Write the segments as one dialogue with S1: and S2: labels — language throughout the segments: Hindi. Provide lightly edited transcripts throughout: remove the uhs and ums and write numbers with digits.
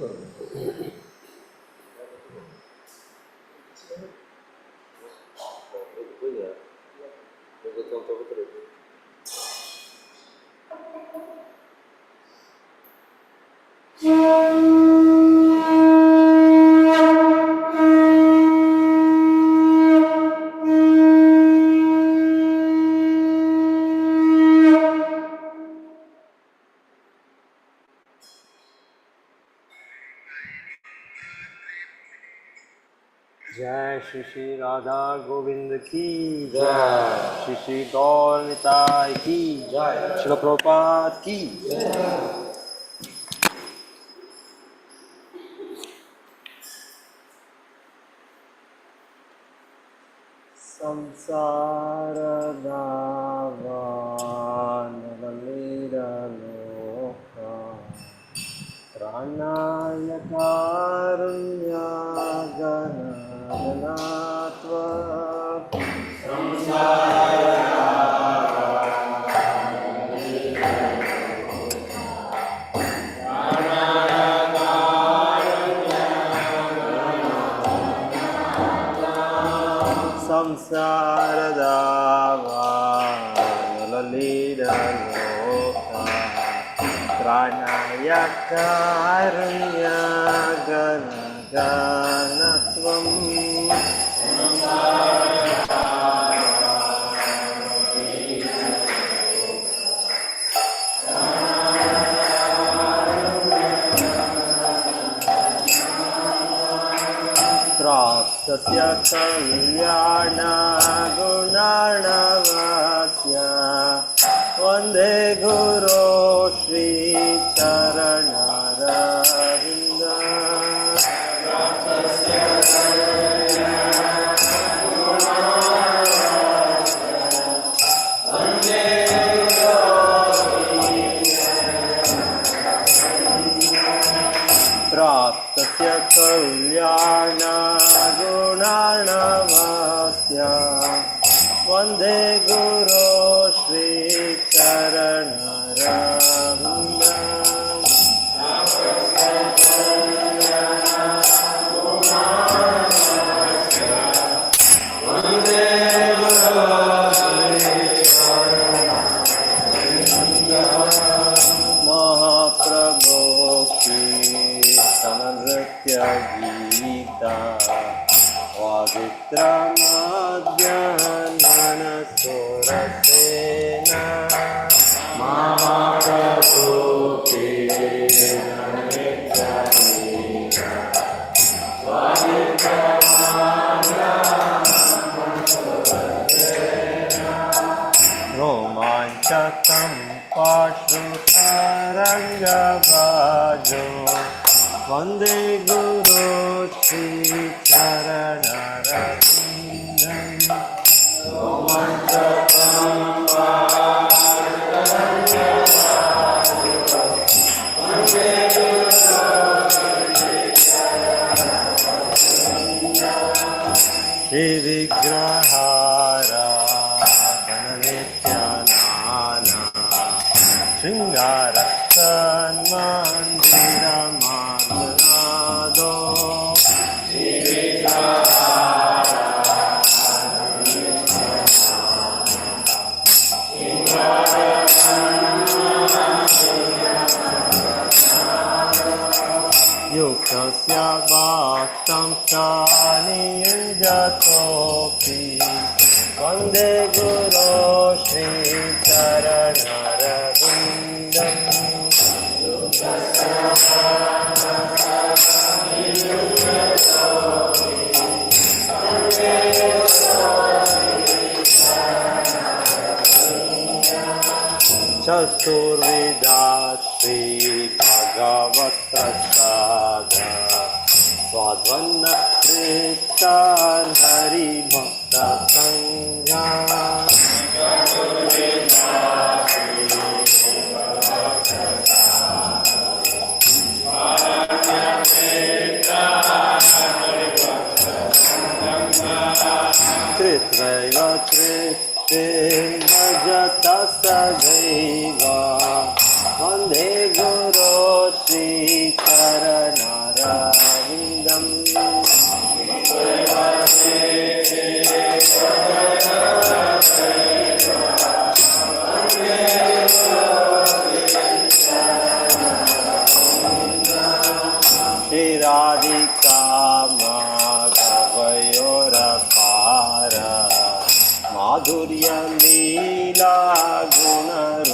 S1: जय श्री श्री राधा गोविंद की जय, श्री श्री गौर निताई की जय, श्रील प्रभुपाद की जय। संसार दावान लोका प्राणाय कारुण्यागन Janatva Samsara Dava Lalita Loka Pranaya Karunya Ganatvam Praptasya Kalyana Gunarnavasya Vande Guru Shri Charanaravinda Praptasya Kalyana Gunarnavasya Vande Praptasya Kalyana Gunarnavasya Vande Guru Shri Charanaravinda Vande Guru Shri Charanaravinda Mahaprabhu ki Samritya Gita Vajitra Madhyana Surasena Mahaprabhu ki Samritya Gita Vajitra Madhyana Surasena Romanchakam Pashrutaranga Bhajo Vande Guru Shri Charanaravinda Romanchakam Pashrutaranga Bhajo Vande Guru Shri Charanaravinda Shri Vigrahara Dhananityanana Shringara Mandira Madhurado Yuktasya Bhaktam Chaniyunjatopi Vande Guru Shri Charanarvindam Chaturvida Shri Bhagavat Prasada Swadhanna Kritan Hari Bhakta Sangha Chaturvida Shri Bhagavat Prasada Kritvaiva Kritin Bhajata Sadhaiva वन्दे गुरो श्रीचरणरविन्दम् श्रीराधिका माधवयोरपार माधुर्यं लीला गुणरूपनाम्ना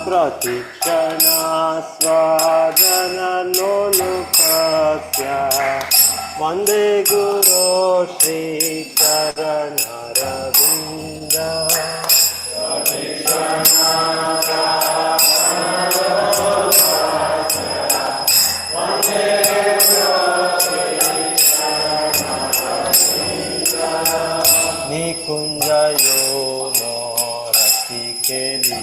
S1: प्रतिक्षणा स्वादनलोलुपस्य वन्दे गुरो श्रीचरणरविन्द निकुञ्जयो नो रसिकेलिसिदे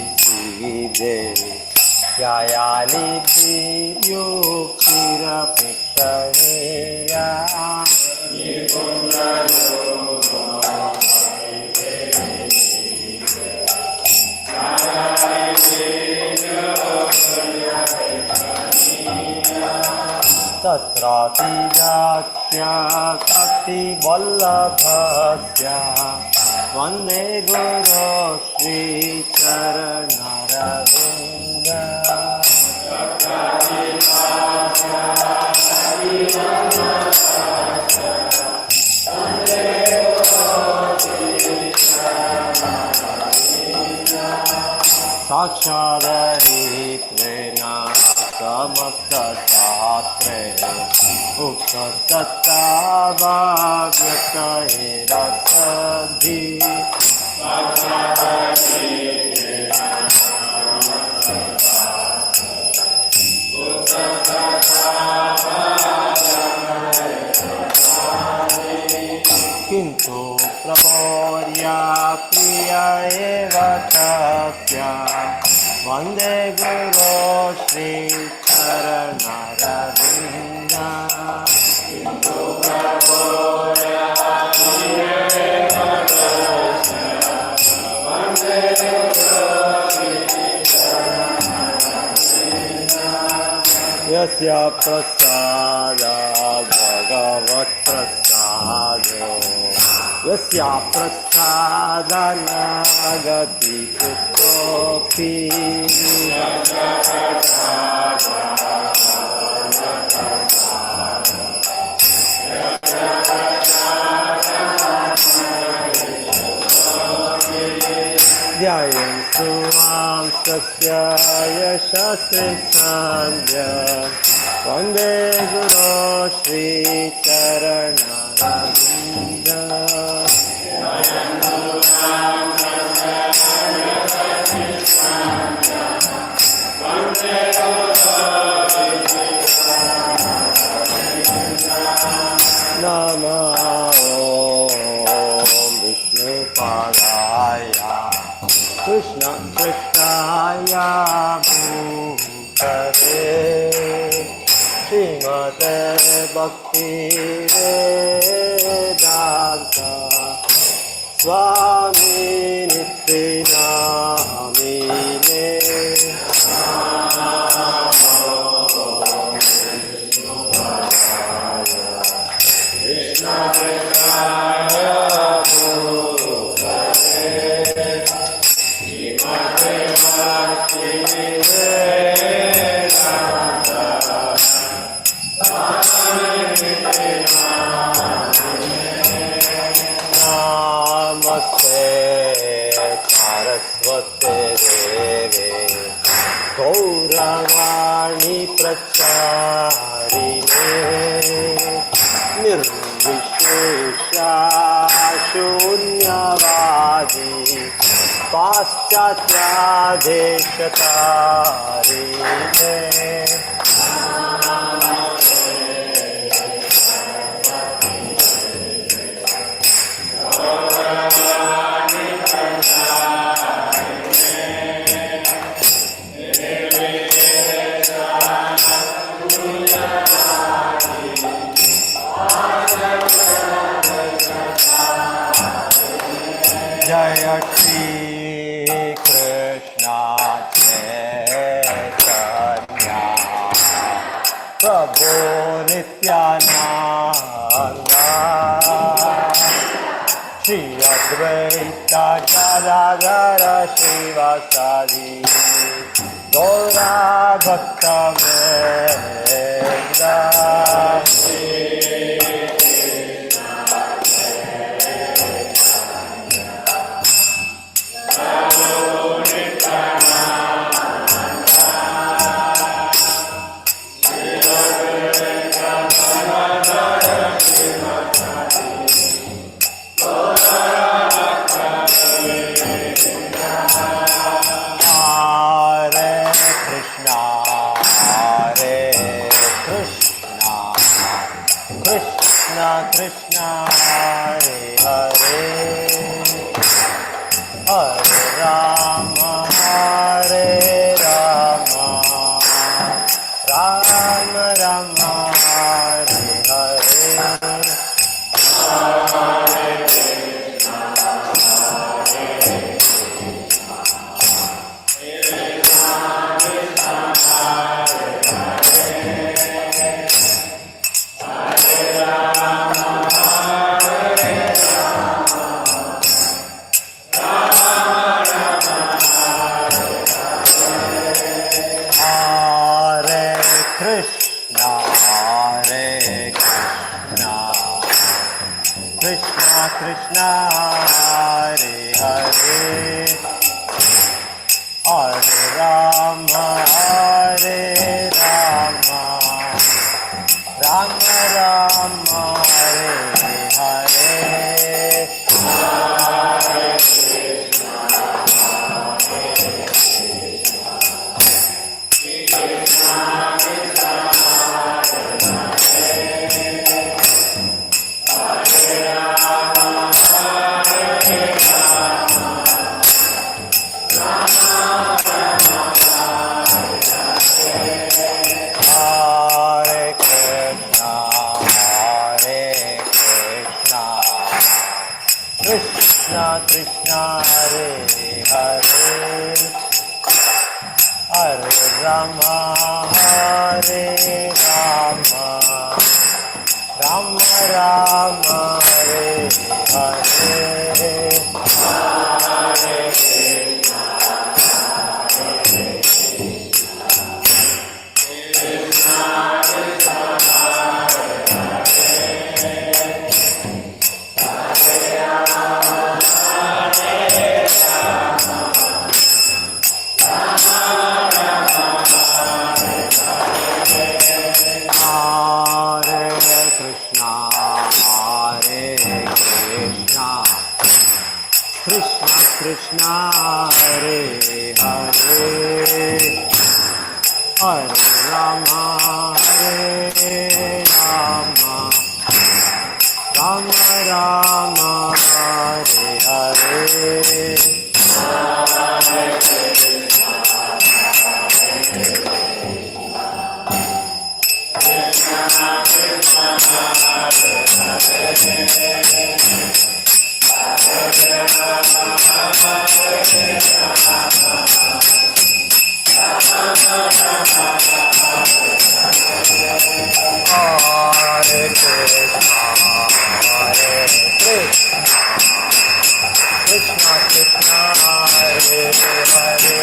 S1: यायालिधियोक्तिरपेक्षणीया तत्रातिव्याख्या कतिवल्लभस्य वन्दे गुरो श्रीचरणरविन्द साक्षादरित्वेन समस्तशास्त्रे उक्ततत्ताभाव्यतैरसद्धि किन्तु प्रमोर्या प्रिय एव तस्य वन्दे गुरो श्रीचरणरविन्द यस्य प्रसादा भगवत्प्रसादो यस्य प्रसादनागति कुतोऽपि ध्यायन्तु मां तस्य यशस्वी वन्दे गुरो श्रीचरणरविन्द नमः विष्णुपादाय कृष्णाय भूतले श्रीमते भक्तिवेदान्त स्वामी नित्यनामिने सरस्वते देवे गौरवाणी प्रचारिणे निर्विशेषा शून्यवादी पाश्चात्यादेशतारिणे Jaya Shri Krishna Chaitanya Prabhu Nityananda Shri Advaita Gadadhara Shivasadi Gaura Bhakta Vrinda Krishna Hare Hare Hare Rama Hare Rama Rama Rama Hare Hare Krishna Hare Hare Hare Rama Hare Rama Rama Rama Hare Hare Krishna Krishna Hare Hare Hare Rama Hare Rama Rama Rama Hare Hare Krishna Hare Hare Hare Rama Hare Rama Rama Rama Hare Hare Hare Krishna, Hare Krishna, Krishna Krishna, Hare Hare,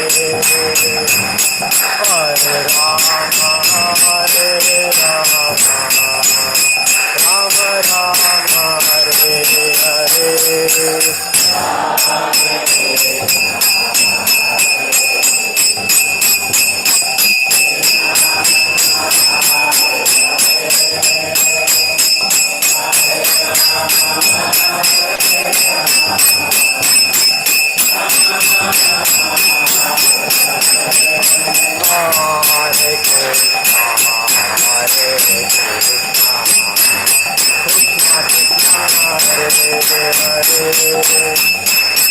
S1: Hare Rama, Hare Rama, Rama Rama, Hare Hare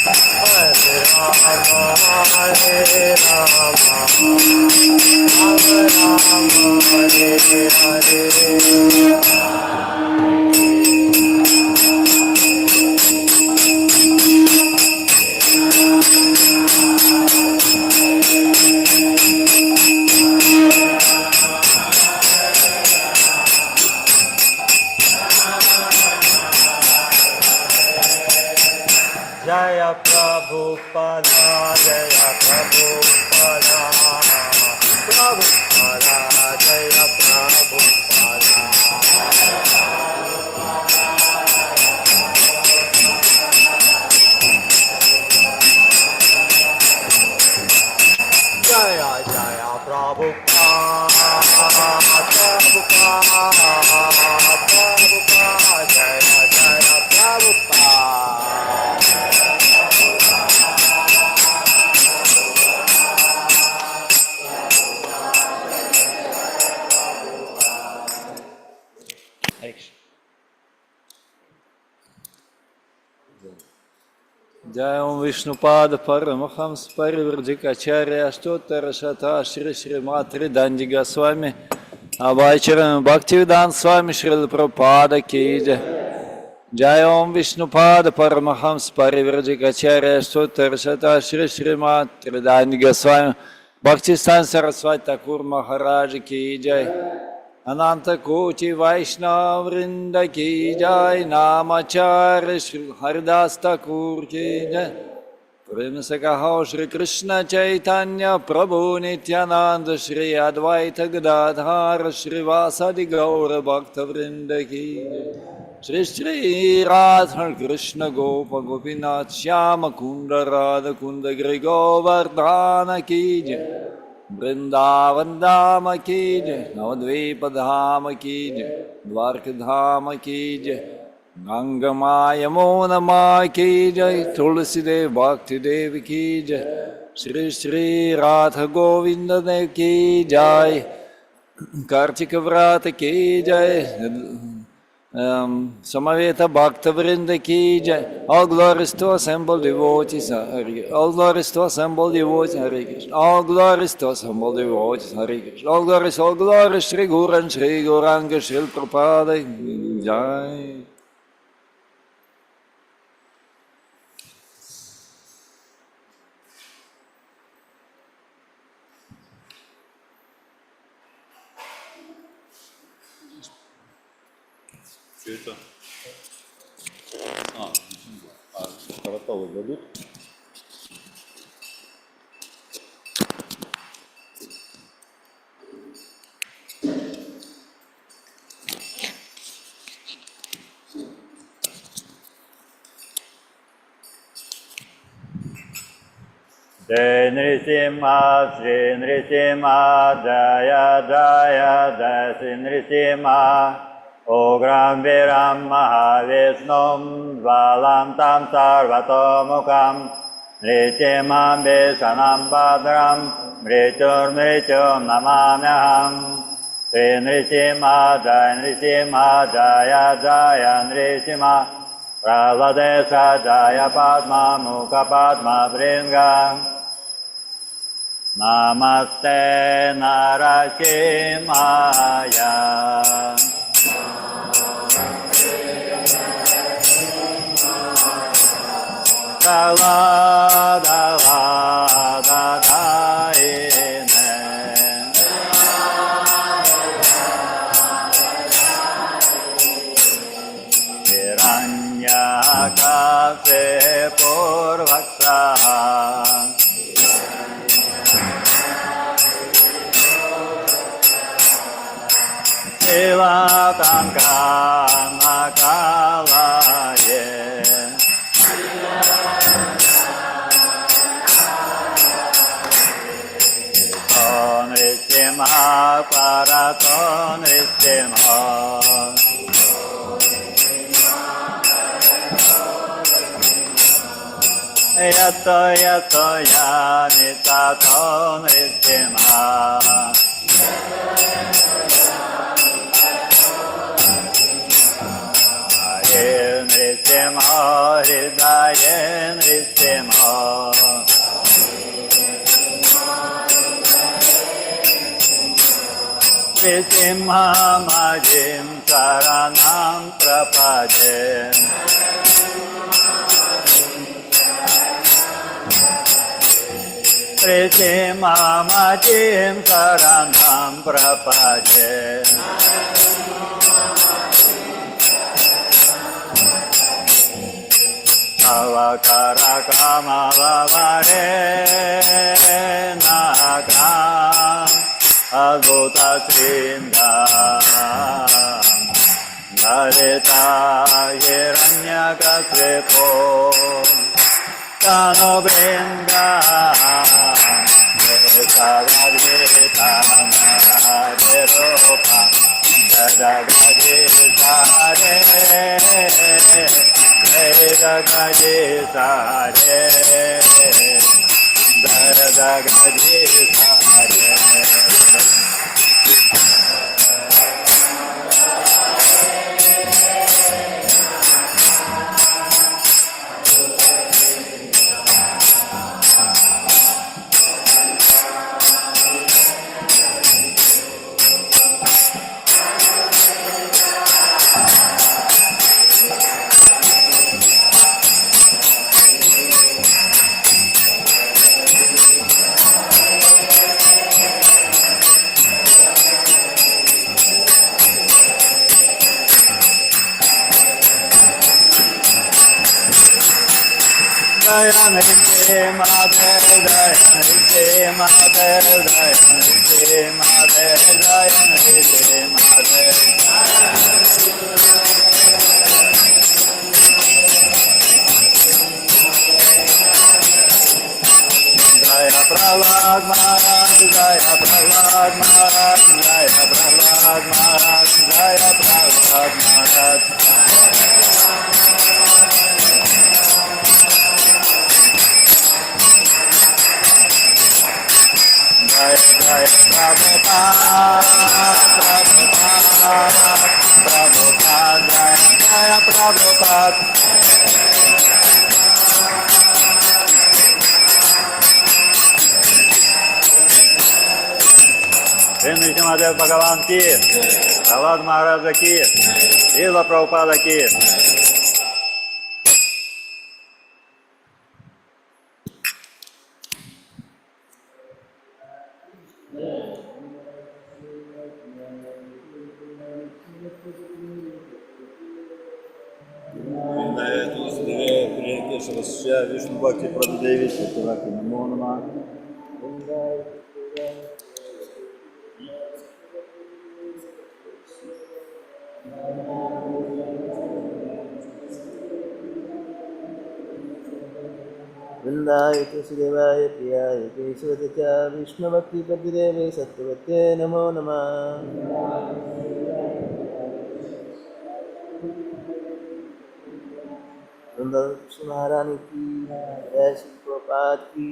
S1: Hare Rama, Hare Rama, Jaya Prabhupada, Jaya Prabhupada, Prabhupada, Jaya Prabhupada. Jaya Jaya Prabhupada, Prabhupada, Prabhupada, Jaya Jaya Prabhupada. जय ओम विष्णुपाद परमहंस परिव्रजकाचार्य अष्टोत्तर शता श्री श्री मातृ दांडी गोस्वामी अभायचरण भक्तिवेदांत स्वामी श्रील प्रभुपाद की जय। जय ओम विष्णुपाद परमहंस परिव्रजकाचार्य अष्टोत्तर शता श्री श्री मातृ दांडी गोस्वामी भक्तिस्थान सरस्वती ठाकुर महाराज की जय। अनंत कोटि वैष्णव वृंद की जय। नामाचार्य श्री हरिदास ठाकुर की जय। प्रेम से कहो श्री कृष्ण चैतन्य प्रभु नित्यानंद श्री अद्वैत गदाधर श्रीवासादि गौर भक्त वृंद की जय। श्री श्री राधा कृष्ण गोप गोपीनाथ श्याम कुंड राधा कुंड गिरि गोवर्धन की जय। वृंदावन धाम की जय। नवद्वीप धाम की जय। द्वारका धाम की जय। गंगा माँ यमुना की जय। तुलसी देव भक्ति देव की जय। श्री श्री राधा गोविंद देव की जय। कार्तिक व्रत की जय। Samaveta Bhakta Vrinda ki jai. All glories to assembled devotees, Hare Krishna. All glories to assembled devotees, Hare Krishna. All glories to assembled devotees, Hare Krishna. All glories, Shri Guru and Shri Gauranga, Shri Prabhupada, Jai.
S2: Это. Коротовый дадут. Jai Nrisimha, Sri Nrisimha, Jaya Jaya, Jai Sri Nrisimha. Ogram Viram Mahavishnom Dvalam Tam Sarvatomukam Nrisimham Vishanam Bhadram Mrityur Mrityum Namamyaham. Sri Nrisimha, Jai Nrisimha, Jaya Jaya Nrisimha. Praladesha Jaya Padma Mukha Padma Vringa. Namaste Narasimhaya. Dala dala da daine. Hiranyakase purvaksa. Sivatam kama kalaye. Nrisimha Parato Nrisimha. Yato yato yanitato Nrisimha. Hare नृसिंहो हृदय नृसिंहो नृसिंहमजिं शरणं प्रपदे नृसिंहमजिं शरणं प्रपदे अवकरकमलवरे नागाम् अद्भुतशृङ्गाम् ललिता हिरण्यकशिपो तनुभृङ्गाम् सदगीतारूपा सदगीता गजे सारे दर्द गजे सारे Nitya Mother, Nitya Mother, Nitya Mother, Nitya Mother. Jaya Prahlad Maharaj, Jaya Prahlad Maharaj, Jaya Prahlad Maharaj, Jaya Prahlad Maharaj. Jaya Jaya Prabhupada, Prabhupada, Prabhupada, Jaya Jaya Prabhupada. Nrsimhadev Bhagavan ki, Prahlad Maharaj ki, Srila Prabhupada ki. Vishnu Bhakti Prabhudevi Satyavati Namo Namah.
S3: वृंदाय तुलसीदेवाय प्रियाय केशवतचा विष्णुभक्ति प्रभुदेवे सत्यवते नमो नमः। वृंदा कृष्ण महारानी की जय, श्री प्रभुपाद की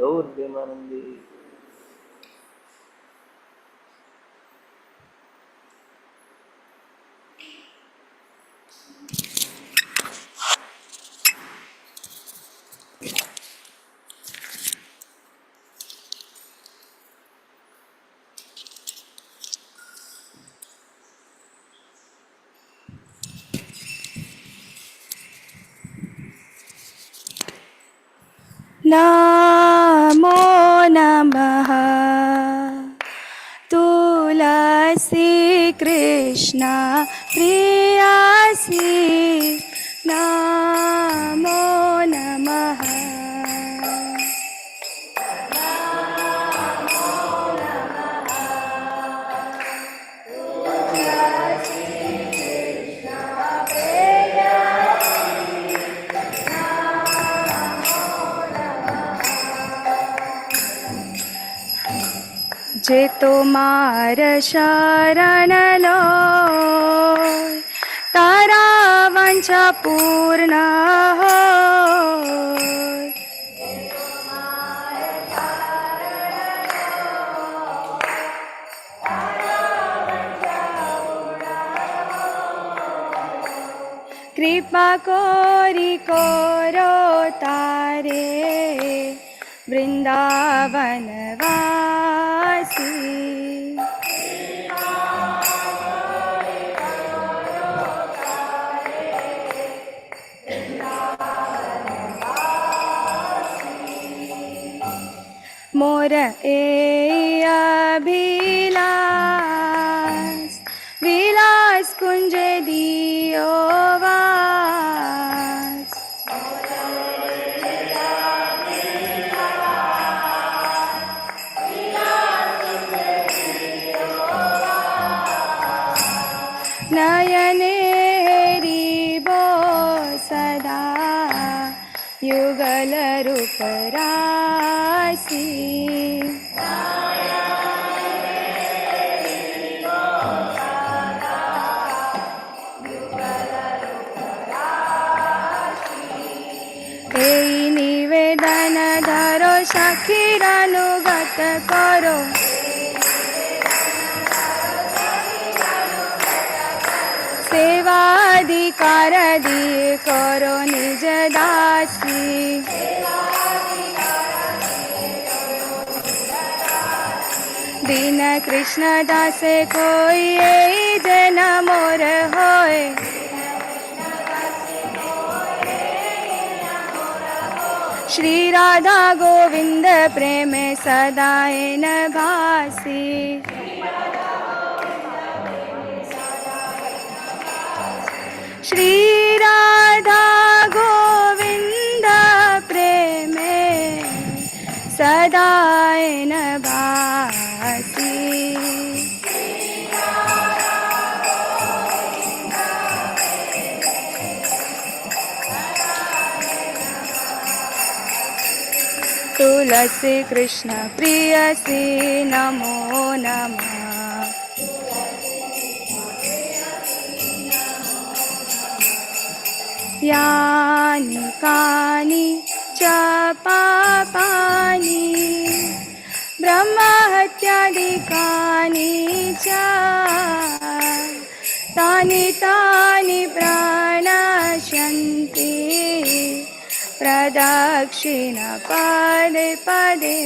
S3: गौर प्रेमानंदी।
S4: नमो नमः तुलसी कृष्ण प्रियासी नमो नमः। जे तुम्हार शरण लो तारा वांछा पूर्ण हो। कृपा कोरी कोरो तारे वृंदावन वासी। मोर ए अभिलाष विलास कुंज दियो वास। नयने हेरिबो सदा युगल रूप राशि। एई निवेदन धरो सखीरानुगत करो। सेवाधिकार दिए करो निज दासी। दीन कृष्ण दासे कोई एई जन मोर होय। श्री राधा गोविंद प्रेम सदाए न भासी। श्री राधा गोविंद प्रेमे सदाए न भासी। तुलसी कृष्ण प्रियसी नमो नमः। यानि कानि च पापानि ब्रह्महत्यादिकानि च तानि तानि प्रणश्यन्ति प्रदक्षिण पदे पदे।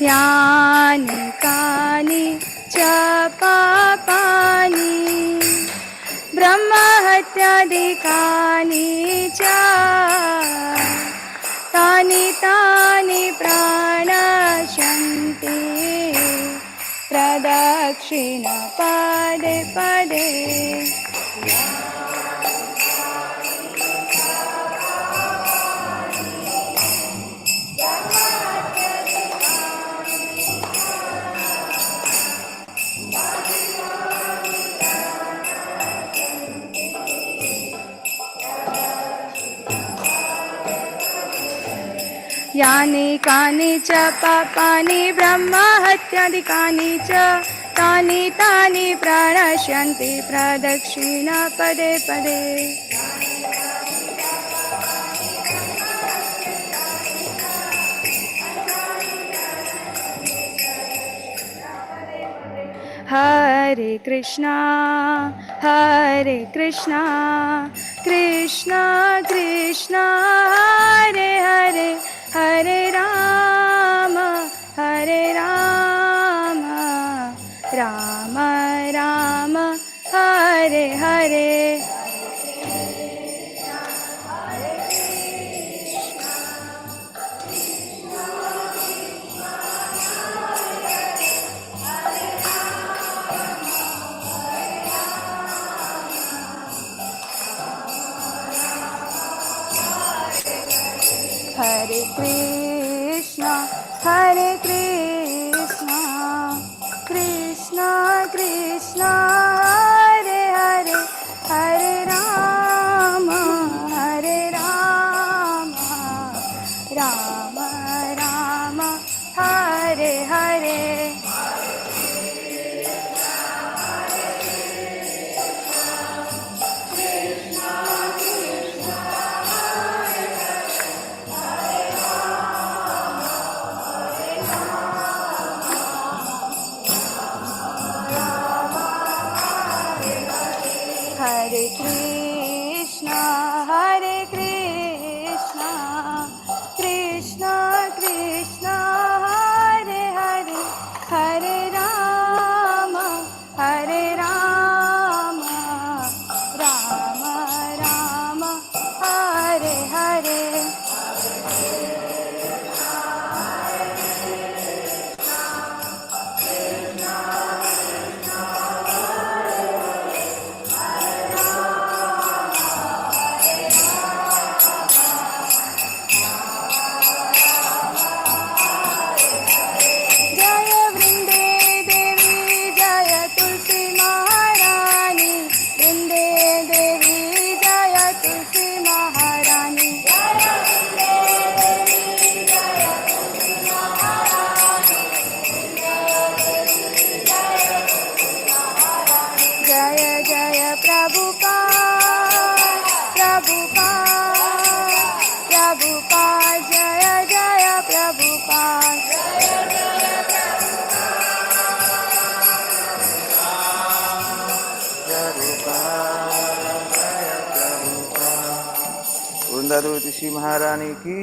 S4: यानि कानि च पापानि ब्रह्महत्यादिकानि च तानि तानि प्रणश्यन्ति प्रदक्षिण पदे पदे। यानि कानि च पापानि ब्रह्महत्यादिकानि च तानि तानि प्रणश्यन्ति प्रदक्षिण पदे पदे। हरे कृष्णा कृष्णा कृष्णा हरे हरे हरे राम राम राम हरे हरे। हरे कृष्णा कृष्णा कृष्णा हरे हरे हरे राम राम राम हरे हरे।
S3: साधु तुलसी महारानी की।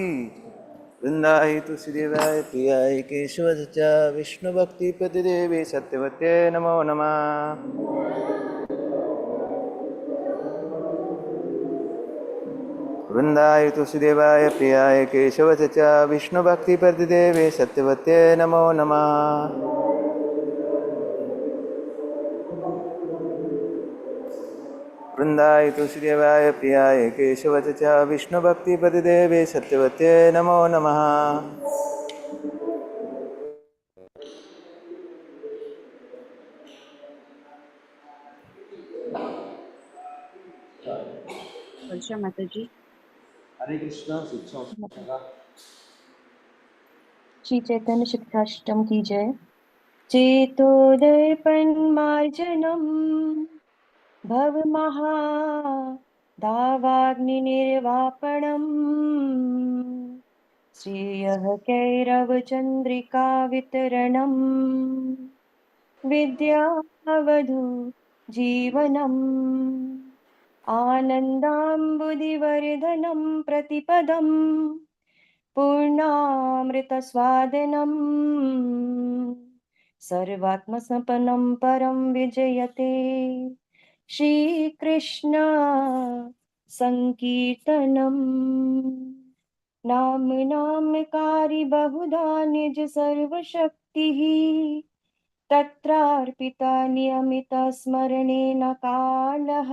S3: वृंदाई तुलसीदेवाय प्रियाय केशव सचा विष्णु भक्ति प्रतिदेवी सत्यवत्ये नमो नमः। वृंदाय तुलसीदेवाय प्रियाय केशव सचा विष्णु भक्ति प्रतिदेवी सत्यवत्ये नमो नमः। वृंदाय तुलसीदेवाय प्रियाय केशव सचा विष्णु भक्ति प्रतिदेवी सत्यवत्ये नमो नमः।
S5: वर्षा माता जी।
S1: हरे कृष्णा
S5: श्री चैतन्य शिक्षाष्टम की जय। चेतोदर्पण मार्जनम भव महा दावाग्नि निर्वापणम श्रेयः कैरव चंद्रिका वितरणम विद्यावधु जीवनम आनन्दाम्बुदिवर्धनं प्रतिपदम् पूर्णामृतस्वादिनं सर्वात्मसंपन्नं परं विजयते श्रीकृष्ण संकीर्तनम्। नाम नामकारी बहुधा निज सर्वशक्तिः तत्रार्पिता नियमिता स्मरणेन कालः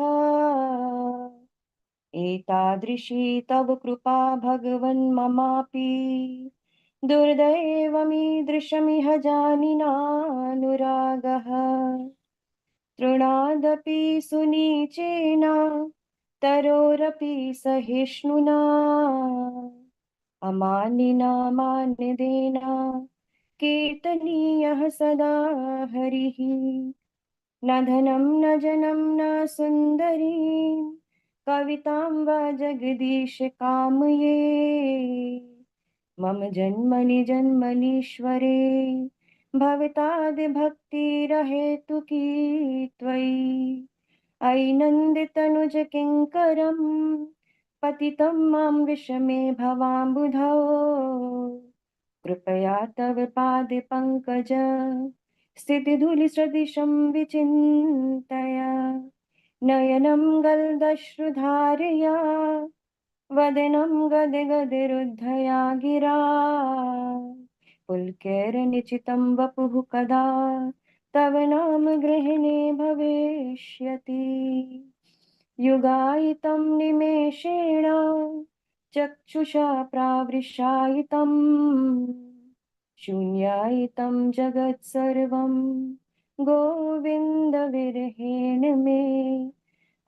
S5: एतादृशी तव कृपा भगवन् ममापि दुर्दैवमीदृशमिह जानिनानुरागः तृणादपि सुनीचेन तरोरपि सहिष्णुना अमानिना मान्यदेन कीर्तनीयः सदा हरिः। न धनं न जनं न सुन्दरी कवितां वा जगदीश कामये मम जन्मनि जन्मनीश्वरे भवताद्भक्तिरहेतुकी त्वयि। अयि नन्दितनुज किङ्करं पतितं मां विषमे भवाम्बुधौ कृपया तव पाद पंकज स्थितिधूलिसदृशं विचिन्तय नयनं गलदश्रुधारया वदनं गदगदरुद्धया गिरा पुलकैर्निचितं वपुः कदा तव नाम गृहिणे भविष्यति। युगायितं निमेषेण चक्षुषा प्रावृषायितं शून्यायितं जगत्सर्वं गोविन्दविरहेण मे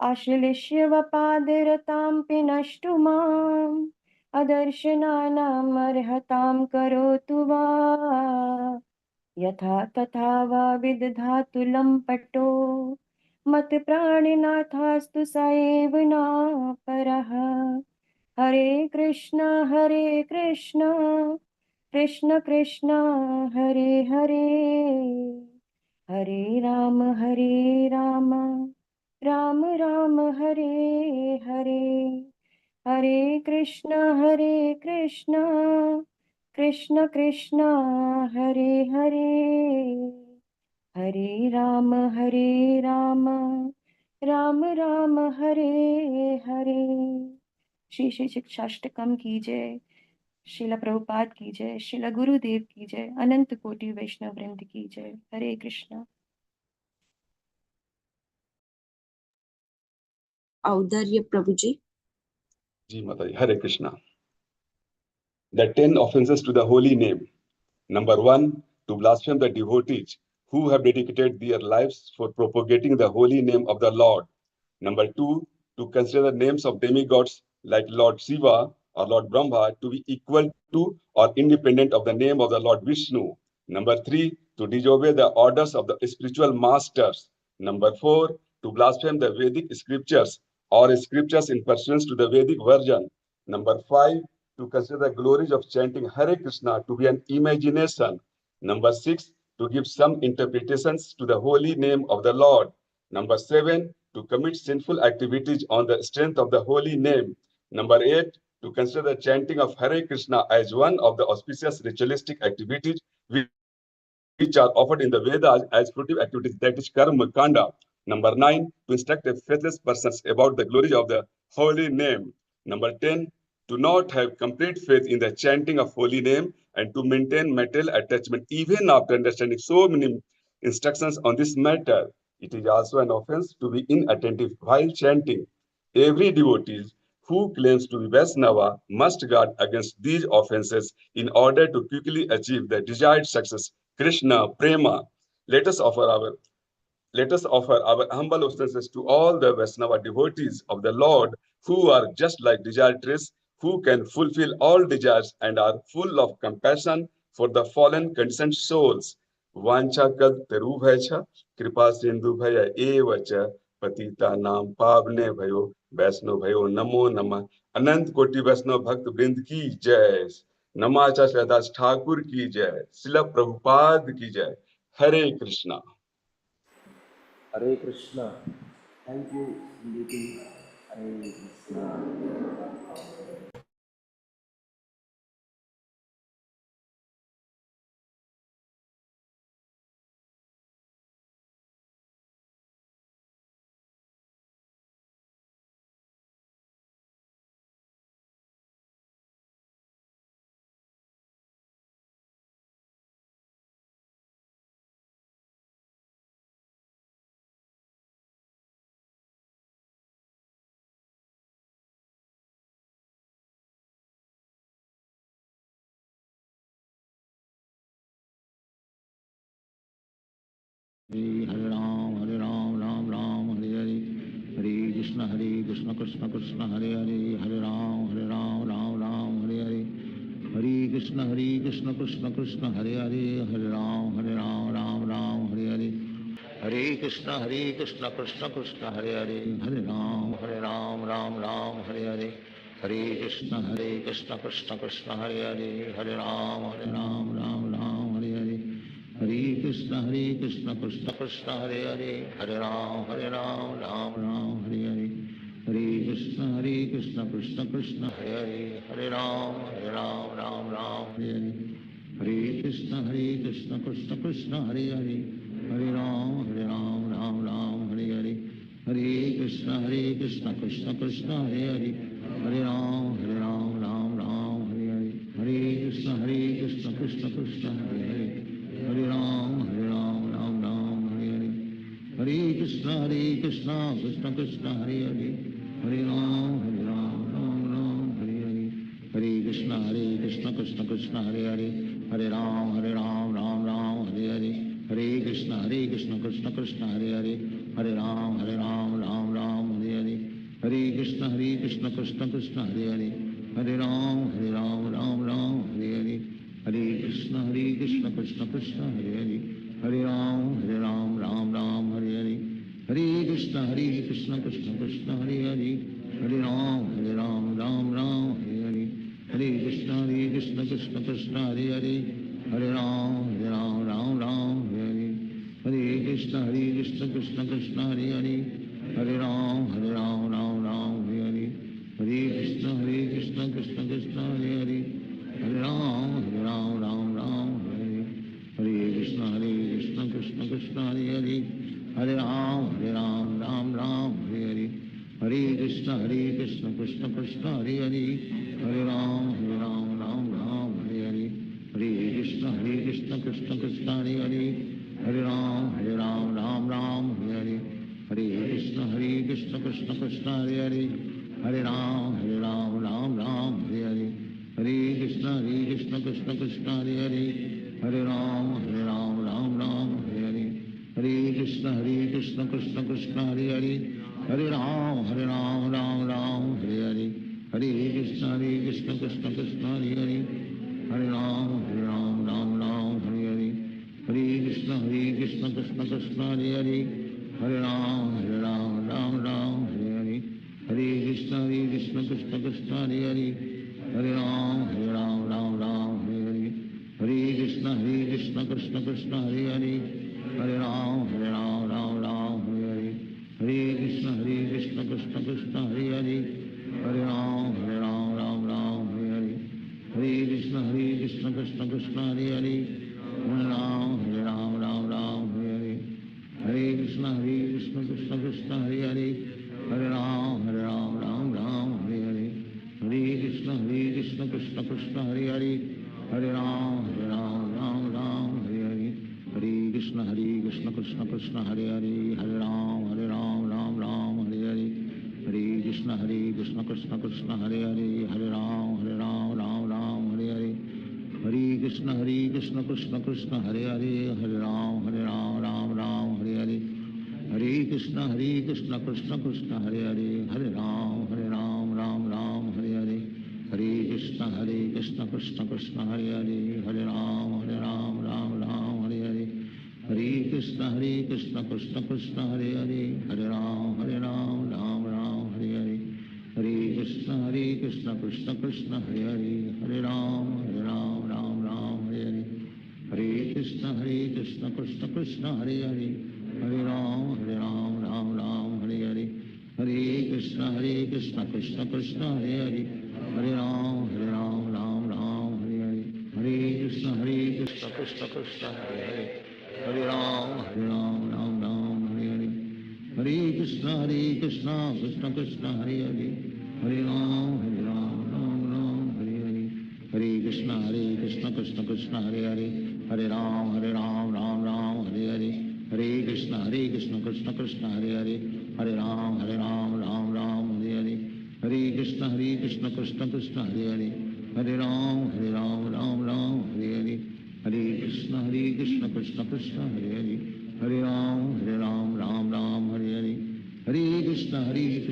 S5: आश्लिष्य वपादरतां पिनष्टु माम् अदर्शनानामर्हतां करोतु वा यथा तथा वा विदधातु लम्पटो मत्प्राणनाथास्तु स एव नापरः। हरे कृष्ण कृष्ण कृष्ण हरे हरे हरे राम राम राम हरे हरे हरे कृष्ण कृष्ण कृष्ण हरे हरे हरे राम राम राम हरे हरे। श्री श्री शिक्षाष्टकम की जय। श्रील प्रभुपाद की जय। श्रील गुरुदेव की जय। अनंत कोटि वैष्णव वृंद की जय। हरे कृष्ण।
S6: औदर्य प्रभु जी।
S7: Ji Mataji, Hare Krishna. The 10 offenses to the holy name. Number 1, to blaspheme the devotees who have dedicated their lives for propagating the holy name of the Lord. Number 2, to consider the names of demigods like Lord Shiva or Lord Brahma to be equal to or independent of the name of the Lord Vishnu. Number 3, to disobey the orders of the spiritual masters. Number 4, to blaspheme the Vedic scriptures or scriptures in pursuance to the Vedic version. Number 5, to consider the glories of chanting Hare Krishna to be an imagination. Number 6, to give some interpretations to the holy name of the Lord. Number 7, to commit sinful activities on the strength of the holy name. Number 8, to consider the chanting of Hare Krishna as one of the auspicious ritualistic activities which are offered in the Vedas as fruitive activities, that is Karma Kanda. Number 9, to instruct a faithless persons about the glories of the holy name. Number 10, to not have complete faith in the chanting of holy name and to maintain material attachment even after understanding so many instructions on this matter. It is also an offense to be inattentive while chanting. Every devotee who claims to be Vaishnava must guard against these offenses in order to quickly achieve the desired success. Krishna, Prema. Let us offer our humble obeisances to all the Vaishnava devotees of the Lord who are just like desire trees, who can fulfill all desires and are full of compassion for the fallen conditioned souls. Vancha kaltarubhaicha kripa sindhu bhaya evacha patita nam pavne bhayo वैष्णव भयो नमो नमः। अनंत कोटि वैष्णव भक्त वृंद की जय। नमाचार्य श्रीदास ठाकुर की जय। श्रील प्रभुपाद की जय। हरे Krishna.
S3: Hare Krishna. Thank you, Smriti. Hare Krishna.
S8: Hare Ram, Ram Ram, Hare Hare, Hare Krishna, Krishna Krishna, Hare Hare, Hare Ram, Ram Ram, Hare Hare, Hare Krishna, Krishna Krishna, Hare Hare, Hare Ram, Ram Hare Hare, Hare Krishna, Krishna Krishna, Hare Hare, Hare Ram, Ram Hare Hare, Hare Krishna, Krishna Krishna, Hare Hare, Hare Ram, Ram Hare Hare, Hare Krishna, Krishna Krishna, Hare Hare, Hare Ram, Ram Hare Hare, Hare Krishna, Krishna Krishna, Hare Hare, Hare Ram, Ram Hare Hare, Hare Krishna, Krishna Krishna, Hare Hare, Hare Ram, Ram Hare Hare, Hare Krishna, Krishna Krishna, Hare Hare, Hare Ram, Ram Hare Hare, Hare Krishna, Krishna Krishna, Hare Hare, Hare Ram, Ram Hare Hare, Hare Krishna, Krishna Krishna, Hare Hare, Hare Ram, Ram Hare Hare, Hare Krishna, Krishna Krishna, Hare Hare, Hare Ram, Ram Hare Hare, Hare Krishna, Krishna Krishna, Hare Hare, Hare Ram, Ram Hare Hare, Hare Krishna, Krishna Krishna, Hare Hare, Hare Ram, Ram Hare Hare, Hare Krishna, Krishna Krishna, Hare Hare, Hare Ram, Ram Hare Hare, Hare Krishna, Krishna Krishna, Hare Hare, Hare Ram, Ram Hare Hare, Hare Krishna, Krishna Krishna, Hare Hare, Hare Ram, Ram Hare Hare, Hare Krishna, Krishna Krishna, Hare Hare, Hare Ram, Ram Hare Hare, Hare Krishna, Krishna Krishna, Hare Hare, Hare Ram, Ram Hare Hare, Hare Krishna, Krishna Krishna, Hare Hare, Hare Ram, Ram Hare Hare, Hare Krishna, Krishna Krishna, Hare Hare, Hare Ram, Ram Hare Hare, Hare Krishna, Krishna Krishna, Hare Hare, Hare Ram, Ram Hare Hare, Hare Krishna, Krishna Krishna, Hare Hare, Hare Ram, Ram Hare Hare, Hare Krishna, Krishna Krishna, Hare Hare, Hare Ram, Ram Hare Hare, Hare Krishna, Krishna Krishna, Hare Hare, Hare Ram, Ram Hare Hare, Hare Krishna, Krishna Krishna, Hare Hare, Hare Ram, Ram Hare Hare, Hare Krishna, Krishna Krishna, Hare Hare, Hare Ram, Ram Hare Hare, Hare Krishna, Krishna Krishna, Hare Hare, Hare Ram, Ram Hare Hare, Hare Krishna, Krishna Krishna, Hare Hare, Hare Ram, Ram Hare Hare, Hare Krishna, Krishna Krishna, Hare Hare, Hare Ram, Ram Krishna Krishna Krishna Hare Hare Hare Ram Ram Ram Hare Krishna Krishna Krishna Hare Hare Hare Ram Ram Ram Hare Hare Krishna Krishna Krishna Hare Hare Hare Ram Ram Ram Hare Hare Krishna Krishna Krishna Hare Hare Hare Ram Ram Ram Hare Hare Krishna Krishna Krishna Hare Hare Hare Ram Ram Hare Hare Krishna Krishna Krishna Hare Hare Hare Ram Ram Hare Hare Krishna Krishna Krishna Hare Hare Hare Ram Ram Hare Hare Krishna Krishna Krishna Hare Hare Hare Ram Ram Hare Hare Krishna Krishna Krishna Hare Hare Hare Ram Ram Hare Hare Krishna Krishna Krishna Hare Hare Hare Ram Ram Hare Hare Krishna Krishna Krishna Hare Hare Hare Ram Ram Hare Hare Krishna Krishna Krishna Hare Hare Hare Ram Ram Hare Hare Krishna Krishna Krishna Hare Hare Hare Ram Ram Hare Hare Krishna Krishna Krishna Hare Hare Hare Ram Ram Hare Hare Krishna Krishna Krishna Hare Hare Hare Ram Ram Hare Hare Krishna Krishna Krishna Hare Hare Hare Ram Ram Hare Hare Krishna Krishna Krishna Hare Hare Hare Ram Ram Hare Hare Krishna Krishna Krishna Hare Hare Hare Ram Ram Hare Hare Krishna Krishna Krishna Hare Hare Hare Ram Ram Hare Hare Krishna Krishna Krishna Hare Hare Hare Ram Ram Hare Hare Krishna Krishna Krishna Hare Hare Hare Ram Ram Hare Hare Krishna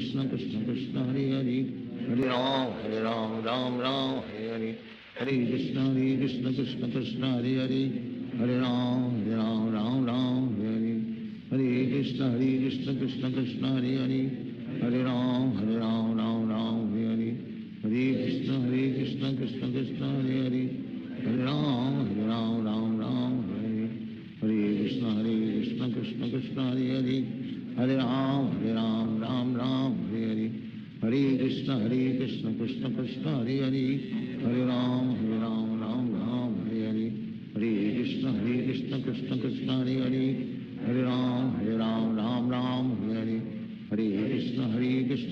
S8: Krishna Krishna Hare Hare Hare Ram Ram Hare Hare Krishna Krishna Krishna Hare Hare Hare Ram Ram Hare Hare Krishna Krishna Krishna Hare Hare Hare Ram Ram Hare Hare Krishna Krishna Krishna Hare Hare Hare Ram Ram Hare Hare Krishna Krishna Krishna Hare Hare Hare Ram Ram Hare Hare Krishna Krishna Krishna Hare Hare Hare Ram Ram Hare Hare Krishna Krishna Krishna Hare Hare Hare Ram Ram Hare Hare Krishna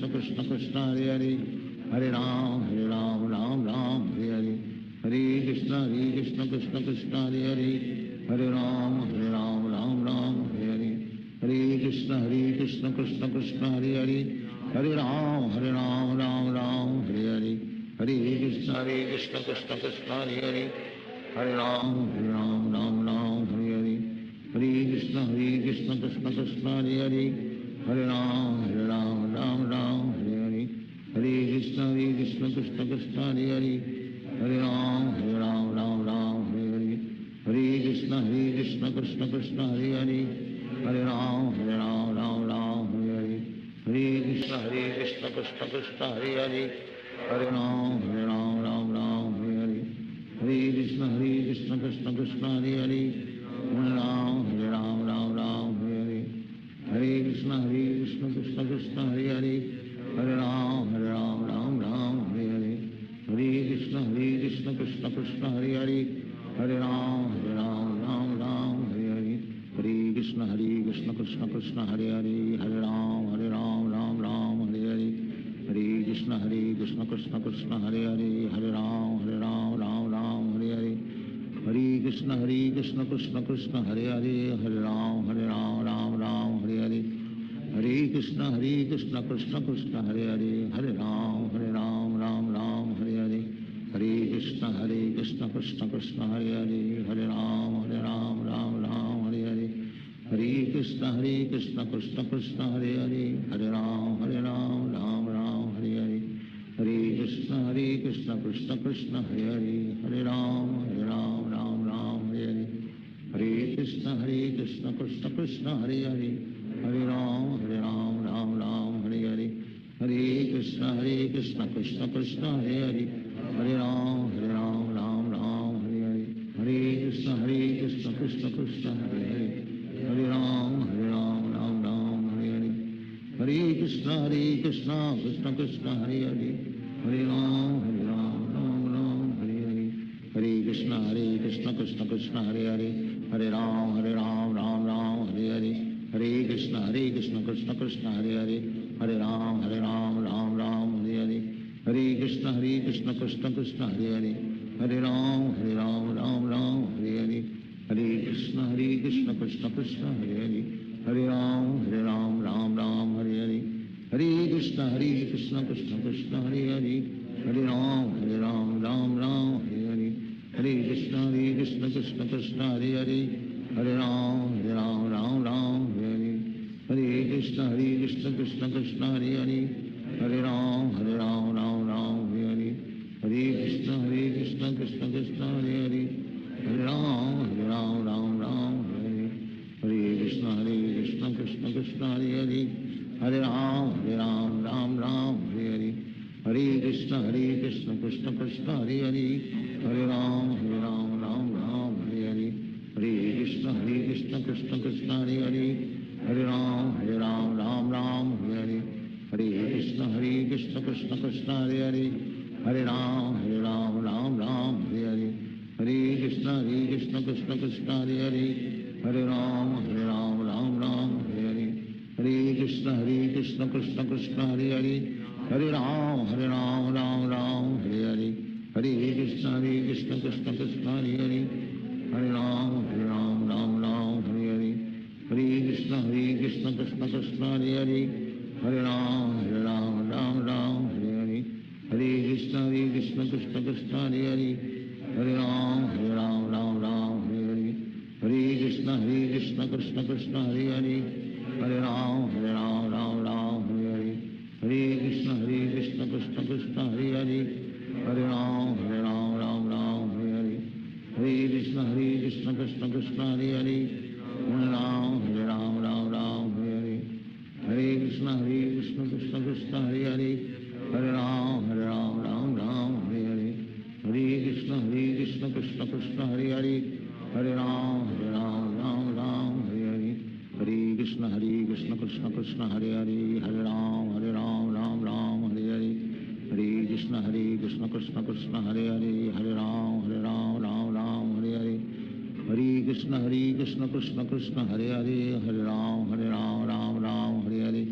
S8: Krishna Krishna Hare Hare Hare Ram Ram Hare Hare Krishna Krishna Krishna Hare Hare Hare Ram Ram Hare Hare Krishna Krishna Krishna Hare Hare Hare Ram Ram Hare Hare Krishna Krishna Krishna Hare Hare Hare Ram Ram Hare Hare Krishna Krishna Krishna Hare Hare Hare Ram Ram Hare Hare Krishna Krishna Krishna Hare Hare Hare Ram Ram Hare Hare Krishna Krishna Krishna Hare Hare Hare Ram Ram Hare Hare Krishna Krishna Krishna Hare Hare Hare Ram Ram Hare Hare Krishna Krishna Krishna Hare Hare Hare Ram Ram Hare Hare Krishna Krishna Krishna Hare Hare Hare Ram Ram Hare Hare Krishna Krishna Krishna Hare Hare Hare Ram Ram Hare Hare Krishna Krishna Krishna Hare Hare Hare Ram Ram Hare Hare Krishna Krishna Krishna Hare Hare Hare Ram Ram Hare Hare Krishna Krishna Krishna Hare Hare Hare Ram Ram Hare Hare Krishna Krishna Krishna Hare Hare Hare Ram Ram Hare Hare Krishna Krishna Krishna Hare Hare Hare Ram Ram Hare Hare Krishna Krishna Krishna Hare Hare Hare Ram Ram Hare Hare Krishna Krishna Krishna Hare Hare Hare Ram Ram Hare Hare Krishna Krishna Krishna Hare Hare Hare Ram Ram Hare Hare Krishna Krishna Krishna Hare Hare Hare Ram Ram Ram Hare Hare Hare Krishna Krishna Krishna Hare Hare Hare Ram Ram Ram Hare Hare Hare Krishna Krishna Krishna Hare Hare Hare Ram Ram Ram Hare Hare Hare Krishna Krishna Krishna Hare Hare Hare Ram Ram Ram Hare Hare Hare Krishna Krishna Krishna Hare Hare Hare Ram Ram Ram Hare Hare Hare Krishna Krishna Krishna Hare Hare Hare Ram Ram Hare Hare Hare Krishna Krishna Krishna Hare Hare Hare Ram Ram Hare Hare Hare Krishna Krishna Krishna Hare Hare Hare Ram Ram Hare Hare Hare Krishna Krishna Krishna Hare Hare Hare Ram Ram Hare Hare Hare Krishna Krishna Krishna Hare Hare Hare Ram Ram Hare Hare Hare Krishna Krishna Krishna Hare Hare Hare Ram Ram Hare Hare Hare Krishna Krishna Krishna Hare Hare Hare Ram Ram Hare Hare Hare Krishna Krishna Krishna Hare Hare Hare Ram Ram Hare Hare Hare Krishna Krishna Krishna Hare Hare Hare Ram Ram Hare Hare Hare Krishna Krishna Krishna Hare Hare Hare Ram Ram Hare Hare Hare Krishna Krishna Krishna Hare Hare Hare Ram Ram Hare Hare Hare Krishna Krishna Krishna Hare Hare Hare Ram Ram Hare Hare Hare Krishna Krishna Krishna Hare Hare Hare Ram Ram Hare Hare Hare Krishna Krishna Krishna Hare Hare Hare Ram Ram Hare Hare Hare Krishna Krishna Krishna Hare Hare Hare Ram Hare Hare Hare Krishna Krishna Krishna Hare Hare Hare Ram Ram Hare Hare Hare Krishna Krishna Krishna Hare Hare Hare Ram Ram Hare Hare Hare Krishna Krishna Krishna Hare Hare Hare Ram Ram Hare Hare Hare Krishna Krishna Krishna Hare Hare Hare Ram Hare Hare Hare Krishna Krishna Krishna Hare Hare Hare Ram Hare Hare Hare Krishna Krishna Krishna Hare Hare Hare Ram Hare Hare Hare Krishna Krishna Krishna Hare Hare Hare Ram Hare Hare Hare Krishna Krishna Krishna Hare Hare Hare Ram Ram Hare Hare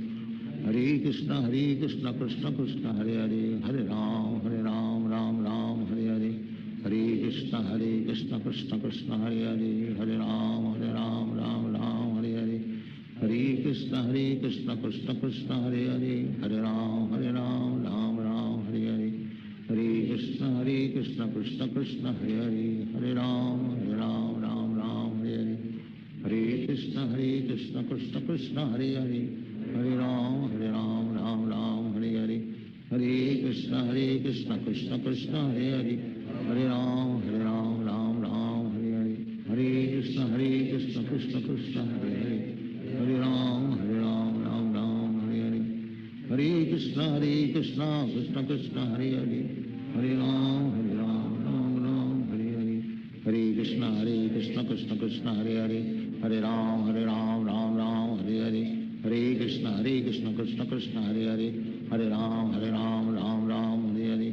S8: Hare Krishna Krishna Krishna Hare Hare Hare Ram Ram Hare Hare Hare Krishna Krishna Krishna Hare Hare Hare Ram Hare Hare Hare Krishna Krishna Krishna Hare Hare Hare Ram Hare Hare Hare Krishna Krishna Krishna Hare Hare Hare Ram Hare Hare Hare Krishna Krishna Krishna Hare Hare Hare Ram Hare Hare Hare Krishna Krishna Krishna Hare Hare Hare Ram Ram Hare Hare Hare Krishna Krishna Krishna Hare Hare Hare Ram Ram Hare Hare Hare Krishna Krishna Krishna Hare Hare Hare Ram Hare Hare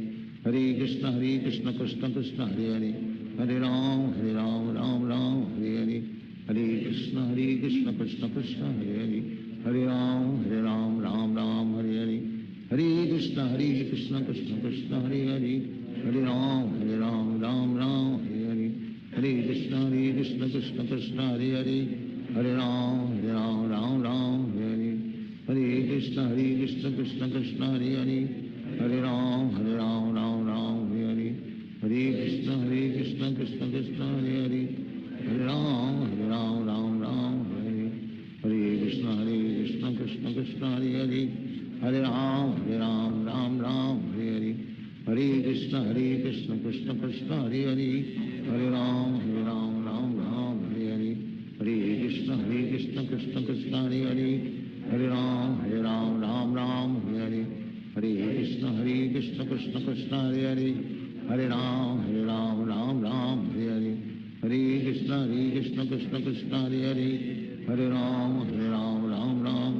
S8: Hare Krishna Krishna Krishna Hare Hare Hare Ram Ram Hare Hare Hare Krishna Krishna Krishna Hare Hare Hare Ram Hare Hare Hare Krishna Krishna Krishna Hare Hare Hare Ram Hare Hare Hare Krishna Krishna Krishna Hare Hare Hare Ram Hare Hare Hare Krishna Krishna Krishna Hare Hare Hare Ram Hare Hare Hare Krishna Krishna Krishna Hare Hare Hare Ram Hare Hare Hare Krishna Krishna Krishna Hare Hare Hare Ram Hare Hare Hare Krishna Krishna Krishna Hare Hare Hare Ram Hare Hare Hare Krishna Krishna Krishna Hare Hare Hare Ram Hare Hare Hare Krishna Krishna Krishna Hare Hare Hare Ram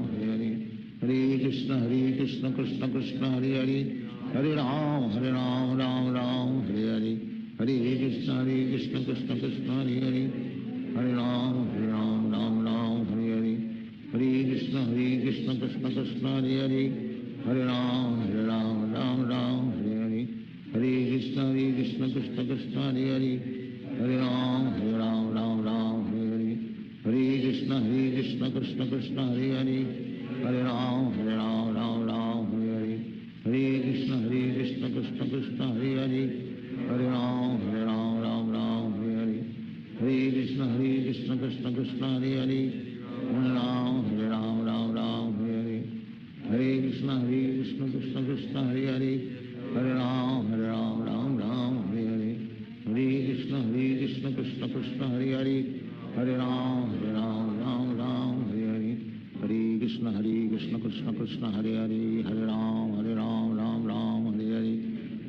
S8: Hare Hare Hare Krishna Krishna Krishna Hare Hare Hare Ram Hare Hare Hare Krishna Krishna Krishna Hare Hare, Hare Ram Ram Ram Hare Hare, Hare Krishna Krishna Krishna Hare Hare, Hare Ram Ram Hare Hare, Hare Krishna Krishna Krishna Hare Hare, Hare Ram Ram Hare Hare, Hare Krishna Krishna Krishna Hare Hare, Hare Ram Ram Hare Hare, Hare Krishna Krishna Krishna Hare Hare, Hare Ram Hare Hare, Hare Krishna Krishna Krishna Hare Hare, Hare Ram Hare Hare, Hare Krishna Krishna Krishna Hare Hare, Hare Ram Hare Hare, Hare Krishna Krishna Krishna Hare Hare, Hare Ram Hare Hare, Hare Krishna Krishna Krishna Hare Hare, Hare Ram Hare Hare,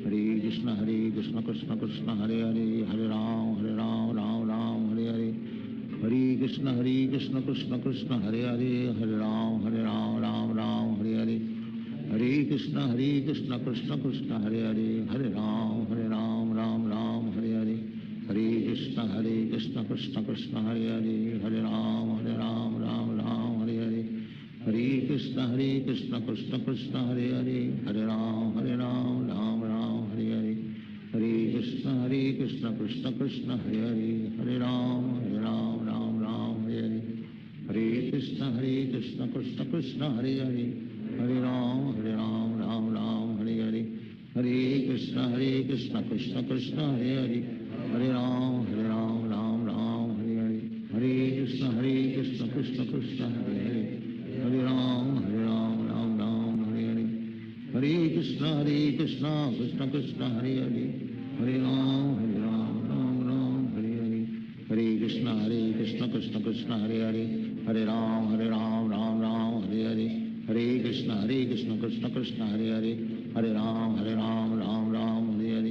S8: Hare Krishna Krishna Krishna Hare Hare, Hare Ram Hare Hare, Hare Krishna Krishna Krishna Hare Hare, Hare Ram Hare Hare, Hare Krishna Krishna Krishna Hare Hare, Hare Ram Hare Hare, Hare Krishna Krishna Krishna Hare Hare, Hare Ram Hare Hare, Hare Krishna Krishna Krishna Hare Hare, Hare Ram Hare Hare Hare, Hare Krishna Krishna Krishna Hare Hare, Hare Ram Hare Hare, Hare Krishna Krishna Krishna Hare Hare, Hare Ram Hare Hare, Hare Krishna Krishna Krishna Hare Hare, Hare Ram Hare Hare, Hare Krishna Krishna Krishna Hare Hare, Hare Ram Hare Hare, Hare Krishna Krishna Krishna Hare Hare, Hare Ram Hare Hare, Hare Krishna Krishna Krishna Hare Hare, Hare Ram Hare Hare, Hare Krishna Krishna Krishna Hare Hare, Hare Ram Hare Hare, Hare Krishna Krishna Krishna Hare Hare, Hare Ram Hare Hare, Hare Krishna Krishna Krishna Hare Hare, Hare Ram Hare Hare,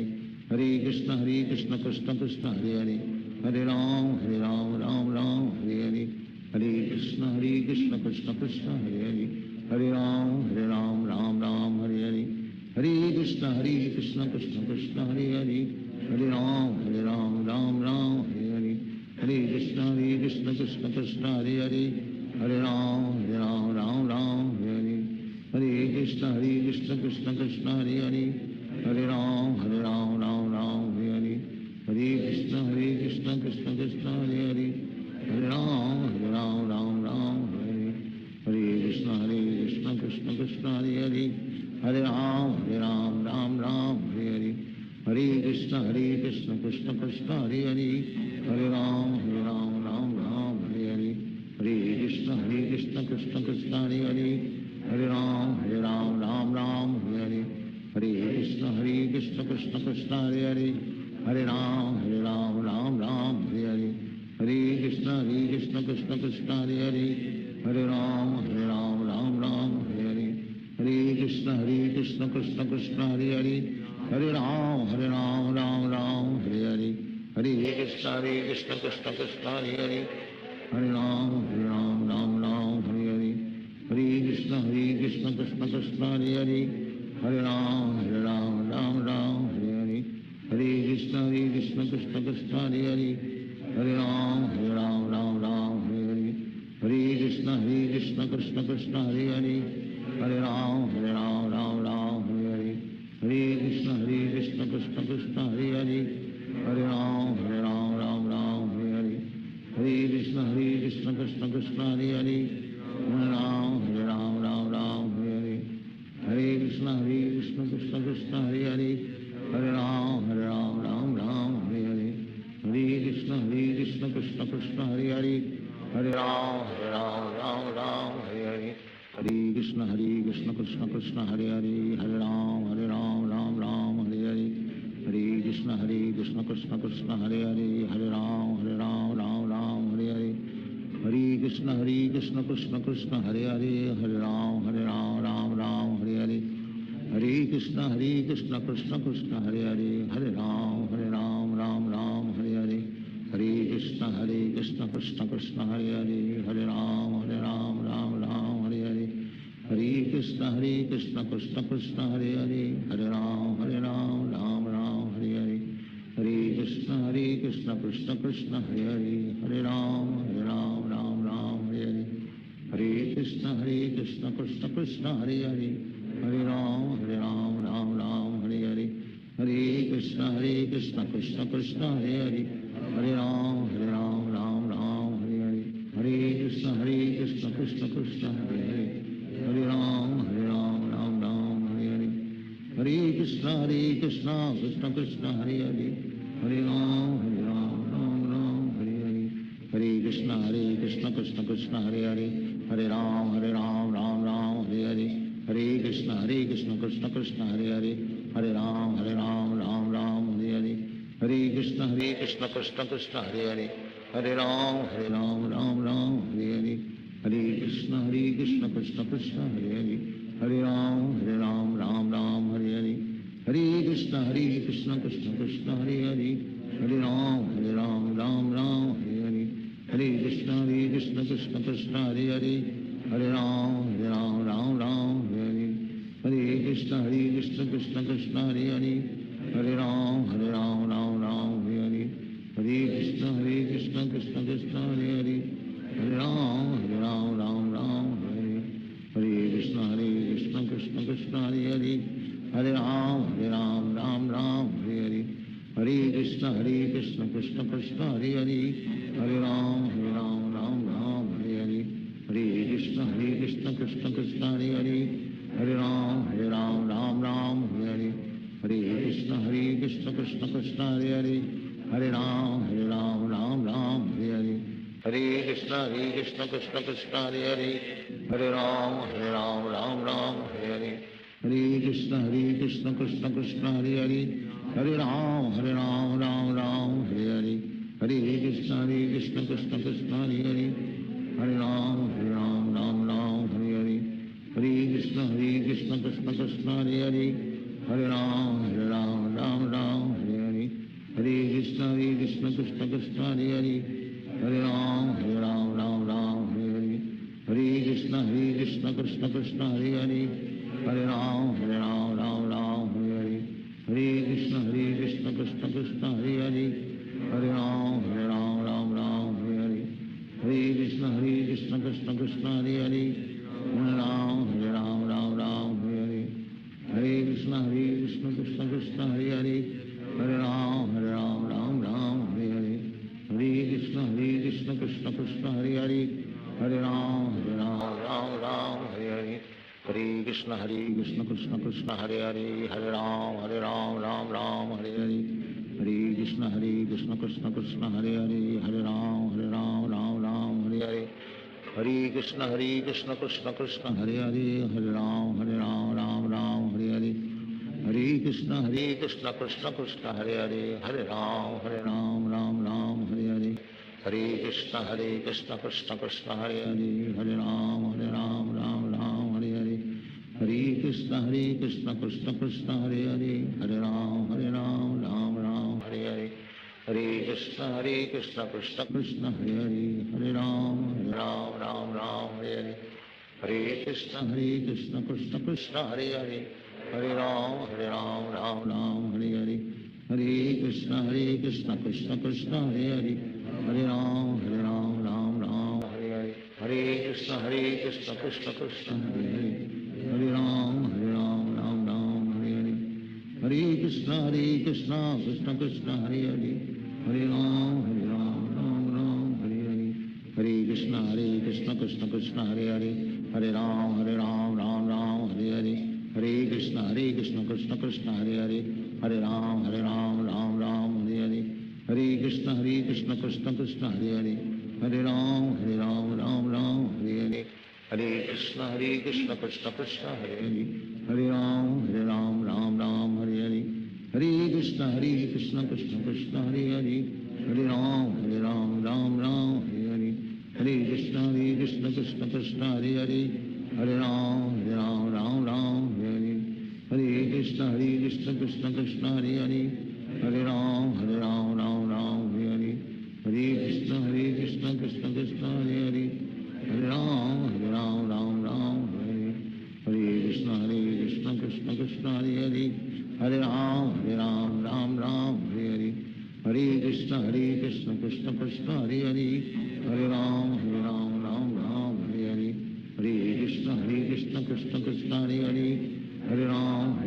S8: Hare Krishna Krishna Krishna Hare Hare, Hare Ram Hare Hare, Hare Krishna Krishna Krishna Hare Hare, Hare Ram Hare Hare, Hare Krishna Krishna Krishna Hare Hare, Hare Ram Hare Hare, Hare Krishna Krishna Krishna Hare Hare, Hare Ram Hare Hare, Hare Krishna Krishna Krishna Hare Hare, Hare Ram Hare Hare, Hare Krishna Krishna Krishna Hare Hare, Hare Ram Hare Hare, Hare Krishna Krishna Krishna Hare Hare, Hare Ram Hare Hare, Hare Krishna Krishna Krishna Hare Hare, Hare Ram Hare Hare, Hare Krishna Krishna Krishna Hare Hare, Hare Ram Hare Hare, Hare Krishna Krishna Krishna Hare Hare, Hare Ram Hare Hare, Hare Krishna Krishna Krishna Hare Hare, Hare Ram Hare Hare, Hare Krishna Krishna Krishna Hare Hare, Hare Ram Hare Hare, Hare Krishna Krishna Krishna Hare Hare, Hare Ram Hare Hare, Hare Krishna Krishna Krishna Hare Hare, Hare Ram Hare Hare, Hare Krishna Krishna Krishna Hare Hare, Hare Ram Hare Hare, Hare Krishna Krishna Krishna Hare Hare, Hare Ram Hare Hare, Hare Krishna Krishna Krishna Hare Hare, Hare Ram Hare Hare, Hare Krishna Krishna Krishna Hare Hare, Hare Ram Hare Hare, Hare Krishna Krishna Krishna Hare Hare, Hare Ram Hare Hare, Hare Krishna Krishna Krishna Hare Hare, Hare Ram Hare Hare, Hare Krishna Krishna Krishna Hare Hare, Hare Ram Hare Hare, Hare Krishna Krishna Krishna Hare Hare, Hare Ram Hare Hare, Hare Krishna Krishna Krishna Hare Hare, Hare Ram Hare Hare, Hare Krishna Krishna Krishna Hare Hare, Hare Ram Hare Hare, Hare Krishna Krishna Krishna Hare Hare Hare Ram Ram Ram Hare Hare Krishna Krishna Krishna Hare Hare Hare Ram Ram Hare Hare Krishna Krishna Krishna Hare Hare Hare Ram Ram Hare Hare Krishna Krishna Krishna Hare Hare Hare Ram Ram Hare Hare Krishna Krishna Krishna Hare Hare Hare Ram Ram Hare Hare Krishna Krishna Krishna Hare Hare Hare Ram Ram Hare Hare Krishna Krishna Krishna Hare Hare Hare Ram Ram Hare Hare Krishna Krishna Krishna Hare Hare Hare Ram Ram Hare Hare Krishna Krishna Krishna Hare Hare Hare Ram Ram Hare Hare Krishna Krishna Krishna Hare Hare Hare Ram Ram Hare Hare Krishna Krishna Krishna Hare Hare Hare Ram Ram Hare Hare Krishna Krishna Krishna Hare Hare Hare Ram Ram Hare Hare Krishna Krishna Krishna Hare Hare Hare Ram Ram Hare Hare Krishna Krishna Krishna Hare Hare Hare Ram Ram Hare Hare Krishna Krishna Krishna Hare Hare Hare Ram Ram Hare Hare Krishna Krishna Krishna Hare Hare Hare Ram Ram Hare Hare Krishna Krishna Krishna Hare Hare Hare Ram Ram Hare Hare Krishna Krishna Krishna Hare Hare Hare Ram Ram Hare Hare Krishna Krishna Krishna Hare Hare Hare Ram Ram Hare Hare Krishna Krishna Krishna Hare Hare Hare Ram Ram Hare Hare Krishna Krishna Krishna Hare Hare Hare Ram Ram Hare Hare Krishna Krishna Krishna Hare Hare Hare Ram Ram Hare Hare Krishna Krishna Krishna Hare Hare Hare Ram Ram Hare Hare Krishna Krishna Krishna Hare Hare Hare Ram Ram Hare Hare Krishna Krishna Krishna Hare Hare Hare Ram Ram Hare Hare Krishna Krishna Krishna Hare Hare Hare Ram Ram Hare Hare Krishna Krishna Krishna Hare Hare Hare Ram Ram Hare Hare Krishna Krishna Krishna Hare Hare Hare Ram Ram Hare Hare Krishna Krishna Krishna Hare Hare Hare Ram Ram Hare Hare Krishna Krishna Krishna Hare Hare Hare Ram Ram Hare Hare Krishna Krishna Krishna Hare Hare Hare Ram Ram Hare Hare Krishna Krishna Krishna Hare Hare Hare Ram Ram Hare Hare Krishna Krishna Krishna Hare Hare Hare Ram Ram Hare Hare Krishna Krishna Krishna Hare Hare Hare Ram Ram Hare Hare Krishna Krishna Krishna Hare Hare Hare Ram Ram Hare Hare Krishna Krishna Krishna Hare Hare Hare Ram Ram Hare Hare Krishna Krishna Krishna Hare Hare Hare Ram Ram Hare Hare Krishna Krishna Krishna Hare Hare Hare Ram Ram Hare Hare Krishna Krishna Krishna Hare Hare Hare Ram Ram Hare Hare Krishna Krishna Krishna Hare Hare Hare Ram Ram Hare Hare Krishna Krishna Krishna Hare Hare Hare Ram Ram Hare Hare Krishna Krishna Krishna Hare Hare Hare Ram Ram Hare Hare Krishna Krishna Krishna Hare Hare Hare Ram Ram Hare Hare Krishna Krishna Krishna Hare Hare Hare Ram Ram Hare Hare Krishna Krishna Krishna Hare Hare Hare Ram Ram Hare Hare Krishna Krishna Krishna Hare Hare Hare Ram Ram Hare Hare Krishna Krishna Krishna Hare Hare Hare Ram Ram Hare Hare Hare Krishna Krishna Krishna Krishna Hare Hare Hare Ram Ram Ram Hare Hare Hare Krishna Krishna Krishna Hare Hare Hare Ram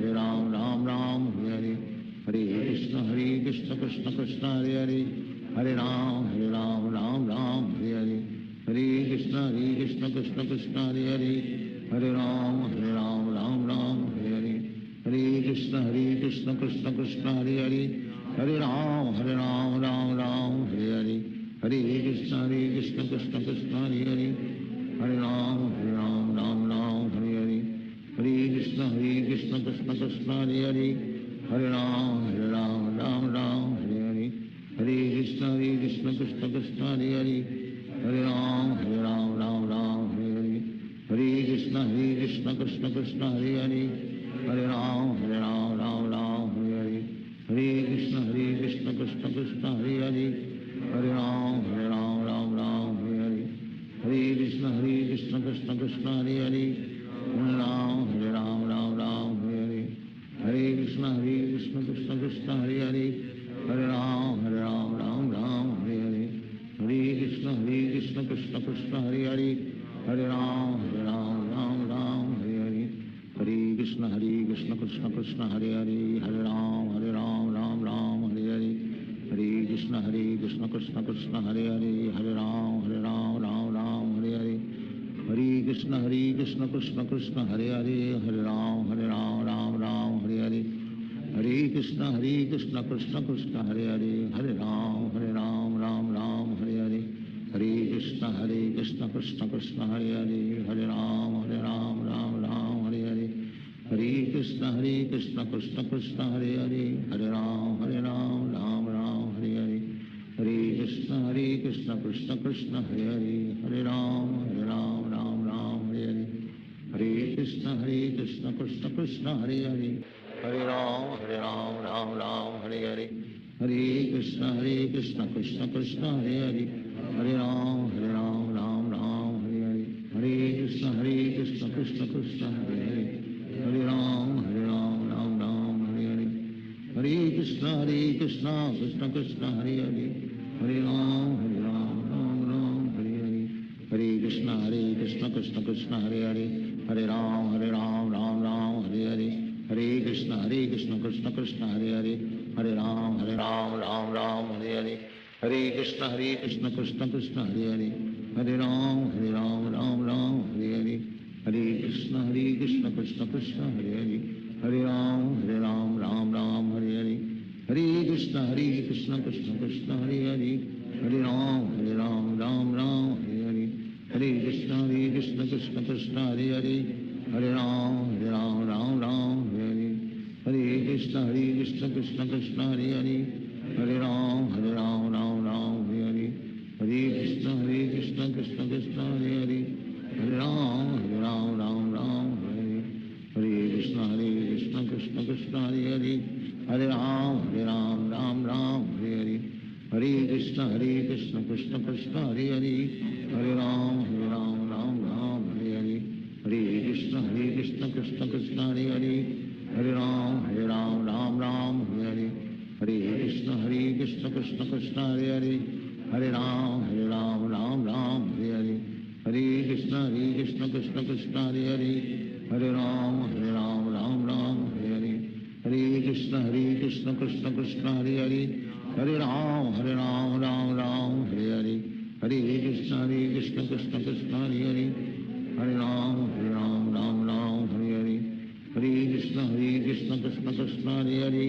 S8: Ram Hare Hare Hare Krishna Krishna Krishna Hare Hare Hare Ram Ram Hare Hare Hare Krishna Krishna Krishna Hare Hare Hare Ram Ram Hare Hare Hare Krishna Krishna Krishna Hare Hare Hare Ram Ram Hare Hare Hare Krishna Krishna Krishna Hare Hare Hare Ram Ram Hare Hare Hare Krishna Krishna Krishna Hare Hare Hare Ram Ram Hare Hare Hare Krishna Krishna Krishna Hare Hare Hare Ram Ram Hare Hare Hare Krishna Krishna Krishna Hare Hare Hare Ram Ram Hare Hare Hare Krishna Krishna Krishna Hare Hare Hare Ram Ram Hare Hare Hare Krishna Krishna Krishna Hare Hare Hare Ram Hare Hare Hare Krishna Krishna Krishna Hare Hare Hare Ram Hare Hare Hare Krishna Krishna Krishna Hare Hare Hare Ram Hare Hare Hare Krishna Krishna Krishna Hare Hare Hare Ram Ram Hare Hare Hare Krishna Krishna Krishna Hare Hare Hare Ram Hare Hare Hare Krishna Krishna Krishna Hare Hare Hare Ram Hare Hare Hare Krishna Krishna Krishna Hare Hare Hare Ram Hare Hare Hare Krishna Krishna Krishna Hare Hare Hare Ram Ram Hare Hare Hare Krishna Krishna Krishna Hare Hare Hare Ram Ram Hare Hare Hare Krishna Krishna Krishna Hare Hare Hare Ram Ram Hare Hare Hare Krishna Krishna Krishna Hare Hare Hare Ram Ram Hare Hare Hare Krishna Krishna Krishna Hare Hare Hare Ram Ram Hare Hare Hare Krishna Krishna Krishna Hare Hare Hare Ram Ram Hare Hare Hare Krishna Krishna Krishna Hare Hare Hare Ram Hare Hare Hare Krishna Krishna Krishna Hare Hare Hare Ram Ram Hare Hare Hare Krishna Krishna Krishna Hare Hare Hare Ram Ram Hare Hare Hare Krishna Krishna Krishna Hare Hare Hare Ram Ram Hare Hare Hare Krishna Krishna Krishna Hare Hare Hare Ram Ram Hare Hare Hare Krishna Krishna Krishna Hare Hare Hare Ram Ram Hare Hare Hare Krishna Krishna Krishna Hare Hare Hare Ram Ram Hare Hare Hare Krishna Krishna Krishna Hare Hare Hare Ram Ram Hare Hare Hare Krishna Krishna Krishna Hare Hare Hare Ram Ram Hare Hare Hare Krishna Krishna Krishna Hare Hare Hare Ram Ram Hare Hare Hare Krishna Krishna Krishna Hare Hare Hare Ram Ram Hare Hare Hare Krishna Krishna Krishna Hare Hare Hare Ram Ram Hare Hare Hare Krishna Krishna Krishna Hare Hare Hare Ram Ram Hare Hare Hare Krishna Krishna Krishna Hare Hare Hare Ram Ram Hare Hare Hare Krishna Krishna Krishna Hare Hare Hare Ram Ram Hare Hare Hare Krishna Krishna Krishna Hare Hare Hare Ram Ram Hare Hare Hare Krishna Krishna Krishna Hare Hare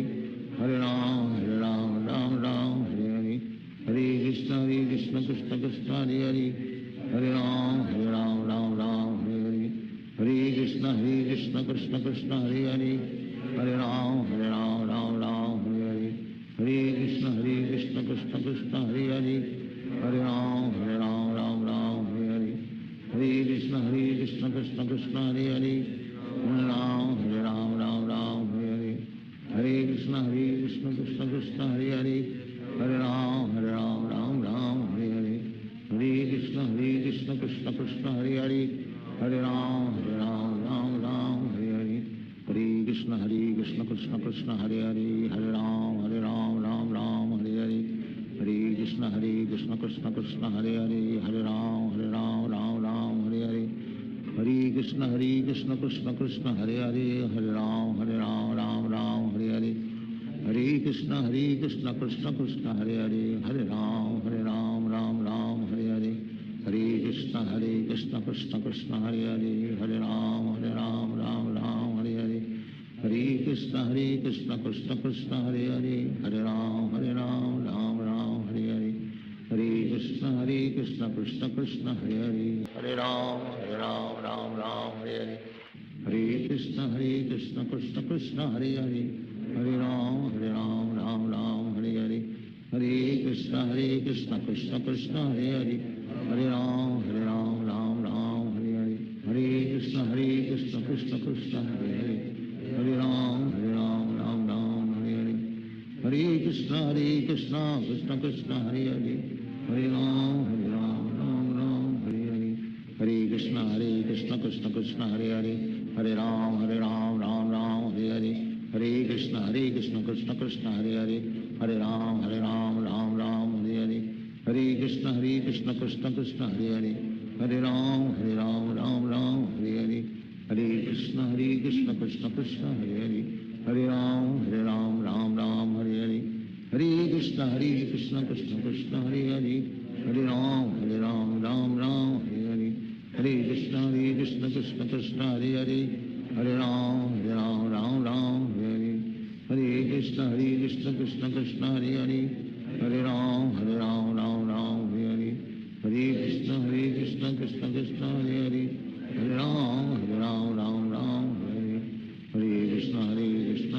S8: Hare Ram Ram Hare Hare Hare Krishna Krishna Krishna Hare Hare Hare Ram Ram Hare Hare Hare Krishna Krishna Krishna Hare Hare Hare Ram Ram Hare Hare Hare Krishna Krishna Krishna Hare Hare Hare Ram Ram Hare Hare Hare Krishna Krishna Krishna Hare Hare Hare Ram Hare Hare Hare Krishna Krishna Krishna Hare Hare Hare Ram Hare Hare Hare Krishna Krishna Krishna Hare Hare Hare Ram Hare Hare Hare Krishna Krishna Krishna Hare Hare Hare Ram Ram Hare Hare Hare Krishna Krishna Krishna Hare Hare Hare Ram Ram Ram Hare Hare Hare Krishna Krishna Krishna Hare Hare Hare Ram Ram Ram Hare Hare Hare Krishna Krishna Krishna Hare Hare Hare Ram Ram Ram Hare Hare Hare Krishna Krishna Krishna Hare Hare Hare Ram Ram Ram Hare Hare Hare Krishna Krishna Krishna Hare Hare Hare Ram Ram Ram Hare Hare Hare Krishna Krishna Krishna Hare Hare Hare Ram Ram Ram Hare Hare Hare Krishna Krishna Krishna Hare Hare Hare Ram Ram Ram Hare Hare Hare Krishna Krishna Krishna Hare Hare Hare Ram Ram Ram Hare Hare Hare Krishna Krishna Krishna Hare Hare Hare Ram Ram Ram Hare Hare Hare Krishna Krishna Krishna Hare Hare Hare Ram Ram Ram Hare Hare Hare Krishna Krishna Krishna Hare Hare Hare Ram Ram Ram Hare Hare Hare Krishna Krishna Krishna Hare Hare Hare Ram Ram Ram Hare Hare Hare Krishna Krishna Krishna Hare Hare Hare Ram Ram Hare Hare Hare Krishna Krishna Krishna Hare Hare Hare Ram Ram Hare Hare Hare Krishna Krishna Krishna Hare Hare Hare Ram Ram Hare Hare Hare Krishna Krishna Krishna Hare Hare Hare Ram Ram Hare Hare Hare Krishna Krishna Krishna Hare Hare Hare Ram Ram Hare Hare Hare Krishna Krishna Krishna Hare Hare Hare Ram Ram Hare Hare Hare Krishna Krishna Krishna Hare Hare Hare Ram Ram Hare Hare Hare Krishna Krishna Krishna Hare Hare Hare Ram Ram Hare Hare Hare Krishna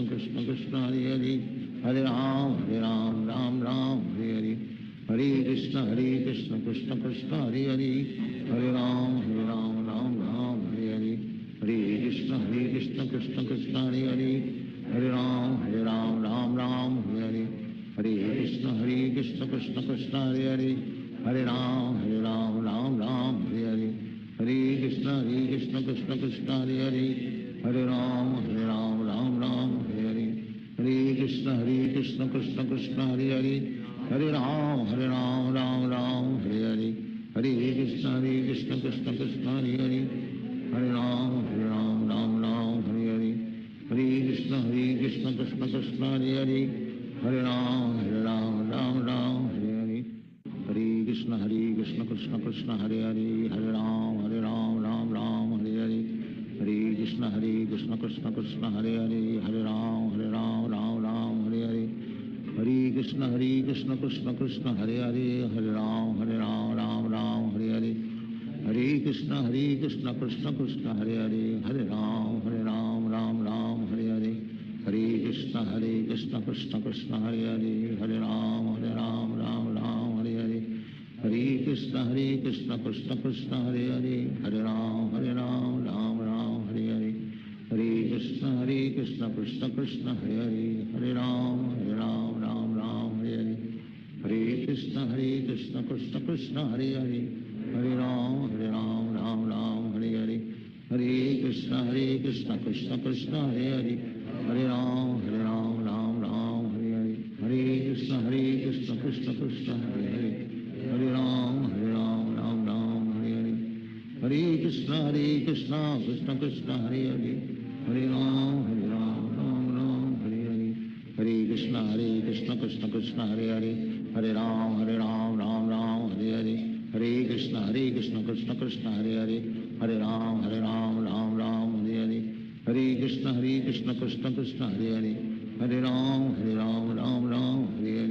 S8: Krishna Krishna Hare Hare Hare Ram Ram Hare Hare Hare Krishna Krishna Krishna Hare Hare Hare Ram Ram Hare Hare Hare Krishna Krishna Krishna Hare Hare Hare Ram Ram Hare Hare Hare Krishna Krishna Krishna Hare Hare Hare Ram Ram Hare Hare Hare Krishna Krishna Krishna Hare Hare Hare Ram Ram Hare Hare Hare Krishna Krishna Krishna Hare Hare Hare Ram Ram Hare Hare Hare Krishna Krishna Krishna Hare Hare Hare Ram Ram Hare Hare Hare Krishna Krishna Krishna Hare Hare Hare Ram Ram Hare Hare Hare Krishna Krishna Krishna Hare Hare Hare Ram Ram Hare Hare Hare Krishna Krishna Krishna Hare Hare Hare Ram Ram Hare Hare Hare Krishna Krishna Krishna Hare Hare Hare Ram Ram Hare Hare Hare Krishna Krishna Krishna Hare Hare Hare Ram Ram Hare Hare Hare Krishna Krishna Krishna Hare Hare Hare Ram Ram Hare Hare Hare Krishna Krishna Krishna Hare Hare Hare Ram Ram Hare Hare Hare Krishna Krishna Krishna Hare Hare Hare Ram Ram Hare Hare Hare Krishna Krishna Krishna Hare Hare Hare Ram Ram Hare Hare Hare Krishna Krishna Krishna Hare Hare Hare Ram Ram Hare Hare Hare Krishna Krishna Krishna Hare Hare Hare Ram Ram Hare Hare Hare Krishna Krishna Krishna Hare Hare Hare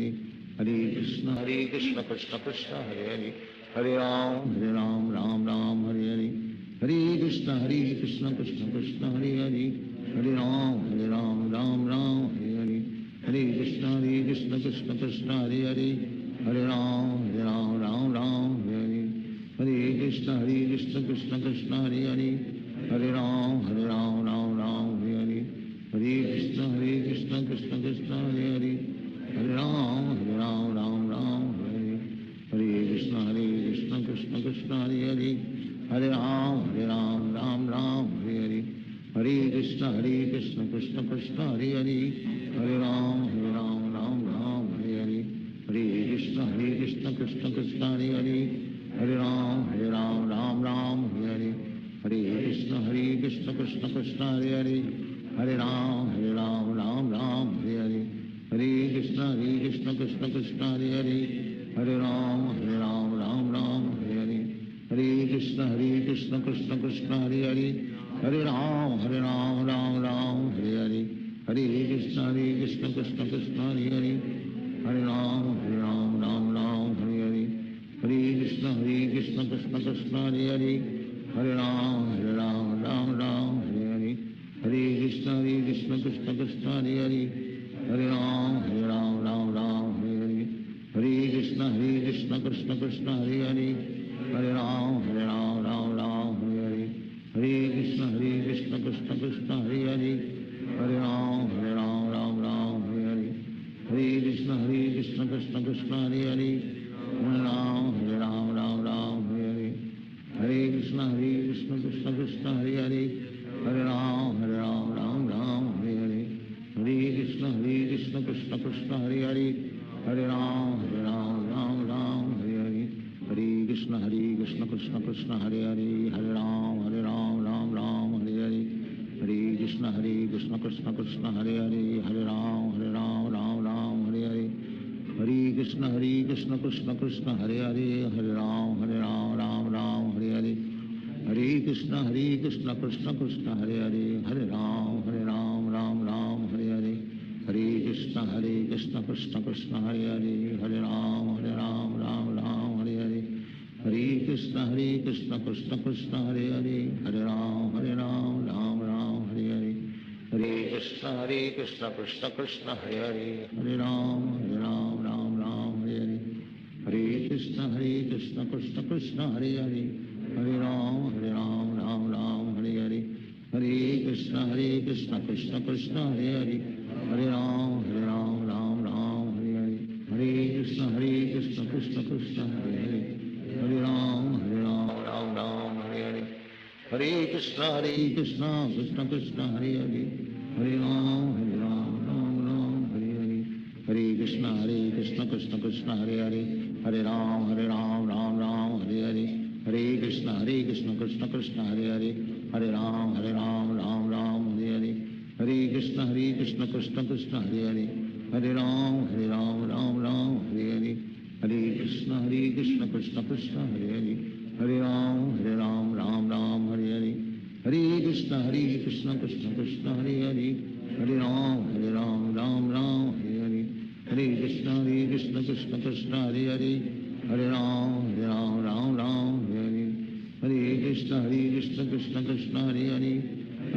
S8: Ram Ram Hare Hare Hare Krishna Krishna Krishna Hare Hare Hare Ram Ram Hare Hare Hare Krishna Krishna Krishna Hare Hare Hare Ram Ram Hare Hare Hare Krishna Krishna Krishna Hare Hare Hare Ram Ram Hare Hare Hare Krishna Krishna Krishna Hare Hare Hare Ram Ram Hare Hare Hare Krishna Krishna Krishna Hare Hare Hare Ram Ram Hare Hare Hare Krishna Krishna Krishna Hare Hare Hare Ram Ram Hare Hare Hare Krishna Krishna Krishna Hare Hare Hare Ram Ram Hare Hare Hare Krishna Krishna Krishna Hare Hare Hare Ram Ram Hare Hare Hare Krishna Krishna Krishna Hare Hare, Hare Ram Ram Ram Hare Hare, Hare Krishna Krishna Krishna Hare Hare, Hare Ram Ram Ram Hare Hare, Hare Krishna Krishna Krishna Hare Hare, Hare Ram Ram Ram Hare Hare, Hare Krishna Krishna Krishna Hare Hare, Hare Ram Ram Ram Hare Hare, Hare Krishna Krishna Krishna Hare Hare, Hare Ram Ram Ram Hare Hare, Hare Krishna Krishna Krishna Hare Hare, Hare Ram Ram Ram Hare Hare, Hare Krishna Krishna Krishna Hare Hare, Hare Ram Ram Ram Hare Hare, Hare Krishna Krishna Krishna Hare Hare, Hare Ram Ram Ram Hare Hare, Hare Krishna Krishna Krishna Hare Hare, Hare Ram Ram Ram Hare Hare, Hare Krishna Krishna Krishna Hare Hare, Hare Ram Ram Hare Hare, Hare Krishna Krishna Krishna Hare Hare, Hare Ram Ram Ram Hare Hare, Hare Krishna Krishna Krishna Hare Hare, Hare Ram Ram Ram Hare Hare, Hare Krishna Krishna Krishna Hare Hare, Hare Ram Ram Ram Hare Hare, Hare Krishna Krishna Krishna Hare Hare, Hare Ram Ram Ram Hare Hare, Hare Krishna Krishna Krishna Hare Hare, Hare Ram Ram Ram Hare Hare, Hare Krishna Krishna Krishna Hare Hare, Hare Ram Ram Ram Hare Hare, Hare Krishna Krishna Krishna Hare Hare, Hare Ram Ram Ram Hare Hare, Hare Krishna Krishna Krishna Hare Hare, Hare Ram Ram Ram Hare Hare, Hare Krishna Krishna Krishna Hare Hare, Hare Ram Ram Ram Hare Hare, Hare Krishna Krishna Krishna Hare Hare, Hare Ram Ram Ram Hare Hare, Hare Krishna Krishna Krishna Hare Hare, Hare Ram Ram Ram Hare Hare, Hare Krishna Krishna Krishna Hare Hare, Hare Ram Ram Ram Hare Hare, Hare Krishna Krishna Krishna Hare Hare, Hare Ram Ram Ram Hare Hare, Hare Krishna Krishna Krishna Hare Hare, Hare Ram Ram Ram Hare Hare, Hare Krishna Krishna Krishna Hare Hare, Hare Ram Ram Ram Hare Hare, Hare Krishna Krishna Krishna Hare Hare, Hare Ram Ram Ram Hare Hare, Hare Krishna Krishna Krishna Hare Hare, Hare Ram Ram Ram Hare Hare, Hare Krishna Krishna Krishna Hare Hare, Hare Ram Ram Ram Hare Hare, Hare Krishna Krishna Krishna Hare Hare, Hare Ram Ram Ram Hare Hare, Hare Krishna Krishna Krishna Hare Hare, Hare Ram Ram Ram Hare Hare, Hare Krishna Krishna Krishna Hare Hare, Hare Ram Ram Ram Hare Hare, Hare Krishna Krishna Krishna Hare Hare,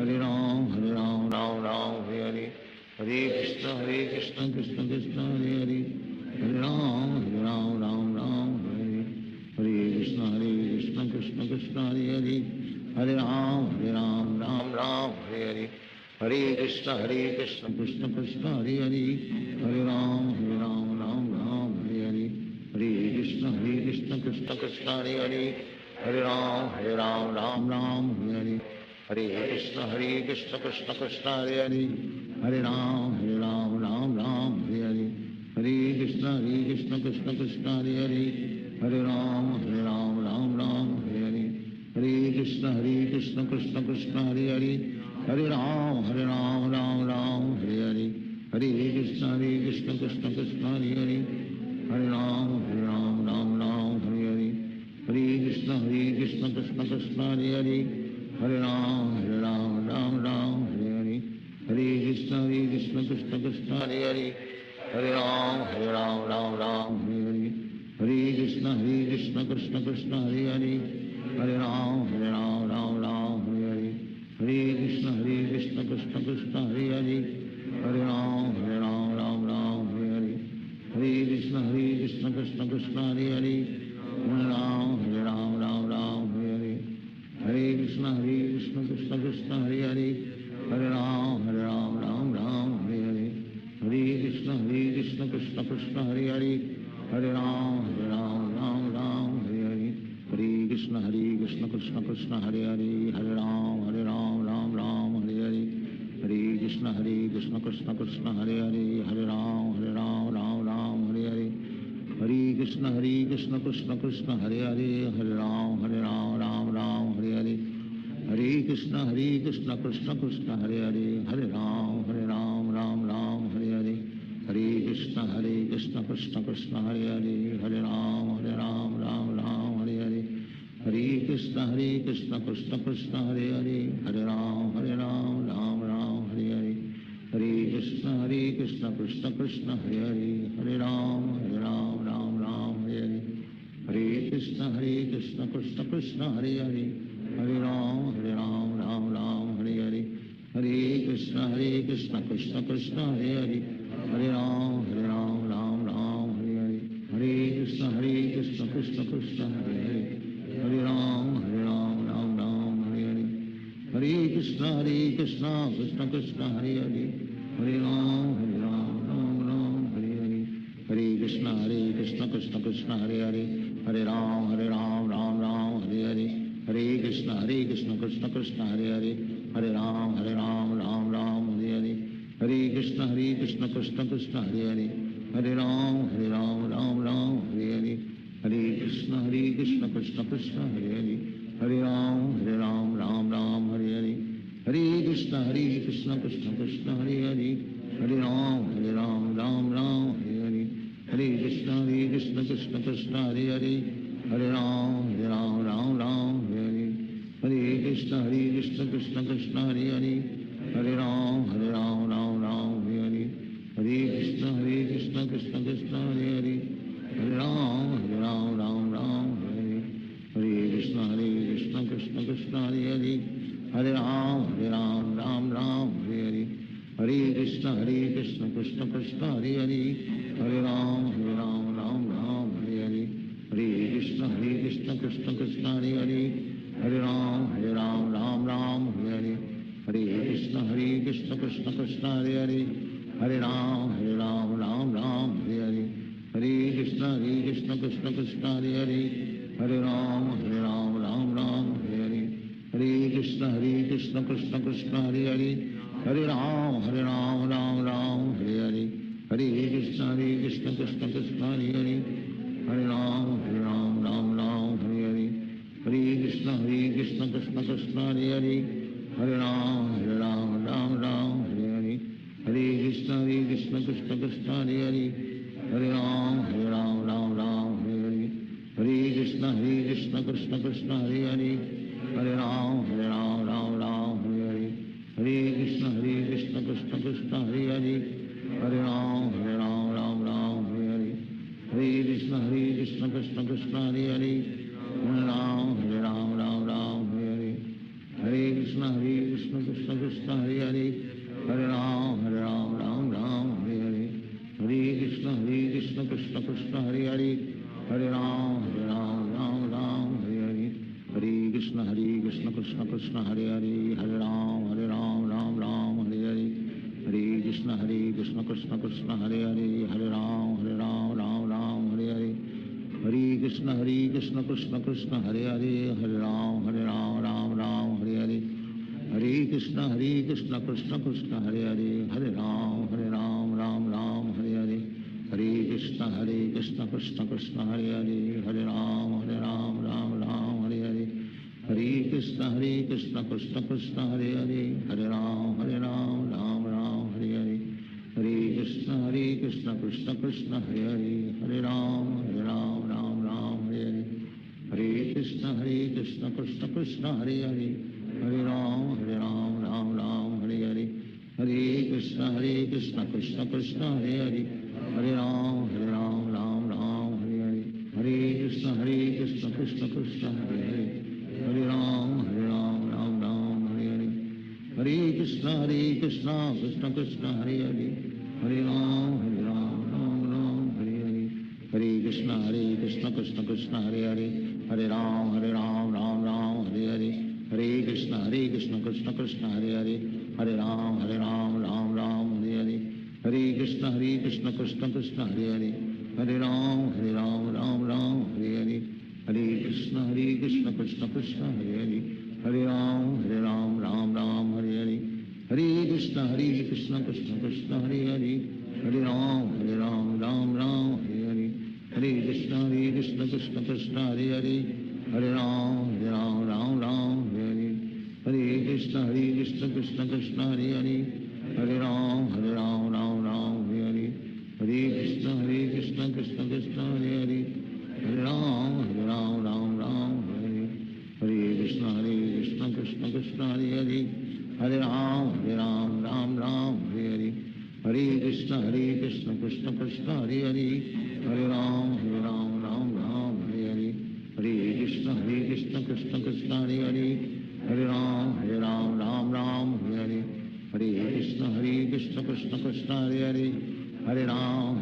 S8: Hare Ram Ram Ram Hare Hare, Hare Krishna Krishna Krishna Hare Hare, Hare Ram Ram Ram Hare Hare, Hare Krishna Krishna Krishna Hare Hare, Hare Ram Ram Ram Hare Hare, Hare Krishna Krishna Krishna Hare Hare, Hare Ram Ram Ram Hare Hare, Hare Krishna Krishna Krishna Hare Hare, Hare Ram Ram Ram Hare Hare, Hare Krishna Krishna Krishna Hare Hare, Hare Ram Ram Ram Hare Hare, Hare Krishna Krishna Krishna Hare Hare, Hare Ram Ram Ram Hare Hare, Hare Krishna Krishna Krishna Hare Hare, Hare Ram Ram Ram Hare Hare, Hare Krishna Krishna Krishna Hare Hare, Hare Ram Ram Ram Hare Hare, Hare Krishna Krishna Krishna Hare Hare, Hare Ram Ram Ram Hare Hare, Hare Krishna Krishna Krishna Hare Hare, Hare Ram Ram Ram Hare Hare, Hare Krishna Krishna Krishna Hare Hare, Hare Ram Ram Ram Hare Hare, Hare Krishna Krishna Krishna Hare Hare, Hare Ram Ram Ram Hare Hare, Hare Krishna Krishna Krishna Hare Hare, Hare Ram Ram Ram Hare Hare, Hare Krishna Krishna Krishna Hare Hare, Hare Ram Ram Ram Hare Hare, Hare Krishna Krishna Krishna Hare Hare, Hare Ram Ram Ram Hare Hare, Hare Krishna Krishna Krishna Hare Hare, Hare Ram Ram Ram Hare Hare, Hare Krishna Krishna Krishna Hare Hare, Hare Ram Ram Ram Hare Hare, Hare Krishna Krishna Krishna Hare Hare, Hare Ram Ram Ram Hare Hare, Hare Krishna Krishna Krishna Hare Hare, Hare Ram Ram Ram Hare Hare, Hare Krishna Krishna Krishna Hare Hare, Hare Ram Ram Ram Hare Hare, Hare Krishna Krishna Krishna Hare Hare, Hare Ram Ram Ram Hare Hare, Hare Krishna Krishna Krishna Hare Hare, Hare Ram Ram Hare Hare, Hare Krishna Krishna Krishna Hare Hare, Hare Ram Ram Ram Hare Hare, Hare Krishna Krishna Krishna Hare Hare, Hare Ram Ram Hare Hare, Hare Krishna Krishna Krishna Hare Hare, Hare Ram Ram Ram Hare Hare, Hare Krishna Krishna Krishna Hare Hare, Hare Ram Ram Ram Hare Hare, Hare Krishna Krishna Krishna Hare Hare, Hare Ram Ram Hare Hare, Hare Krishna Krishna Krishna Hare Hare, Hare Ram Ram Hare Hare, Hare Krishna Krishna Krishna Hare Hare, Hare Ram Ram Hare Hare, Hare Krishna Krishna Krishna Hare Hare, Hare Ram Ram Hare Hare, Hare Krishna Krishna Krishna Hare Hare, Hare Ram Ram Hare Hare, Hare Krishna Krishna Krishna Hare Hare, Hare Ram Ram Hare, Hare Krishna Krishna Krishna Hare Hare, Hare Ram Ram Hare Hare, Hare Krishna Krishna Krishna Hare Hare, Hare Ram Ram Hare Hare, Hare Krishna Krishna Krishna Hare Hare, Hare Ram Ram Hare Hare, Hare Krishna Krishna Krishna Hare Hare, Hare Ram Ram Hare Hare, Hare Krishna Krishna Krishna Hare Hare, Hare Ram Ram Hare Hare, Hare Krishna Krishna Krishna Hare Hare, Hare Ram Ram Hare Hare, Hare Krishna Krishna Krishna Hare Hare, Hare Ram Ram Hare Hare, Hare Krishna Krishna Krishna Hare Hare, Hare Ram Ram Hare Hare, Hare Krishna Krishna Krishna Hare Hare, Hare Ram Ram Hare Hare, Hare Krishna Krishna Krishna Hare Hare, Hare Ram Ram Hare Hare, Hare Krishna Krishna Krishna Hare Hare, Hare Ram Ram Hare Hare, Hare Krishna Krishna Krishna Hare Hare, Hare Ram Ram Hare Hare, Hare Krishna Krishna Krishna Hare Hare, Hare Ram Ram Hare Hare, Hare Krishna Krishna Krishna Hare Hare, Hare Ram Ram Hare Hare, Hare Krishna Krishna Krishna Hare Hare, Hare Ram Ram Hare Hare, Hare Krishna Krishna Krishna Hare Hare, Hare Ram Ram Hare Hare, Hare Krishna Krishna Krishna Hare Hare, Hare Ram Ram Hare Hare, Hare Krishna Krishna Krishna Hare Hare, Hare Ram Ram Hare Hare, Hare Krishna Krishna Krishna Hare Hare, Hare Ram Ram Hare Hare, Hare Krishna Krishna Krishna Hare Hare, Hare Ram Ram Hare Hare, Hare Krishna Krishna Krishna Hare Hare, Hare Ram Ram Hare Hare, Hare Krishna Krishna Krishna Hare Hare, Hare Ram Ram Hare Hare, Hare Krishna Krishna Krishna Hare Hare, Hare Ram Ram Hare Hare, Hare Krishna Krishna Krishna Hare Hare, Hare Ram Ram Hare Hare, Hare Krishna Krishna Krishna Hare Hare, Hare Ram Ram Hare Hare, Hare Krishna Krishna Krishna Hare Hare, Hare Ram Ram Hare Hare, Hare Krishna Krishna Krishna Hare Hare, Hare Ram Ram Hare Hare, Hare Krishna Krishna Krishna Hare Hare, Hare Ram Ram Hare Hare, Hare Krishna Krishna Krishna Hare Hare, Hare Ram Ram Hare Hare, Hare Krishna Krishna Krishna Hare Hare, Hare Ram Ram Hare Hare, Hare Krishna Krishna Krishna Hare Hare Hare Ram Ram Ram Hare Hare Krishna Krishna Krishna Hare Hare Hare Ram Ram Ram Hare Hare Krishna Krishna Krishna Hare Hare Hare Ram Ram Hare Hare Krishna Krishna Krishna Hare Hare Hare Ram Ram Hare Hare Hare Krishna Krishna Krishna Hare Hare Hare Ram Ram Hare Hare Hare Krishna Krishna Krishna Hare Hare Hare Ram Ram Hare Hare Hare Krishna Krishna Krishna Hare Hare Hare Ram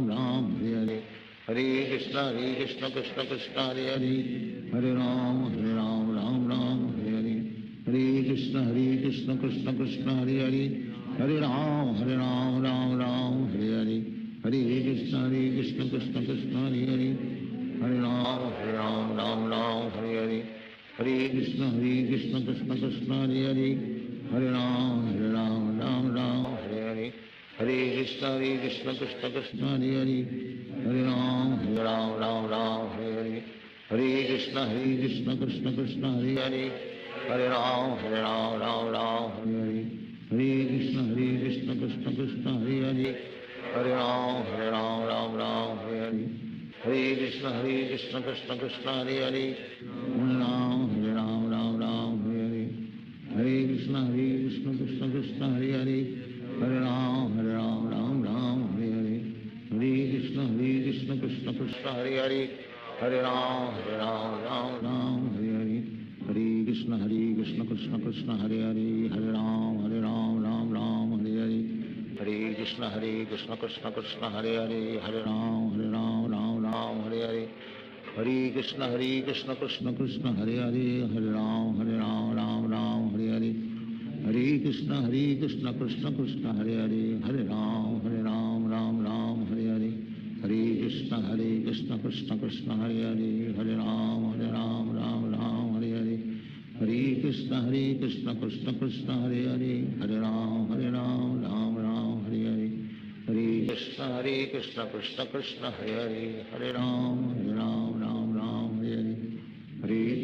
S8: Ram Hare Hare Hare Krishna Krishna Krishna Hare Hare Hare Ram Ram Hare Hare Hare Krishna Krishna Krishna Hare Hare Hare Ram Ram Hare Hare Hare Krishna Krishna Krishna Hare Hare Hare Ram Ram Hare Hare Hare Krishna Krishna Krishna Hare Hare Hare Ram Ram Hare Hare Hare Krishna Krishna Krishna Hare Hare Hare Ram Ram Hare Hare Hare Krishna Krishna Krishna Hare Hare Hare Ram Ram Hare Hare Hare Krishna Krishna Krishna Hare Hare Hare Ram Ram Hare Hare Hare Krishna Krishna Krishna Hare Hare Hare Ram Ram Hare Hare Hare Krishna Krishna Krishna Hare Hare Hare Ram Ram Hare Hare Hare Krishna Krishna Krishna Hare Hare Hare Ram Ram Hare Hare Hare Krishna Krishna Krishna Hare Hare Hare Ram Ram Hare Hare Hare Krishna Krishna Krishna Hare Hare Hare Ram Ram Hare Hare Hare Krishna Krishna Krishna Hare Hare Hare Ram Ram Hare Hare Hare Krishna Krishna Krishna Hare Hare Hare Ram Ram Hare Hare Hare Krishna Krishna Krishna Hare Hare Hare Ram Ram Hare Hare Hare Krishna Krishna Krishna Hare Hare Hare Ram Ram Hare Hare Hare Krishna Krishna Krishna Hare Hare Hare Ram Ram Hare Hare Hare Krishna Krishna Krishna Hare Hare Hare Ram Ram Hare Hare Hare Krishna Krishna Krishna Hare Hare Hare Ram Ram Hare Hare Hare Krishna Krishna Krishna Hare Hare Hare Ram Ram Hare Hare Hare Krishna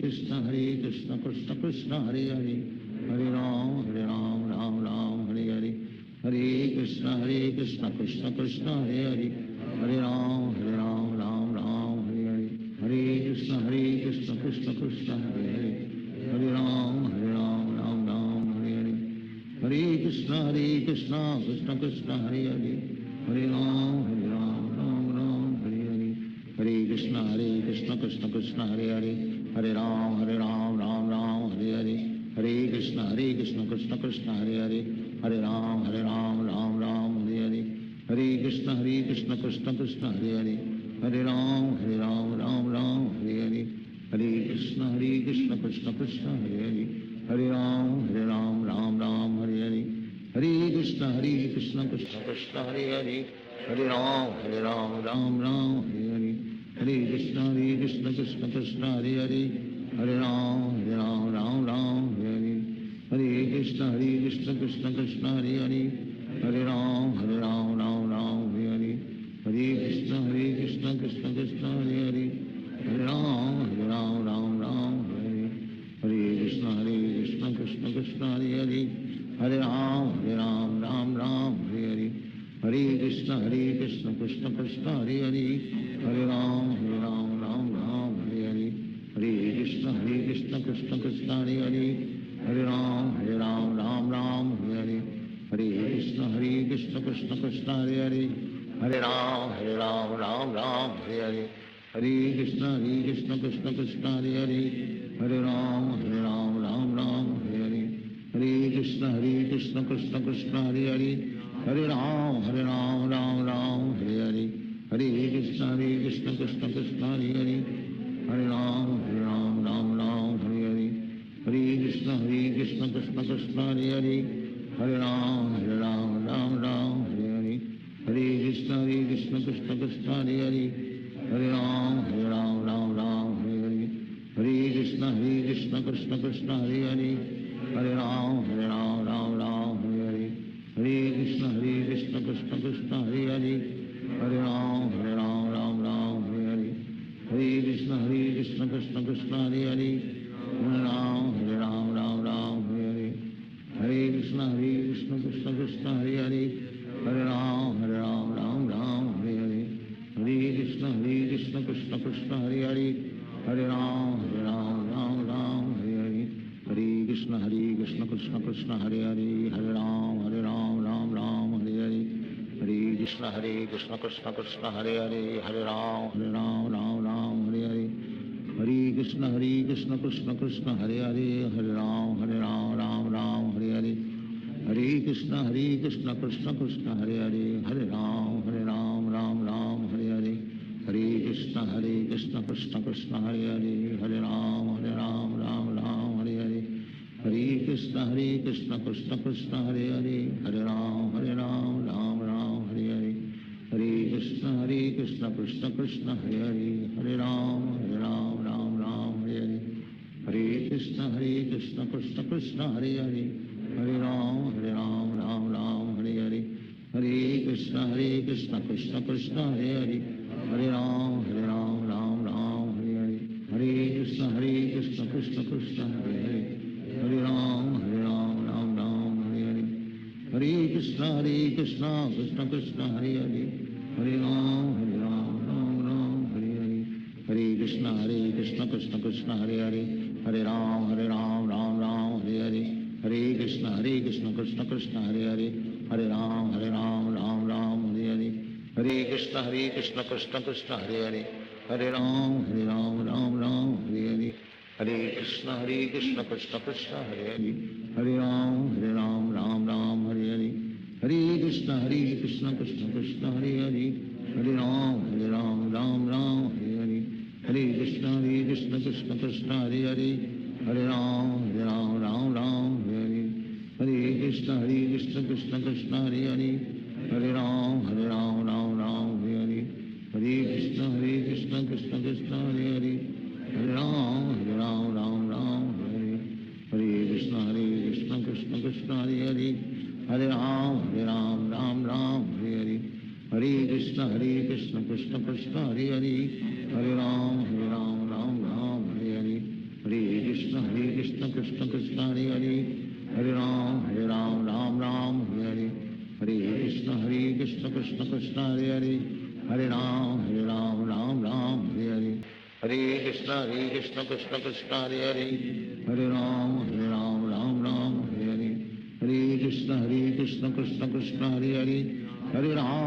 S8: Krishna Krishna Hare Hare Hare Ram Ram Hare Hare Hare Krishna Krishna Krishna Hare Hare Hare Ram Ram Hare Hare Hare Krishna Krishna Krishna Hare Hare Hare Ram Ram Hare Hare Hare Krishna Krishna Krishna Hare Hare Hare Ram Ram Hare Hare Hare Krishna Krishna Krishna Hare Hare Hare Ram Ram Hare Hare Hare Krishna Krishna Krishna Hare Hare Hare Ram Ram Hare Hare Hare Krishna Krishna Krishna Hare Hare Hare Ram Ram Hare Hare Hare Krishna Krishna Krishna Hare Hare Hare Ram Ram Hare Hare Hare Krishna Krishna Krishna Hare Hare Hare Ram Ram Hare Hare Krishna Krishna Krishna Hare Hare Hare Ram Ram Hare Hare Hare Krishna Krishna Krishna Hare Hare Hare Ram Ram Hare Hare Hare Krishna Krishna Krishna Hare Hare Hare Ram Ram Hare Hare Hare Krishna Krishna Krishna Hare Hare Hare Ram Ram Hare Hare Hare Krishna Krishna Krishna Hare Hare Hare Ram Ram Hare Hare Hare Krishna Krishna Krishna Hare Hare Hare Ram Ram Hare Hare Hare Krishna Krishna Krishna Hare Hare Hare Ram Ram Hare Hare Hare Krishna Krishna Krishna Hare Hare Hare Ram Ram Hare Hare Hare Krishna Krishna Krishna Hare Hare Hare Ram Ram Hare Hare Hare Krishna Krishna Krishna Hare Hare Hare Ram Ram Hare Hare Hare Krishna Krishna Krishna Hare Hare Hare Ram Ram Hare Hare Krishna Krishna Krishna Hare Hare Hare Ram Ram Ram Hare Hare Krishna Krishna Krishna Hare Hare Hare Ram Ram Ram Hare Hare Hare Krishna Krishna Krishna Hare Hare Hare Ram Ram Ram Hare Hare Hare Krishna Krishna Krishna Hare Hare Hare Ram Ram Ram Hare Hare Hare Krishna Krishna Krishna Hare Hare Hare Ram Ram Hare Hare Hare Krishna Krishna Krishna Hare Hare Hare Ram Ram Hare Hare Hare Krishna Krishna Krishna Hare Hare Hare Ram Ram Hare Hare Hare Krishna Krishna Krishna Hare Hare Hare Ram Ram Hare Hare Hare Krishna Krishna Krishna Hare Hare Hare Ram Ram Hare Hare Hare Krishna Krishna Krishna Hare Hare Hare Ram Ram Hare Hare Hare Krishna Krishna Krishna Hare Hare Hare Ram Ram Hare Hare Hare Krishna Krishna Krishna Hare Hare Hare Ram Ram Hare Hare Hare Krishna Krishna Krishna Hare Hare Hare Ram Ram Hare Hare Hare Krishna Krishna Krishna Hare Hare Hare Ram Ram Hare Hare Hare Krishna Krishna Krishna Hare Hare Hare Ram Ram Hare Hare Hare Krishna Krishna Krishna Hare Hare Hare Ram Ram Hare Hare Hare Krishna Krishna Krishna Hare Hare Hare Ram Ram Hare Hare Hare Krishna Krishna Krishna Hare Hare Hare Ram Ram Hare Hare Hare Krishna Krishna Krishna Hare Hare Hare Ram Ram Hare Hare Hare Krishna Krishna Krishna Hare Hare Hare Ram Ram Hare Hare Hare Krishna Krishna Krishna Hare Hare Hare Ram Ram Hare Hare Hare Krishna Krishna Krishna Hare Hare Hare Ram Ram Hare Hare Hare Krishna Krishna Krishna Hare Hare Hare Ram Ram Hare Hare Hare Krishna Krishna Krishna Hare Hare Hare Ram Ram Hare Hare Hare Krishna Krishna Krishna Hare Hare Hare Ram Ram Hare Hare Hare Krishna Krishna Krishna Hare Hare Hare Ram Ram Hare Hare Hare Krishna Krishna Krishna Hare Hare Hare Ram Ram Hare Hare Hare Krishna Krishna Krishna Hare Hare Hare Ram Ram Hare Hare Hare Krishna Krishna Krishna Hare Hare Hare Ram Ram Hare Hare Hare Krishna Krishna Krishna Hare Hare Hare Ram Ram Hare Hare Hare Krishna Krishna Krishna Hare Hare Hare Ram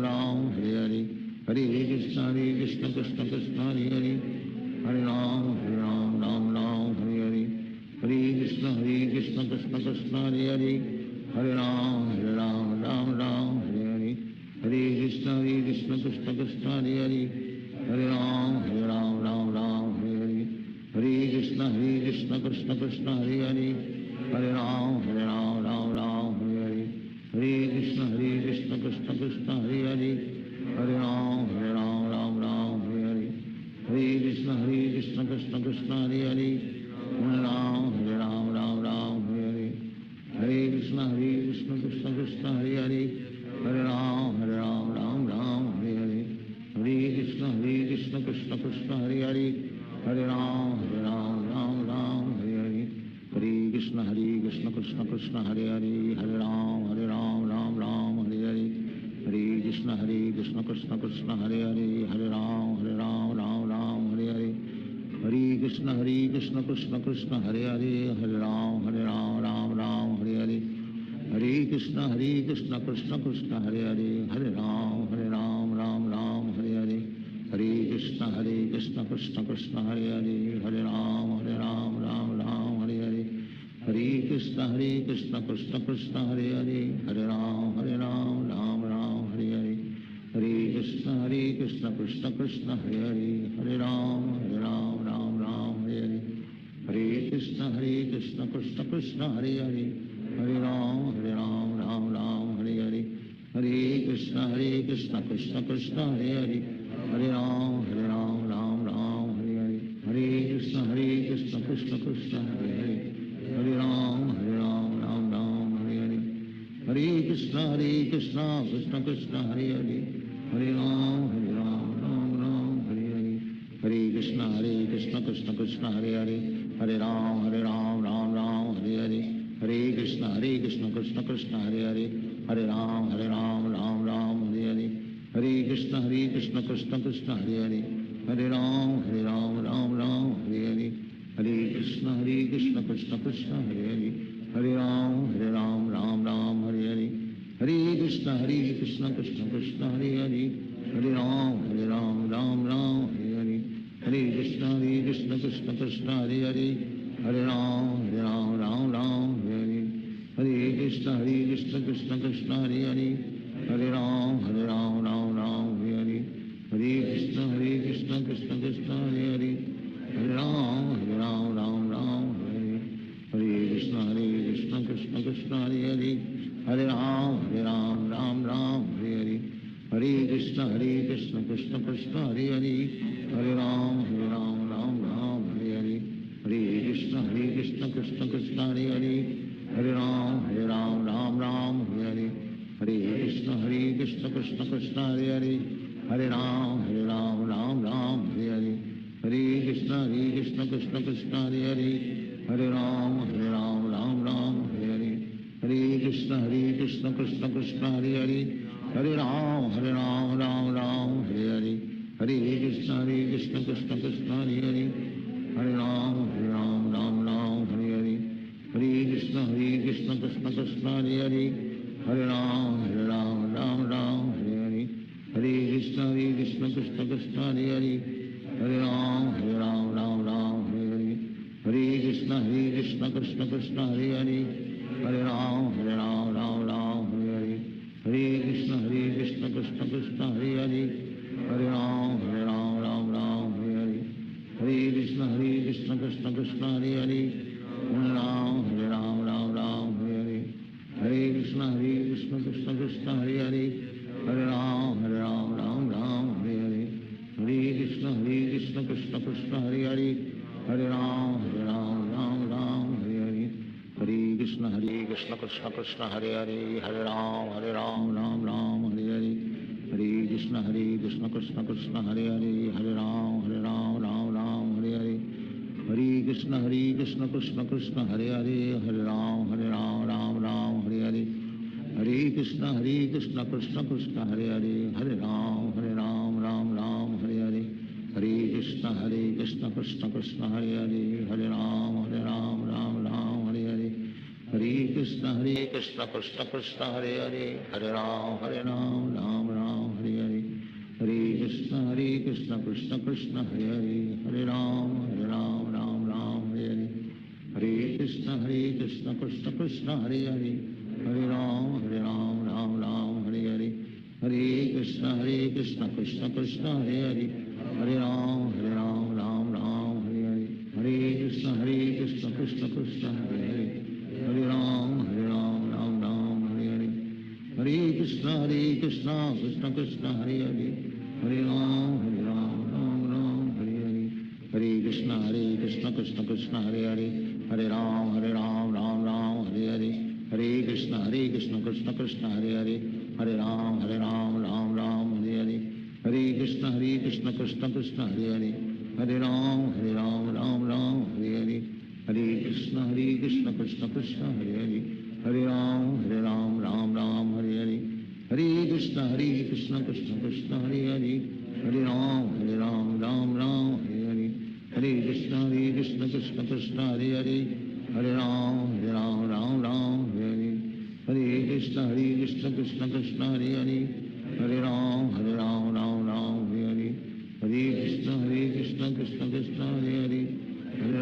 S8: Ram Hare Hare Hare Krishna Krishna Krishna Hare Hare Hare Ram Ram Hare Hare Hare Krishna Krishna Krishna Hare Hare Hare Ram Ram Hare Hare Hare Krishna Krishna Krishna Hare Hare Hare Ram Ram Hare Hare Hare Krishna Krishna Krishna Hare Hare Hare Ram Ram Hare Hare Hare Krishna Krishna Krishna Hare Hare Hare Ram Ram Hare Hare Hare Krishna Krishna Krishna Hare Hare Hare Ram Ram Hare Hare Hare Krishna Krishna Krishna Hare Hare Hare Ram Ram Hare Hare Hare Krishna Krishna Krishna Hare Hare Hare Ram Ram Hare Hare Hare Krishna Krishna Krishna Hare Hare Hare Ram Ram Hare Hare Hare Krishna Krishna Krishna Hare Hare Hare Ram Ram Hare Hare Hare Krishna Krishna Krishna Hare Hare Hare Ram Ram Hare Hare Hare Krishna Krishna Krishna Hare Hare Hare Ram Ram Hare Hare Hare Krishna Krishna Krishna Hare Hare Hare Ram Ram Hare Hare Hare Krishna Krishna Krishna Hare Hare Hare Ram Ram Hare Hare Hare Krishna Krishna Krishna Hare Hare Hare Ram Ram Hare Hare Hare Krishna Krishna Krishna Hare Hare Hare Ram Ram Hare Hare Krishna Krishna Krishna Hare Hare Hare Ram Ram Ram Hare Hare Hare Krishna Krishna Krishna Hare Hare Hare Ram Ram Ram Hare Hare Hare Krishna Krishna Krishna Hare Hare Hare Ram Ram Hare Hare Hare Krishna Krishna Krishna Hare Hare Hare Ram Ram Hare Hare Hare Krishna Krishna Krishna Hare Hare Hare Ram Ram Hare Hare Hare Krishna Krishna Krishna Hare Hare Hare Ram Ram Hare Hare Hare Krishna Krishna Krishna Hare Hare Hare Ram Ram Hare Hare Hare Krishna Krishna Krishna Hare Hare Hare Ram Ram Hare Hare Hare Krishna Krishna Krishna Hare Hare Hare Ram Ram Hare Hare Hare Krishna Krishna Krishna Hare Hare Hare Ram Ram Hare Hare Hare Krishna Krishna Krishna Hare Hare Hare Ram Ram Hare Hare Hare Krishna Krishna Krishna Hare Hare Hare Ram Ram Hare Hare Hare Krishna Krishna Krishna Hare Hare Hare Ram Ram Hare Hare Hare Krishna Krishna Krishna Hare Hare Hare Ram Ram Hare Hare Hare Krishna Krishna Krishna Hare Hare Hare Ram Ram Hare Hare Hare Krishna Krishna Krishna Hare Hare Hare Ram Ram Hare Hare Hare Krishna Krishna Krishna Hare Hare Hare Ram Ram Hare Hare Hare Krishna Krishna Krishna Hare Hare Hare Ram Ram Hare Hare Hare Krishna Krishna Krishna Hare Hare Hare Ram Ram Hare Hare Hare Krishna Krishna Krishna Hare Hare Hare Ram Hare Hare Hare Krishna Krishna Krishna Hare Hare Hare Ram Ram Hare Hare Hare Krishna Krishna Krishna Hare Hare Hare Ram Ram Hare Hare Hare Krishna Krishna Krishna Hare Hare Hare Ram Ram Hare Hare Hare Krishna Krishna Krishna Hare Hare Hare Ram Ram Hare Hare Hare Krishna Krishna Krishna Hare Hare Hare Ram Ram Hare Hare Hare Krishna Krishna Krishna Hare Hare Hare Ram Ram Hare Hare Hare Krishna Krishna Krishna Hare Hare Hare Ram Ram Hare Hare Hare Krishna Krishna Krishna Hare Hare Hare Ram Ram Hare Hare Hare Krishna Krishna Krishna Hare Hare Hare Ram Ram Hare Hare Hare Krishna Krishna Krishna Hare Hare Hare Ram Ram Hare Hare Hare Krishna Krishna Krishna Hare Hare Hare Ram Ram Hare Hare Hare Krishna Krishna Krishna Hare Hare Hare Ram Ram Hare Hare Hare Krishna Krishna Krishna Hare Hare Hare Ram Hare Hare Hare Krishna Krishna Krishna Hare Hare Hare Ram Ram Hare Hare Hare Krishna Krishna Krishna Hare Hare Hare Ram Ram Hare Hare Hare Krishna Krishna Krishna Hare Hare Hare Ram Ram Hare Hare Hare Krishna Krishna Krishna Hare Hare Hare Ram Ram Hare Hare Hare Krishna Krishna Krishna Hare Hare Hare Ram Ram Hare Hare Hare Krishna Krishna Krishna Hare Hare Hare Ram Ram Hare Hare Hare Krishna Krishna Krishna Hare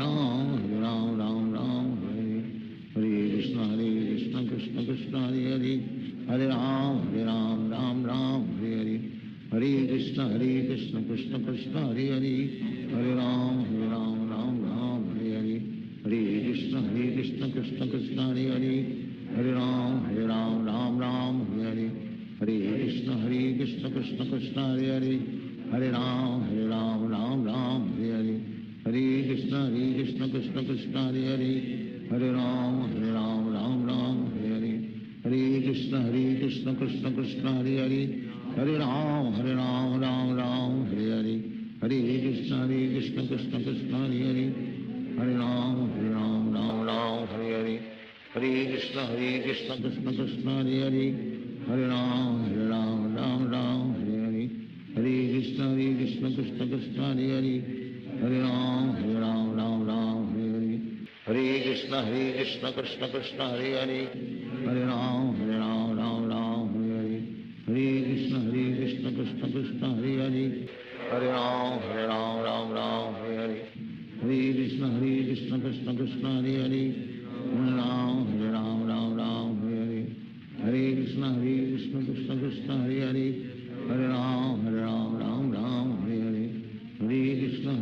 S8: Hare Hare Ram Ram Hare Hare Hare Krishna Krishna Krishna Hare Hare Hare Ram Ram Hare Hare Hare Krishna Krishna Krishna Hare Hare Hare Ram Ram Hare Hare Hare Krishna Krishna Krishna Hare Hare Hare Ram Ram Hare Hare Hare Krishna Krishna Krishna Hare Hare Hare Ram Ram Hare Hare Hare Krishna Krishna Krishna Hare Hare Hare Ram Ram Hare Hare Hare Krishna Krishna Krishna Hare Hare Hare Ram Ram Hare Hare Hare Krishna Krishna Krishna Hare Hare Hare Ram Ram Hare Hare Hare Krishna Krishna Krishna Krishna Hare Hare Hare Ram Ram Ram Hare Hare Hare Krishna Krishna Krishna Hare Hare Hare Ram Ram Ram Hare Hare Hare Krishna Krishna Krishna Hare Hare Hare Ram Ram Hare Hare Hare Krishna Krishna Krishna Hare Hare Hare Ram Ram Hare Hare Hare Krishna Krishna Krishna Hare Hare Hare Ram Ram Hare Hare Hare Krishna Krishna Krishna Hare Hare Hare Ram Hare Hare Hare Krishna Krishna Krishna Hare Hare Hare Ram Hare Hare Hare Krishna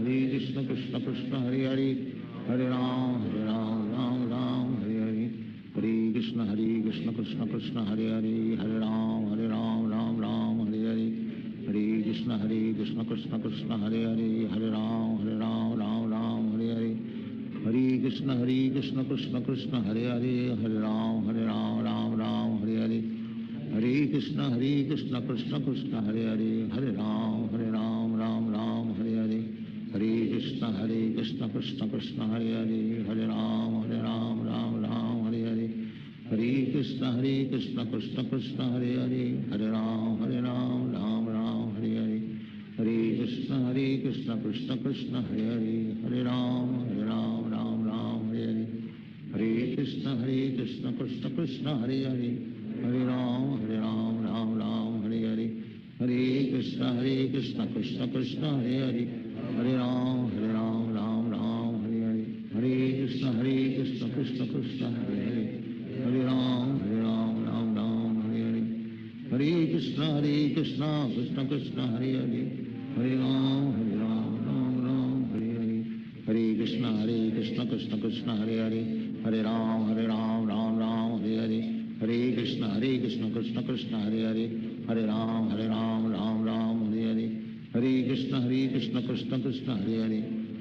S8: Krishna Krishna Hare Hare Hare Ram Hare Hare Hare Krishna Krishna Krishna Hare Hare Hare Ram Hare Hare Hare Krishna Krishna Krishna Hare Hare Hare Ram Hare Hare Hare Krishna Krishna Krishna Hare Hare Hare Ram Hare Hare Hare Krishna Krishna Krishna Hare Hare Hare Ram Hare Hare Hare Krishna Krishna Krishna Hare Hare Hare Ram Hare Hare Hare Krishna Krishna Krishna Hare Hare Hare Ram Hare Hare Hare Krishna Krishna Krishna Hare Hare Hare Ram Hare Hare Hare Krishna Krishna Krishna Hare Hare Hare Ram Hare Hare Hare Krishna Krishna Krishna Hare Hare Hare Ram Hare Hare Hare Krishna Krishna Krishna Hare Hare Hare Ram Hare Hare Hare Krishna Krishna Krishna Hare Hare Hare Ram Hare Hare Hare Krishna Krishna Krishna Hare Hare Hare Ram Hare Hare Hare Krishna Krishna Krishna Hare Hare Hare Ram Hare Hare Hare Krishna Krishna Krishna Hare Hare Hare Ram Hare Hare Hare Krishna Krishna Krishna Hare Hare Hare Ram Hare Hare Hare Krishna Krishna Krishna Hare Hare Hare Ram Hare Hare Hare Krishna Krishna Krishna Hare Hare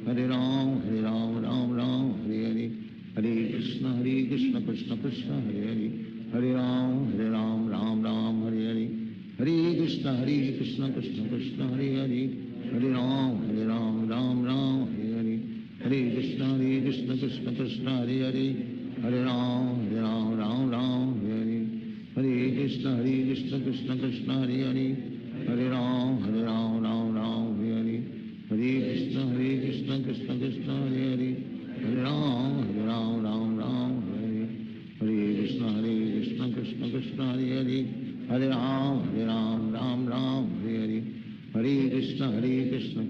S8: Hare Ram Hare Hare Hare Krishna Krishna Krishna Hare Hare Hare Ram Hare Hare Hare Krishna Krishna Krishna Hare Hare Hare Ram Hare Hare Hare Krishna Krishna Krishna Hare Hare Hare Ram Hare Hare Hare Krishna Krishna Krishna Hare Hare Hare Ram Hare Hare Hare Krishna Krishna Krishna Hare Hare Hare Ram Hare Hare Hare Krishna Krishna Krishna Hare Hare Hare Ram Hare Hare Hare Krishna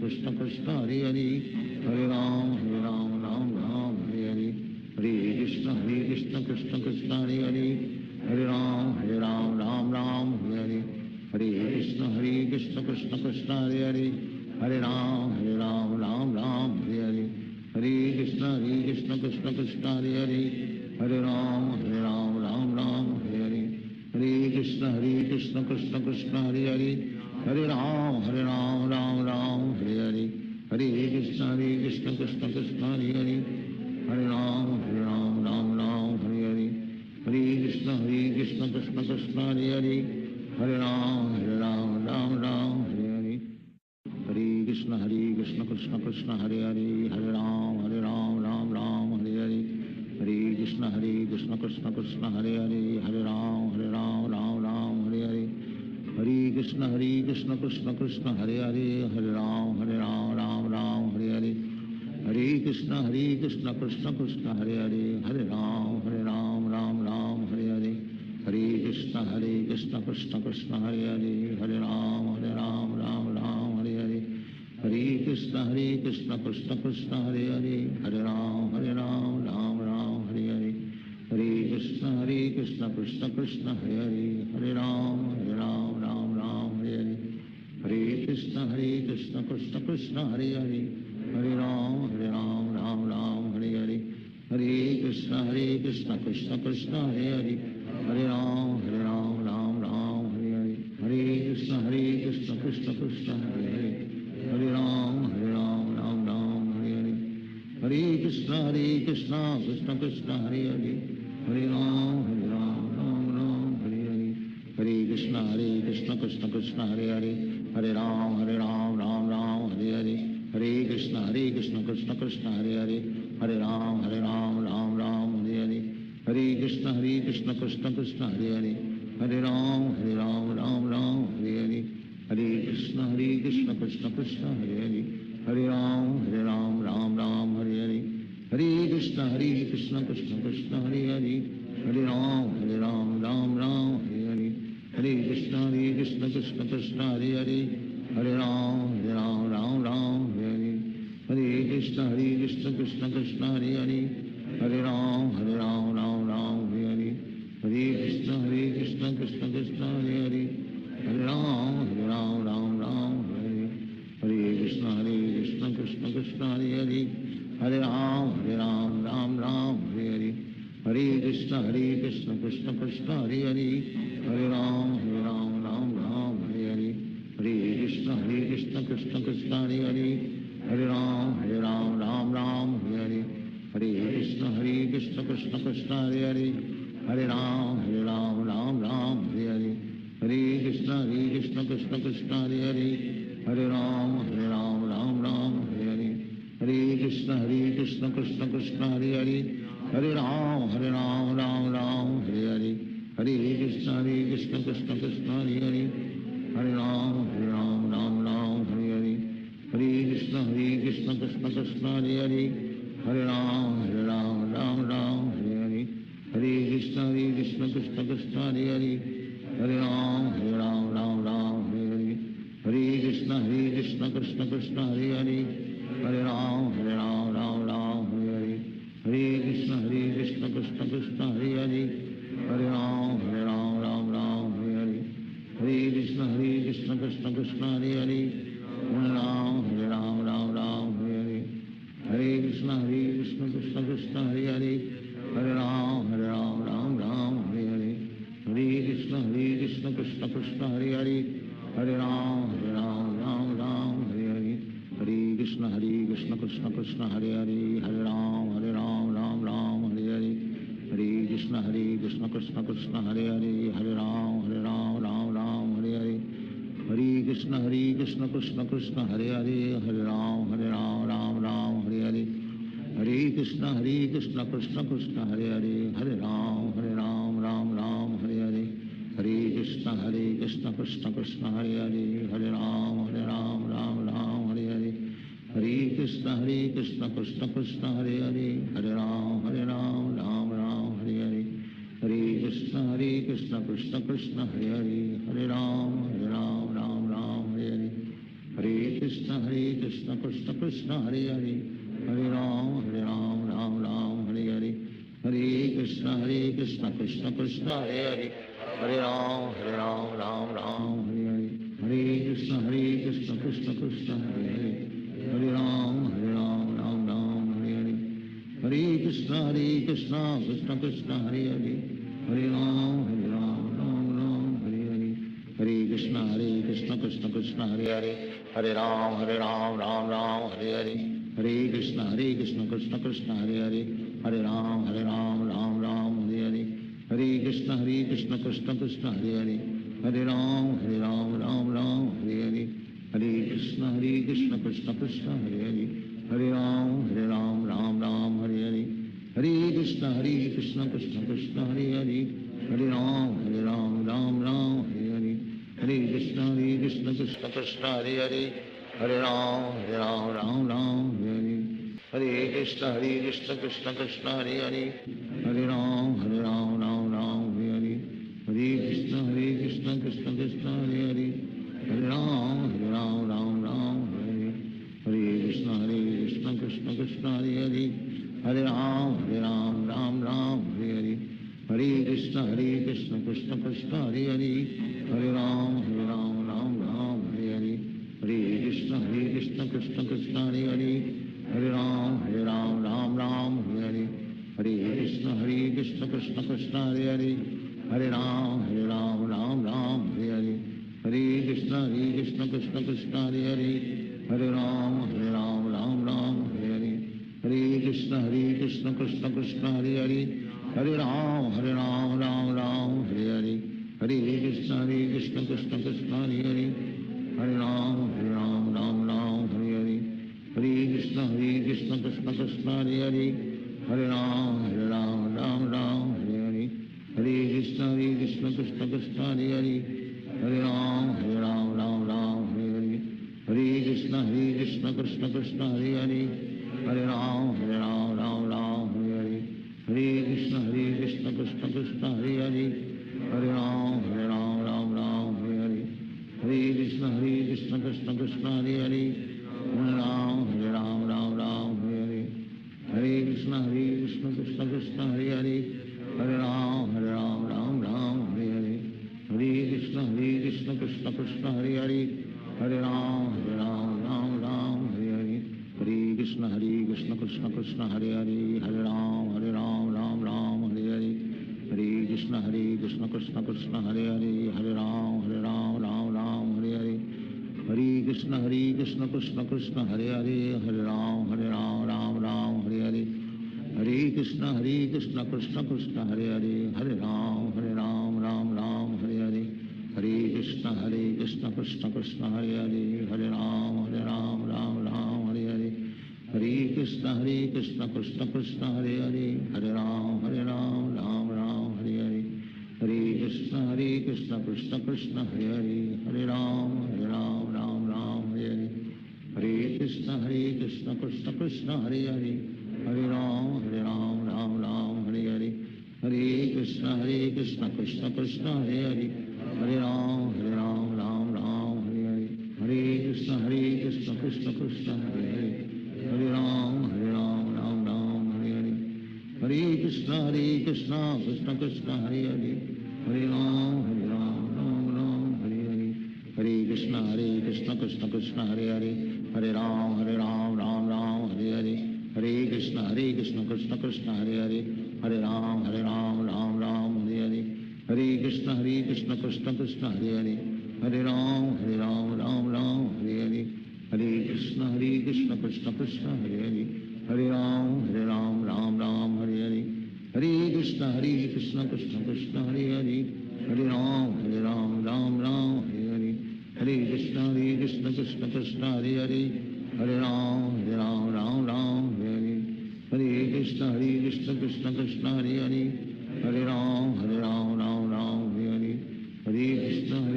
S8: Krishna Krishna Hare Hare Hare Ram Hare Hare Hare Krishna Krishna Krishna Hare Hare Hare Ram Hare Hare Hare Krishna Krishna Krishna Hare Hare Hare Ram Hare Hare Hare Krishna Krishna Krishna Hare Hare Hare Ram Hare Hare Hare Krishna Krishna Krishna Hare Hare Hare Ram Hare Hare Hare Krishna Krishna Krishna Hare Hare Hare Ram Hare Hare Hare Krishna Krishna Krishna Hare Hare Hare Ram Hare Hare Hare Krishna Krishna Krishna Hare Hare Hare Ram Hare Hare Hare Krishna Krishna Krishna Hare Hare Hare Ram Hare Hare Hare Krishna Krishna Krishna Hare Hare Hare Ram Hare Hare Hare Krishna Krishna Krishna Hare Hare Hare Ram Hare Hare Hare Krishna Krishna Krishna Hare Hare Hare Ram Hare Hare Hare Krishna Krishna Krishna Hare Hare Hare Ram Hare Hare Hare Krishna Krishna Krishna Hare Hare Hare Ram Hare Hare Hare Krishna Krishna Krishna Hare Hare Hare Ram Hare Hare Hare Krishna Krishna Krishna Hare Hare Hare Ram Hare Hare Hare Krishna Krishna Krishna Hare Hare, Hare Ram Ram Ram Hare Hare, Hare Krishna Krishna Krishna Hare Hare, Hare Ram Ram Ram Hare Hare, Hare Krishna Krishna Krishna Hare Hare, Hare Ram Ram Ram Hare Hare, Hare Krishna Krishna Krishna Hare Hare, Hare Ram Ram Ram Hare Hare, Hare Krishna Krishna Krishna Hare Hare, Hare Ram Ram Ram Hare Hare, Hare Krishna Krishna Krishna Hare Hare, Hare Ram Ram Ram Hare Hare, Hare Krishna Krishna Krishna Hare Hare, Hare Ram Ram Ram Hare Hare, Hare Krishna Krishna Krishna Hare Hare, Hare Ram Ram Ram Hare Hare, Hare Krishna Krishna Krishna Hare Hare, Hare Ram Ram Ram Hare Hare, Hare Krishna Krishna Krishna Hare Hare, Hare Ram Ram Ram Hare Hare, Hare Krishna Krishna Krishna Hare Hare, Hare Ram Ram Ram Hare Hare, Hare Krishna Krishna Krishna Hare Hare, Hare Ram Ram Ram Hare Hare, Hare Krishna Krishna Krishna Hare Hare, Hare Ram Ram Ram Hare Hare, Hare Krishna Krishna Krishna Hare Hare, Hare Ram Ram Ram Hare Hare, Hare Krishna Krishna Krishna Hare Hare, Hare Ram Ram Ram Hare Hare, Hare Krishna Krishna Krishna Hare Hare, Hare Ram Ram Ram Hare Hare, Hare Krishna Krishna Krishna Hare Hare, Hare Ram Ram Ram Hare Hare, Hare Krishna Krishna Krishna Hare Hare, Hare Ram Ram Ram Hare Hare, Hare Krishna Krishna Krishna Hare Hare, Hare Ram Ram Ram Hare Hare, Hare Krishna Krishna Krishna Hare Hare, Hare Ram Ram Ram Hare Hare, Hare Krishna Krishna Krishna Hare Hare, Hare Ram Ram Ram Hare Hare, Hare Krishna Krishna Krishna Hare Hare, Hare Ram Ram Ram Hare Hare, Hare Krishna Krishna Krishna Hare Hare, Hare Ram Ram Ram Hare Hare, Hare Krishna Krishna Krishna Hare Hare, Hare Ram Ram Ram Hare Hare, Hare Krishna Krishna Krishna Hare Hare, Hare Ram Ram Ram Hare Hare, Hare Krishna Krishna Krishna Hare Hare, Hare Ram Ram Ram Hare Hare, Hare Krishna Krishna Krishna Hare Hare, Hare Ram Ram Ram Hare Hare, Hare Krishna Krishna Krishna Hare Hare, Hare Ram Ram Ram Hare Hare, Hare Krishna Krishna Krishna Hare Hare, Hare Ram Ram Ram Hare Hare, Hare Krishna Krishna Krishna Hare Hare, Hare Ram Ram Ram Hare Hare, Hare Krishna Krishna Krishna Hare Hare, Hare Ram Ram Ram Hare Hare, Hare Krishna Krishna Krishna Hare Hare, Hare Ram Ram Ram Hare Hare, Hare Krishna Krishna Krishna Hare Hare, Hare Ram Ram Ram Hare Hare, Hare Krishna Krishna Krishna Hare Hare, Hare Ram Ram Ram Hare Hare, Hare Krishna Krishna Krishna Hare Hare, Hare Ram Ram Ram Hare Hare, Hare Krishna Krishna Krishna Hare Hare, Hare Ram Ram Ram Hare Hare, Hare Krishna Krishna Krishna Hare Hare, Hare Ram Ram Ram Hare Hare, Hare Krishna Krishna Krishna Hare Hare, Hare Ram Ram Ram Hare Hare, Hare Krishna Krishna Krishna Hare Hare, Hare Ram Ram Ram Hare Hare, Hare Krishna Krishna Krishna Hare Hare, Hare Ram Ram Ram Hare Hare, Hare Krishna Krishna Krishna Hare Hare, Hare Ram Ram Ram Hare Hare, Hare Krishna Krishna Krishna Hare Hare, Hare Ram Ram Ram Hare Hare, Hare Krishna Krishna Krishna Hare Hare, Hare Ram Ram Ram Hare Hare, Hare Krishna Krishna Krishna Hare Hare, Hare Ram Ram Ram Hare Hare, Hare Krishna Krishna Krishna Hare Hare, Hare Ram Ram Ram Hare Hare, Hare Krishna Krishna Krishna Hare Hare, Hare Ram Ram Ram Hare Hare, Hare Krishna Krishna Krishna Hare Hare, Hare Ram Ram Ram Hare Hare, Krishna Krishna Krishna Hare Hare Hare Ram Ram Ram Hare Hare Hare Krishna Krishna Krishna Hare Hare Hare Ram Ram Ram Hare Hare Hare Krishna Krishna Krishna Hare Hare Hare Ram Ram Ram Hare Hare Hare Krishna Krishna Krishna Hare Hare Hare Ram Ram Ram Hare Hare Hare Krishna Krishna Krishna Hare Hare Hare Ram Ram Hare Hare Hare Krishna Krishna Krishna Hare Hare Hare Ram Ram Hare Hare Hare Krishna Krishna Krishna Hare Hare Hare Ram Ram Hare Hare Hare Krishna Krishna Krishna Hare Hare Hare Ram Ram Hare Hare Hare Krishna Krishna Krishna Hare Hare Hare Ram Hare Hare Hare Krishna Krishna Krishna Hare Hare Hare Ram Hare Hare Hare Krishna Krishna Krishna Hare Hare Hare Ram Ram Hare Hare Hare Krishna Krishna Krishna Hare Hare Hare Ram Ram Hare Hare Hare Krishna Krishna Krishna Hare Hare Hare Ram Ram Hare Hare Hare Krishna Krishna Krishna Hare Hare Hare Ram Ram Hare Hare Hare Krishna Krishna Krishna Hare Hare Hare Ram Ram Hare Hare Hare Krishna Krishna Krishna Hare Hare Hare Ram Ram Hare Hare Hare Krishna Krishna Krishna Hare Hare Hare Ram Ram Hare Hare Hare Krishna Krishna Krishna Hare Hare Hare Ram Hare Hare Hare Krishna Krishna Krishna Hare Hare Hare Ram Ram Hare Hare Hare Krishna Krishna Krishna Hare Hare Hare Ram Ram Hare Hare Hare Krishna Krishna Krishna Hare Hare Hare Ram Ram Hare Hare Hare Krishna Krishna Krishna Hare Hare Hare Ram Ram Hare Hare Hare Krishna Krishna Krishna Hare Hare Hare Ram Ram Hare Hare Hare Krishna Krishna Krishna Hare Hare Hare Ram Ram Hare Hare Hare Krishna Krishna Krishna Hare Hare Hare Ram Ram Hare Hare Hare Krishna Krishna Krishna Hare Hare Hare Ram Ram Hare Hare Hare Krishna Krishna Krishna Hare Hare Hare Ram Ram Hare Hare Hare Krishna Krishna Krishna Hare Hare Hare Ram Ram Hare Hare Hare Krishna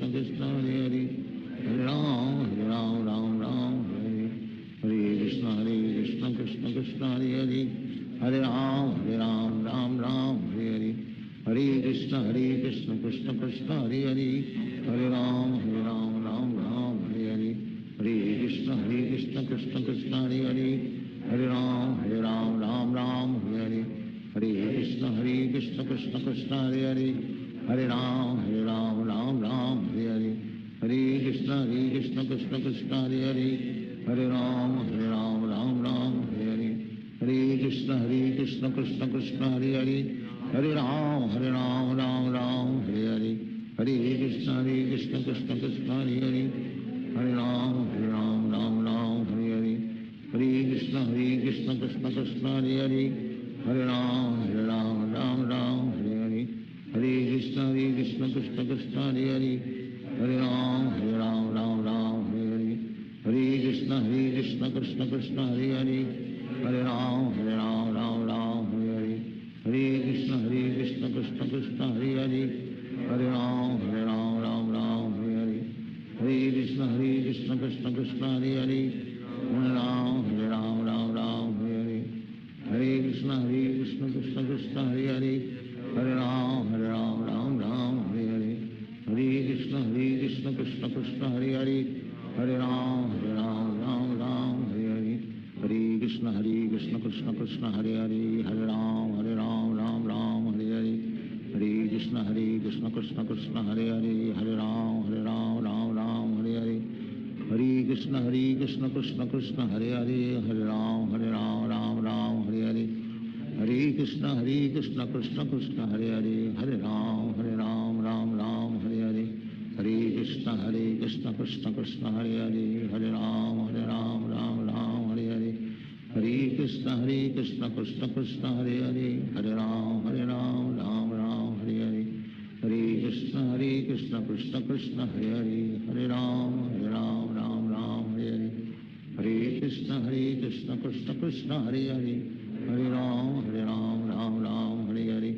S8: Krishna Krishna Hare Hare Hare Ram Ram Hare Hare Hare Krishna Krishna Krishna Hare Hare Hare Ram Ram Hare Hare Hare Krishna Krishna Krishna Hare Hare Hare Ram Ram Hare Hare Hare Krishna Krishna Krishna Hare Hare Hare Ram Ram Hare Hare Hare Krishna Krishna Krishna Hare Hare Hare Ram Ram Hare Hare Hare Krishna Krishna Krishna Hare Hare Hare Ram Ram Hare Hare Hare Krishna Krishna Krishna Hare Hare Hare Ram Ram Hare Hare Hare Krishna Krishna Krishna Hare Hare Hare Ram Ram Hare Hare Hare Krishna Krishna Krishna Hare Hare Hare Ram Ram Hare Hare Hare Krishna Krishna Krishna Hare Hare Hare Ram Ram Hare Hare Hare Krishna Krishna Krishna Hare Hare Hare Ram Ram Hare Hare Hare Krishna Krishna Krishna Hare Hare Hare Ram Ram Hare Hare Hare Krishna Krishna Krishna Hare Hare Hare Ram Ram Hare Hare Hare Krishna Krishna Krishna Hare Hare Hare Ram Hare Hare Hare Krishna Krishna Krishna Hare Hare Hare Ram Hare Hare Hare Krishna Krishna Krishna Hare Hare Hare Ram Ram Hare Hare Hare Krishna Krishna Krishna Hare Hare Hare Ram Ram Hare Hare Hare Krishna Krishna Krishna Hare Hare Hare Ram Ram Hare Hare Hare Krishna Krishna Krishna Hare Hare Hare Ram Ram Hare Hare Hare Krishna Krishna Krishna Hare Hare, Hare Ram Ram Ram Hare Hare,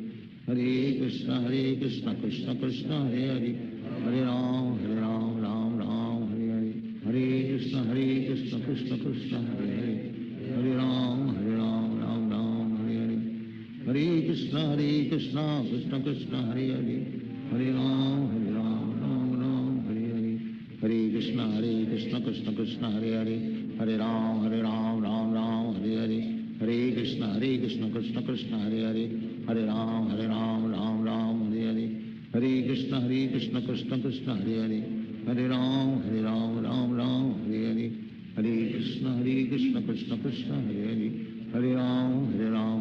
S8: Hare Krishna Krishna Krishna Hare Hare, Hare Ram Ram Ram Hare Hare, Hare Krishna Krishna Krishna Hare Hare, Hare Ram Ram Ram Hare Hare, Hare Krishna Krishna Krishna Hare Hare, Hare Ram Ram Hare Hare, Hare Krishna Krishna Krishna Hare Hare, Hare Ram Ram Hare Hare, Hare Krishna Krishna Krishna Hare Hare, Hare Ram Ram Hare Hare, Hare Krishna Krishna Krishna Hare Hare, Hare Ram Ram Hare Hare, Hare Krishna Krishna Krishna Hare Hare, Hare Ram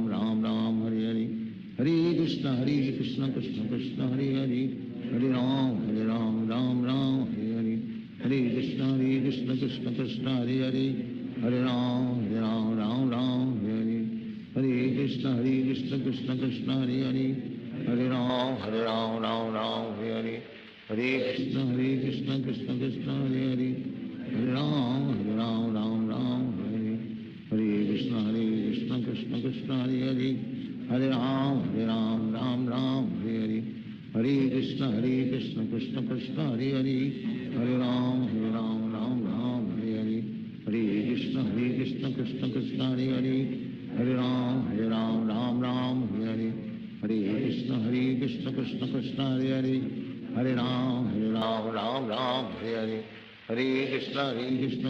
S8: Ram Hare Hare, Hare Krishna Krishna Krishna Hare Hare, Hare Ram Ram Hare Hare, Hare Krishna Krishna Krishna Hare Hare, Hare Ram Ram Hare Hare, Hare Krishna Krishna Krishna Hare Hare, Hare Ram Ram Hare Hare, Hare Krishna Krishna Krishna Hare Hare, Hare Ram Ram Hare Hare, Hare Krishna Krishna Krishna Hare Hare, Hare Ram Ram Hare Hare, Hare Krishna Krishna Krishna Hare Hare, Hare Ram Ram Hare Hare, Hare Krishna Krishna Krishna Hare Hare, Hare Ram Hare Hare, Hare Krishna Krishna Krishna Hare Hare, Hare Ram Hare Hare, Hare Krishna Krishna Krishna Hare Hare, Hare Ram Hare Hare, Hare Krishna Krishna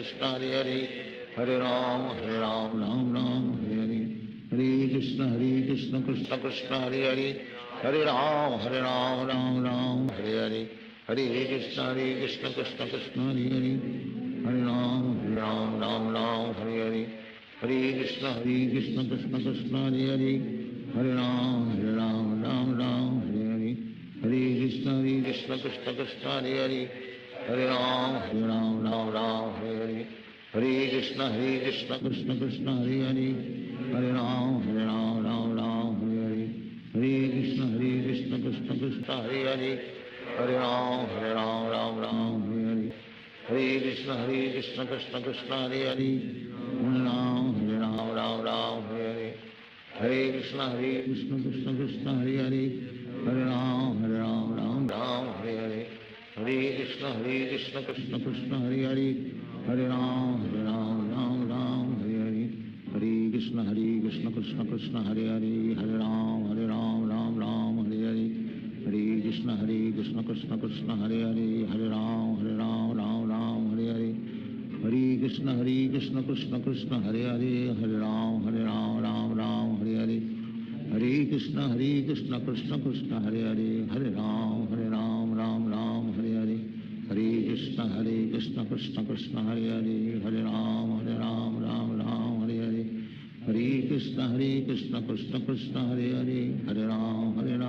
S8: Krishna Hare Hare, Hare Ram Hare Hare, Hare Krishna Krishna Krishna Hare Hare, Hare Ram Hare Hare, Hare Krishna Krishna Krishna Hare Hare, Hare Ram Hare Hare, Hare Krishna Krishna Krishna Hare Hare, Hare Ram Hare Hare, Hare Krishna Krishna Krishna Hare Hare, Hare Ram Hare Hare, Hare Krishna Krishna Krishna Hare Hare, Hare Ram Hare Hare, Hare Krishna Krishna Krishna Hare Hare, Hare Ram Hare Hare, Hare Krishna Krishna Krishna Hare Hare, Hare Ram Hare Hare, Hare Krishna Krishna Krishna Hare Hare, Hare Ram Hare Hare, Hare Krishna Krishna Krishna Hare Hare, Hare Ram Hare Hare, Hare Krishna Krishna Krishna Hare Hare, Hare Ram Hare Hare, Hare Krishna Krishna Krishna Hare Hare, Hare Ram Hare Hare, Hare Krishna Krishna Krishna Hare Hare, Hare Ram Hare Hare, Hare Krishna Krishna Krishna Hare Hare, Hare Ram Hare Hare, Hare Krishna Krishna Krishna Hare Hare, Hare Ram Hare Hare, Hare Krishna Krishna Krishna Hare Hare, Hare Ram Hare Hare, Hare Krishna Krishna Krishna Hare Hare, Hare Ram Hare Hare, Hare Krishna Krishna Krishna Hare Hare, Hare Ram Hare Hare,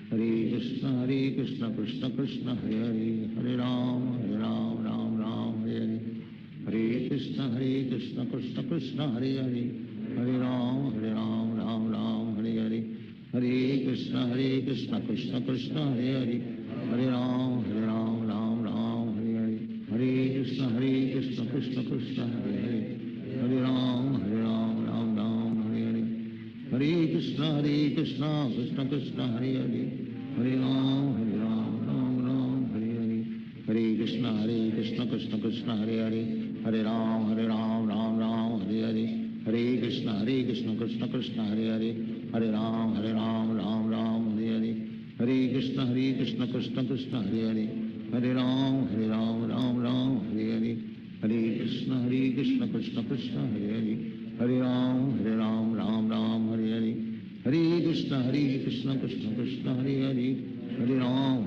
S8: Hare Krishna Krishna Krishna Hare Hare, Hare Ram Hare Hare, Hare Krishna Krishna Krishna Hare Hare, Hare Ram Hare Hare, Hare Krishna Krishna Krishna Hare Hare, Hare Ram Hare Hare, Hare Krishna Krishna Krishna Hare Hare, Hare Ram Hare Hare, Hare Krishna Krishna Krishna Hare Hare, Hare Ram Hare Hare, Hare Krishna Krishna Krishna Hare Hare, Hare Ram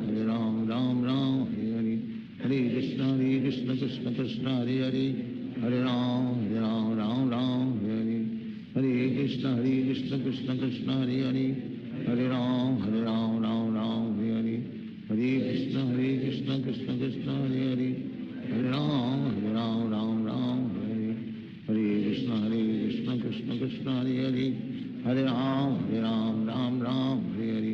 S8: Hare Hare, Hare Krishna Krishna Krishna Hare Hare, Hare Ram Hare Hare, Hare Krishna Krishna Krishna Hare Hare, Hare Ram Hare Hare, Hare Krishna Krishna Krishna Hare Hare, Hare Ram Hare Hare, Hare Krishna Krishna Krishna Hare Hare, Hare Ram Hare Hare, Hare Krishna Krishna Krishna Hare Hare, Hare Ram Hare Hare,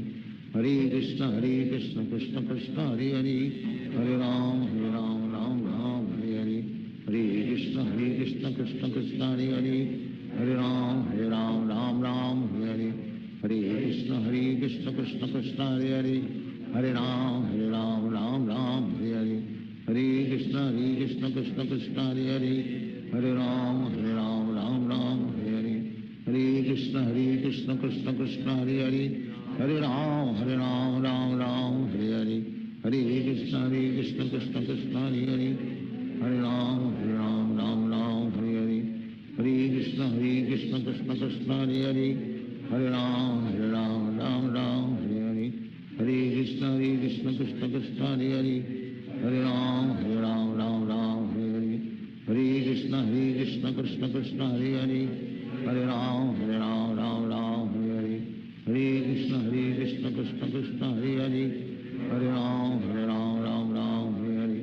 S8: Hare Krishna Krishna Krishna Hare Hare, Hare Ram Hare Hare, Hare Krishna Krishna Krishna Hare Hare, Hare Ram Ram Ram Hare Hare, Hare Krishna Krishna Hare Hare, Hare Ram Ram Ram Hare Hare, Hare Krishna Krishna Hare Hare, Hare Ram Ram Ram Hare Hare, Hare Krishna Krishna Krishna Hare Hare, Hare Ram Ram Ram Hare Hare, Hare Krishna Krishna Krishna Hare Hare, Hare Ram Ram Ram Hare Hare, Hare Krishna Krishna Krishna Hare Hare, Hare Ram Ram Ram Hare Hare, Hare Krishna Krishna Krishna Hare Hare, Hare Ram Ram Ram Hare Hare, Hare Krishna Krishna Krishna Hare Hare, Hare Ram Ram Ram Hare Hare, Hare Krishna Krishna Krishna Hare Hare, Hare Ram Ram Ram Hare Hare, Hare Krishna Krishna Krishna Hare Hare, Hare Ram Ram Hare Hare,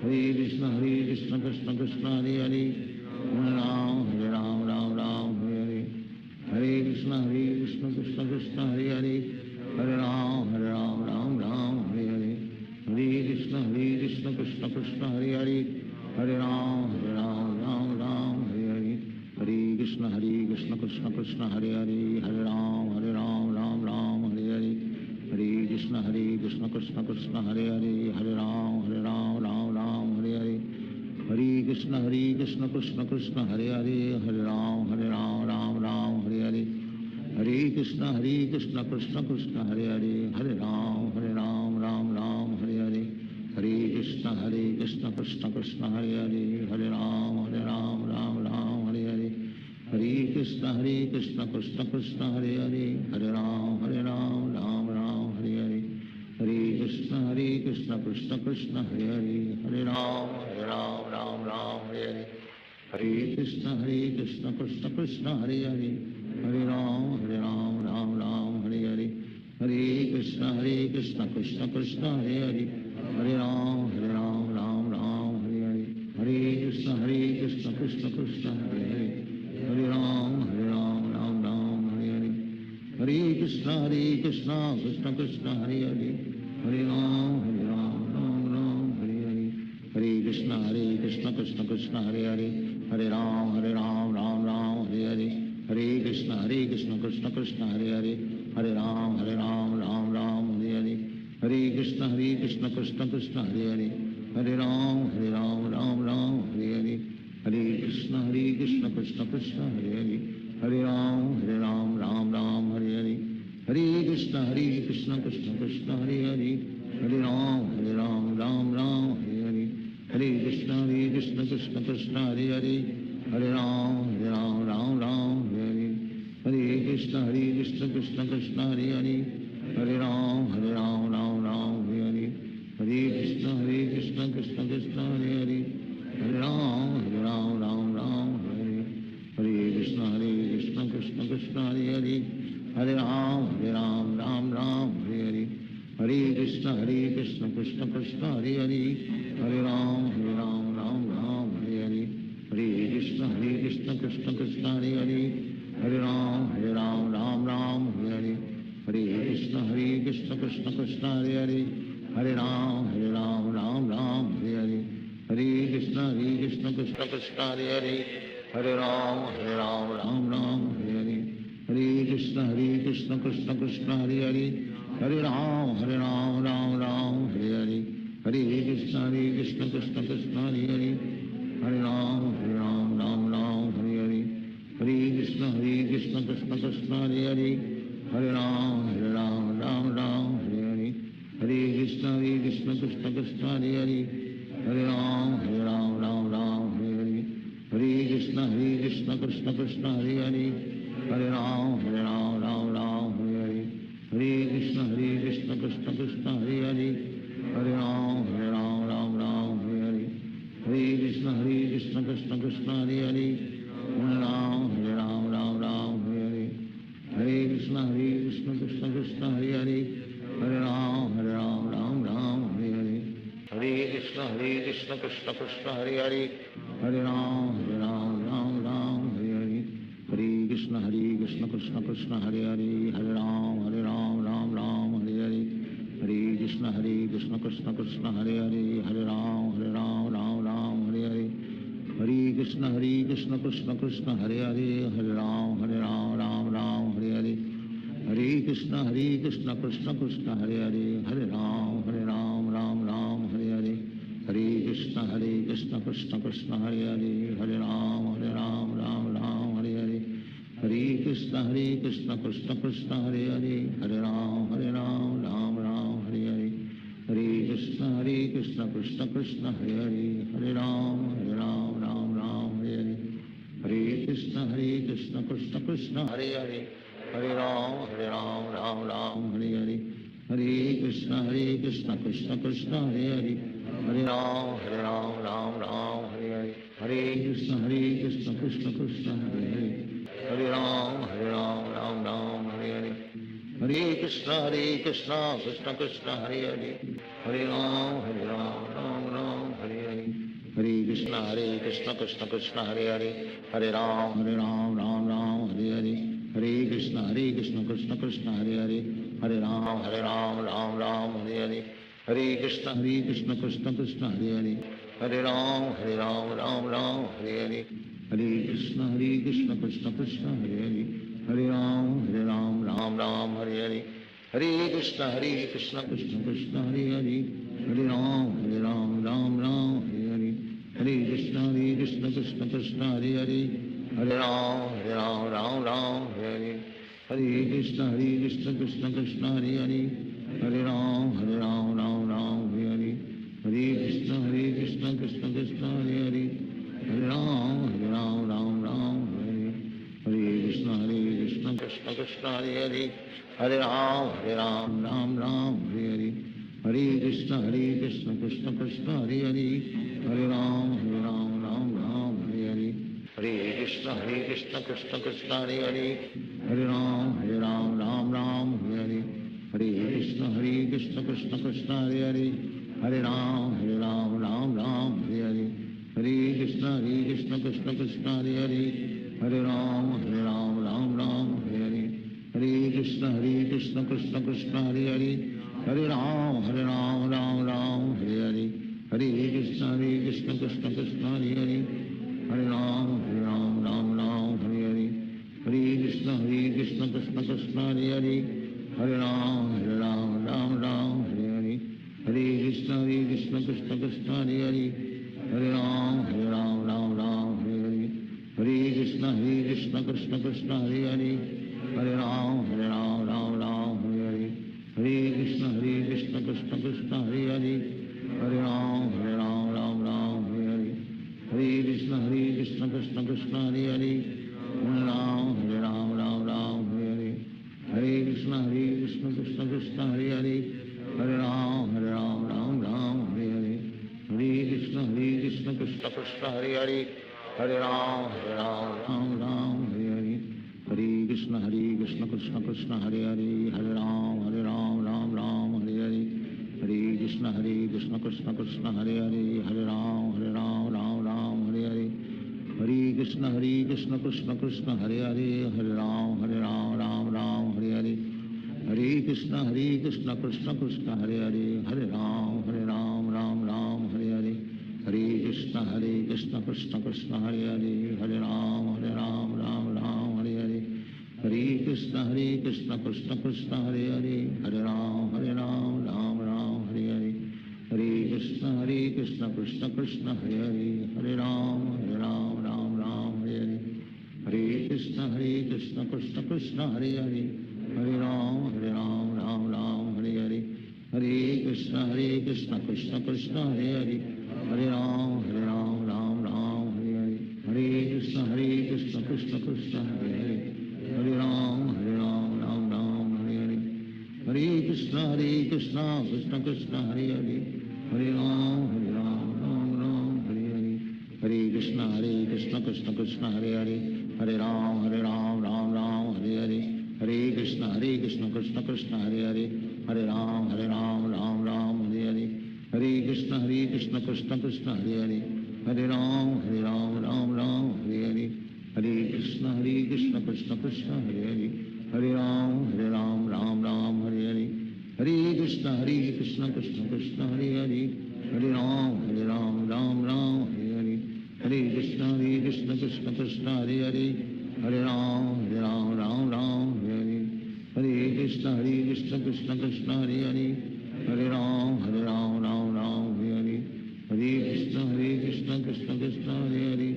S8: Hare Krishna Krishna Krishna Hare Hare, Hare Ram Ram Hare Hare, Hare Krishna Krishna Krishna Hare Hare, Hare Ram Ram Hare Hare, Hare Krishna Krishna Krishna Hare Hare, Hare Ram Ram Hare Hare, Hare Krishna Krishna Krishna Hare Hare, Hare Ram Ram Hare Hare, Hare Krishna Krishna Krishna Hare Hare, Hare Ram Ram Hare Hare, Hare Krishna Krishna Krishna Hare Hare, Hare Ram Ram Hare Hare, Hare Krishna Krishna Krishna Hare Hare, Hare Ram Ram Hare Hare, Hare Krishna Krishna Krishna Hare Hare, Hare Ram Ram Hare Hare, Hare Krishna Krishna Krishna Hare Hare, Hare Ram Ram Hare Hare, Hare Krishna Krishna Krishna Hare Hare, Hare Ram Ram Hare Hare, Hare Krishna Krishna Krishna Hare Hare, Hare Ram Ram Hare Hare, Hare Krishna Krishna Krishna Hare Hare, Hare Ram Ram Hare Hare, Hare Krishna Krishna Krishna Hare Hare, Hare Ram Ram Hare Hare, Hare Krishna Krishna Krishna Hare Hare, Hare Ram Ram Hare Hare, Hare Krishna Krishna Krishna Hare Hare, Hare Ram Ram Hare Hare, Hare Krishna Krishna Krishna Hare Hare, Hare Ram Ram Hare Hare, Hare Krishna Krishna Krishna Hare Hare, Hare Ram Ram Hare Hare, Hare Krishna Krishna Krishna Hare Hare, Hare Ram Ram Hare Hare, Hare Krishna Krishna Krishna Hare Hare, Hare Ram Ram Hare Hare, Hare Krishna Krishna Krishna Hare Hare, Hare Ram Ram Hare Hare, Hare Krishna Krishna Krishna Hare Hare, Hare Ram Ram Hare Hare, Hare Krishna Krishna Krishna Hare Hare, Hare Ram Ram Hare Hare, Hare Krishna Krishna Krishna Hare Hare, Hare Ram Ram Hare Hare, Hare Krishna Krishna Krishna Hare Hare, Hare Ram Ram Hare Hare, Hare Krishna Krishna Krishna Hare Hare, Hare Ram Ram Hare Hare, Hare Krishna Krishna Krishna Hare Hare, Hare Ram Ram Hare Hare, Hare Krishna Krishna Krishna Hare Hare, Hare Ram Ram Hare Hare, Hare Krishna Krishna Krishna Hare Hare, Hare Ram Ram Hare Hare, Hare Krishna Krishna Krishna Hare Hare, Hare Ram Ram Hare Hare, Hare Krishna Krishna Krishna Hare Hare, Hare Ram Ram Hare Hare, Hare Krishna Krishna Krishna Hare Hare, Hare Ram Ram Hare Hare, Hare Krishna Krishna Krishna Hare Hare, Hare Ram Ram Hare Hare, Hare Krishna Krishna Krishna Hare Hare, Hare Ram Hare Hare, Hare Krishna Krishna Krishna Hare Hare, Hare Ram Ram Hare Hare, Hare Krishna Krishna Krishna Hare Hare, Hare Ram Ram Hare Hare, Hare Krishna Krishna Krishna Hare Hare, Hare Ram Ram Hare Hare, Hare Krishna Krishna Krishna Hare Hare, Hare Ram Ram Hare Hare, Hare Krishna Krishna Krishna Hare Hare, Hare Ram Ram Ram Hare Hare, Hare Krishna Krishna Krishna Hare Hare, Hare Ram Ram Ram Hare Hare, Hare Krishna Krishna Krishna Hare Hare, Hare Ram Ram Ram Hare Hare, Hare Krishna Krishna Krishna Hare Hare, Hare Ram Ram Ram Hare Hare, Hare Krishna Krishna Krishna Hare Hare, Hare Ram Ram Ram Hare Hare, Hare Krishna Krishna Krishna Hare Hare, Hare Ram Ram Ram Hare Hare, Hare Krishna Krishna Krishna Hare Hare, Hare Ram Ram Hare Hare, Hare Krishna Krishna Krishna Hare Hare, Hare Ram Ram Ram Hare Hare, Hare Krishna Krishna Krishna Hare Hare, Hare Ram Ram Hare Hare, Hare Krishna Krishna Krishna Hare Hare, Hare Ram Ram Ram Hare Hare, Hare Krishna Krishna Krishna Hare Hare, Hare Ram Ram Hare Hare, Hare Krishna Krishna Krishna Hare Hare, Hare Ram Ram Hare Hare, Hare Krishna Krishna Krishna Hare Hare, Hare Ram Ram Hare Hare, Hare Krishna Krishna Krishna Hare Hare, Hare Ram Ram Hare Hare, Hare Krishna Krishna Krishna Hare Hare, Hare Ram Ram Hare Hare, Hare Krishna Krishna Krishna Hare Hare, Hare Ram Ram Hare Hare, Hare Krishna Krishna Krishna Hare Hare, Hare Ram Ram Hare Hare, Hare Krishna Krishna Krishna Hare Hare, Hare Ram Ram Hare Hare, Hare Krishna Krishna Krishna Hare Hare, Hare Ram Ram Hare Hare, Hare Krishna Krishna Krishna Hare Hare, Hare Ram Ram Hare Hare, Hare Krishna Krishna Krishna Hare Hare, Hare Ram Ram Hare Hare, Hare Krishna Krishna Krishna Hare Hare, Hare Ram Ram Hare Hare, Hare Krishna Krishna Krishna Hare Hare, Hare Ram Ram Hare Hare, Hare Krishna Krishna Krishna Hare Hare, Hare Ram Ram Hare Hare, Hare Krishna Krishna Krishna Hare Hare, Hare Ram Ram Hare Hare, Hare Krishna Krishna Krishna Hare Hare, Hare Ram Ram Hare Hare, Hare Krishna Krishna Krishna Hare Hare, Hare Ram Ram Hare Hare, Hare Krishna Krishna Krishna Hare Hare, Hare Ram Ram Hare Hare, Hare Krishna Krishna Krishna Hare Hare, Hare Ram Ram Hare Hare, Hare Krishna Krishna Krishna Hare Hare, Hare Ram Ram Hare Hare, Hare Krishna Krishna Krishna Hare Hare, Hare Ram Ram Hare Hare, Hare Krishna Krishna Krishna Hare Hare, Hare Ram Ram Hare Hare, Hare Krishna Krishna Krishna Hare Hare, Hare Ram Ram Hare Hare, Hare Krishna Krishna Krishna Hare Hare, Hare Ram Ram Hare Hare, Hare Krishna Krishna Krishna Hare Hare, Hare Ram Ram Hare Hare, Hare Krishna Krishna Krishna Hare Hare, Hare Ram Ram Hare Hare, Hare Krishna Krishna Krishna Hare Hare, Hare Ram Ram Hare Hare, Hare Krishna Krishna Krishna Hare Hare, Hare Ram Ram Hare Hare, Hare Krishna Krishna Krishna Hare Hare, Hare Ram Ram Hare Hare, Hare Krishna Krishna Krishna Hare Hare, Hare Ram Ram Hare Hare, Hare Krishna Krishna Krishna Hare Hare, Hare Ram Ram Hare Hare, Hare Krishna Krishna Krishna Hare Hare, Hare Ram Ram Hare Hare, Hare Krishna Krishna Krishna Hare Hare, Hare Ram Ram Hare Hare, Hare Krishna Krishna Krishna Hare Hare, Hare Ram Ram Hare Hare, Hare Krishna Krishna Krishna Hare Hare, Hare Ram Hare Hare, Hare Krishna Krishna Krishna Hare Hare, Hare Ram Ram Hare Hare, Hare Krishna Krishna Krishna Hare Hare, Hare Ram Ram Hare Hare, Hare Krishna Krishna Krishna Hare Hare Hare Ram Ram Ram Hare Hare Krishna Krishna Krishna Hare Hare Hare Ram Ram Ram Hare Hare Krishna Krishna Krishna Hare Hare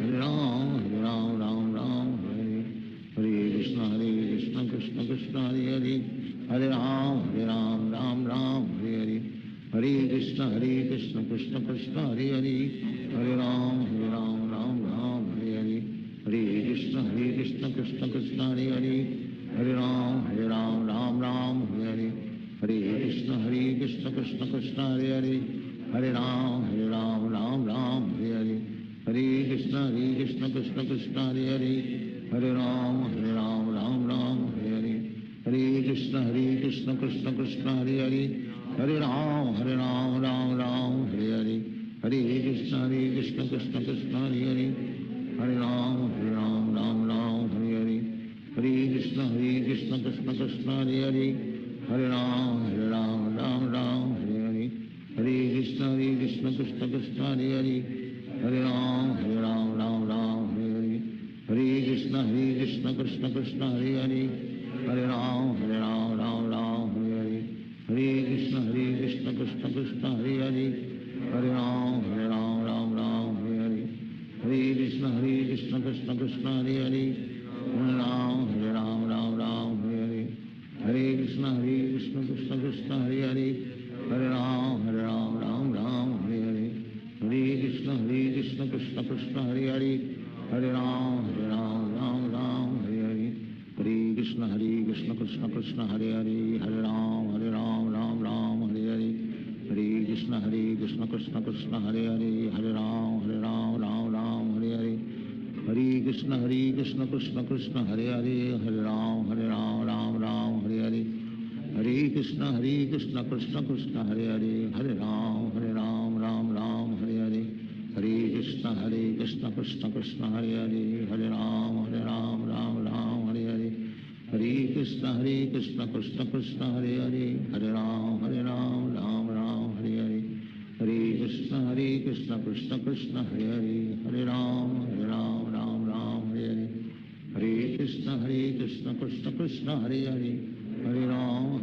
S8: Hare Ram Ram Ram Hare Hare Krishna Krishna Krishna Hare Hare Hare Ram Ram Ram Hare Hare Hare Krishna Krishna Krishna Hare Hare Hare Ram Ram Ram Hare Hare Hare Krishna Krishna Krishna Hare Hare Hare Ram Ram Ram Hare Hare Hare Krishna Krishna Krishna Hare Hare Hare Ram Ram Ram Hare Hare Hare Krishna Krishna Krishna Hare Hare Hare Ram Ram Ram Hare Hare Hare Krishna Krishna Krishna Hare Hare Hare Ram Ram Ram Hare Hare Hare Krishna Krishna Krishna Hare Hare Hare Ram Ram Ram Hare Hare Hare Krishna Krishna Krishna Hare Hare Hare Ram Ram Ram Hare Hare Hare Krishna Krishna Krishna Hare Hare Hare Ram Ram Ram Hare Hare Hare Krishna Krishna Krishna Hare Hare Hare Ram Ram Ram Hare Hare Hare Krishna Krishna Krishna Hare Hare Hare Ram Ram Ram Hare Hare Hare Krishna Krishna Krishna Hare Hare Hare Ram Ram Ram Hare Hare Hare Krishna Krishna Krishna Hare Hare Hare Ram Ram Ram Hare Hare Hare Krishna Krishna Krishna Hare Hare Hare Ram Ram Ram Hare Hare Hare Krishna Krishna Krishna Hare Hare Hare Ram Ram Ram Hare Hare Hare Krishna Krishna Krishna Hare Hare Hare Ram Ram Ram Hare Hare Hare Krishna Krishna Krishna Hare Hare Hare Ram Ram Ram Hare Hare Hare Krishna Krishna Krishna Hare Hare Hare Ram Ram Ram Hare Hare Hare Krishna Krishna Krishna Hare Hare Hare Ram Ram Ram Hare Hare Hare Krishna Krishna Krishna Hare Hare Hare Ram Ram Ram Hare Hare Hare Krishna Krishna Krishna Hare Hare Hare Ram Ram Ram Hare Hare Hare Krishna Krishna Krishna Hare Hare Hare Ram Ram Ram Hare Hare Hare Krishna Krishna Krishna Hare Hare Hare Ram Ram Ram Hare Hare Hare Krishna Krishna Krishna Hare Hare Hare Ram Ram Ram Hare Hare Hare Krishna Krishna Krishna Hare Hare Hare Ram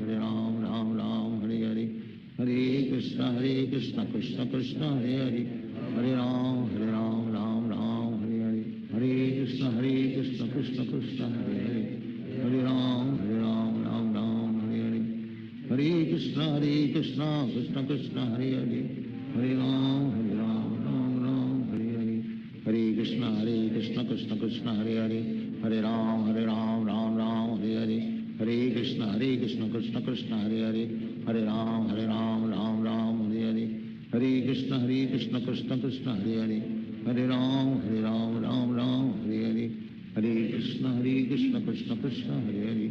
S8: Ram Ram Hare Hare Hare Krishna Krishna Krishna Hare Hare Hare Ram Ram Ram Hare Hare Hare Krishna Krishna Krishna Hare Hare Hare Ram Ram Ram Hare Hare Hare Krishna Krishna Krishna Hare Hare Hare Ram Ram Ram Hare Hare Hare Krishna Krishna Krishna Hare Hare Hare Ram Ram Ram Hare Hare Hare Krishna Krishna Krishna Hare Hare Hare Ram Ram Ram Hare Hare Hare Krishna Krishna Krishna Hare Hare Hare Ram Ram Ram Hare Hare Hare Krishna Krishna Krishna Hare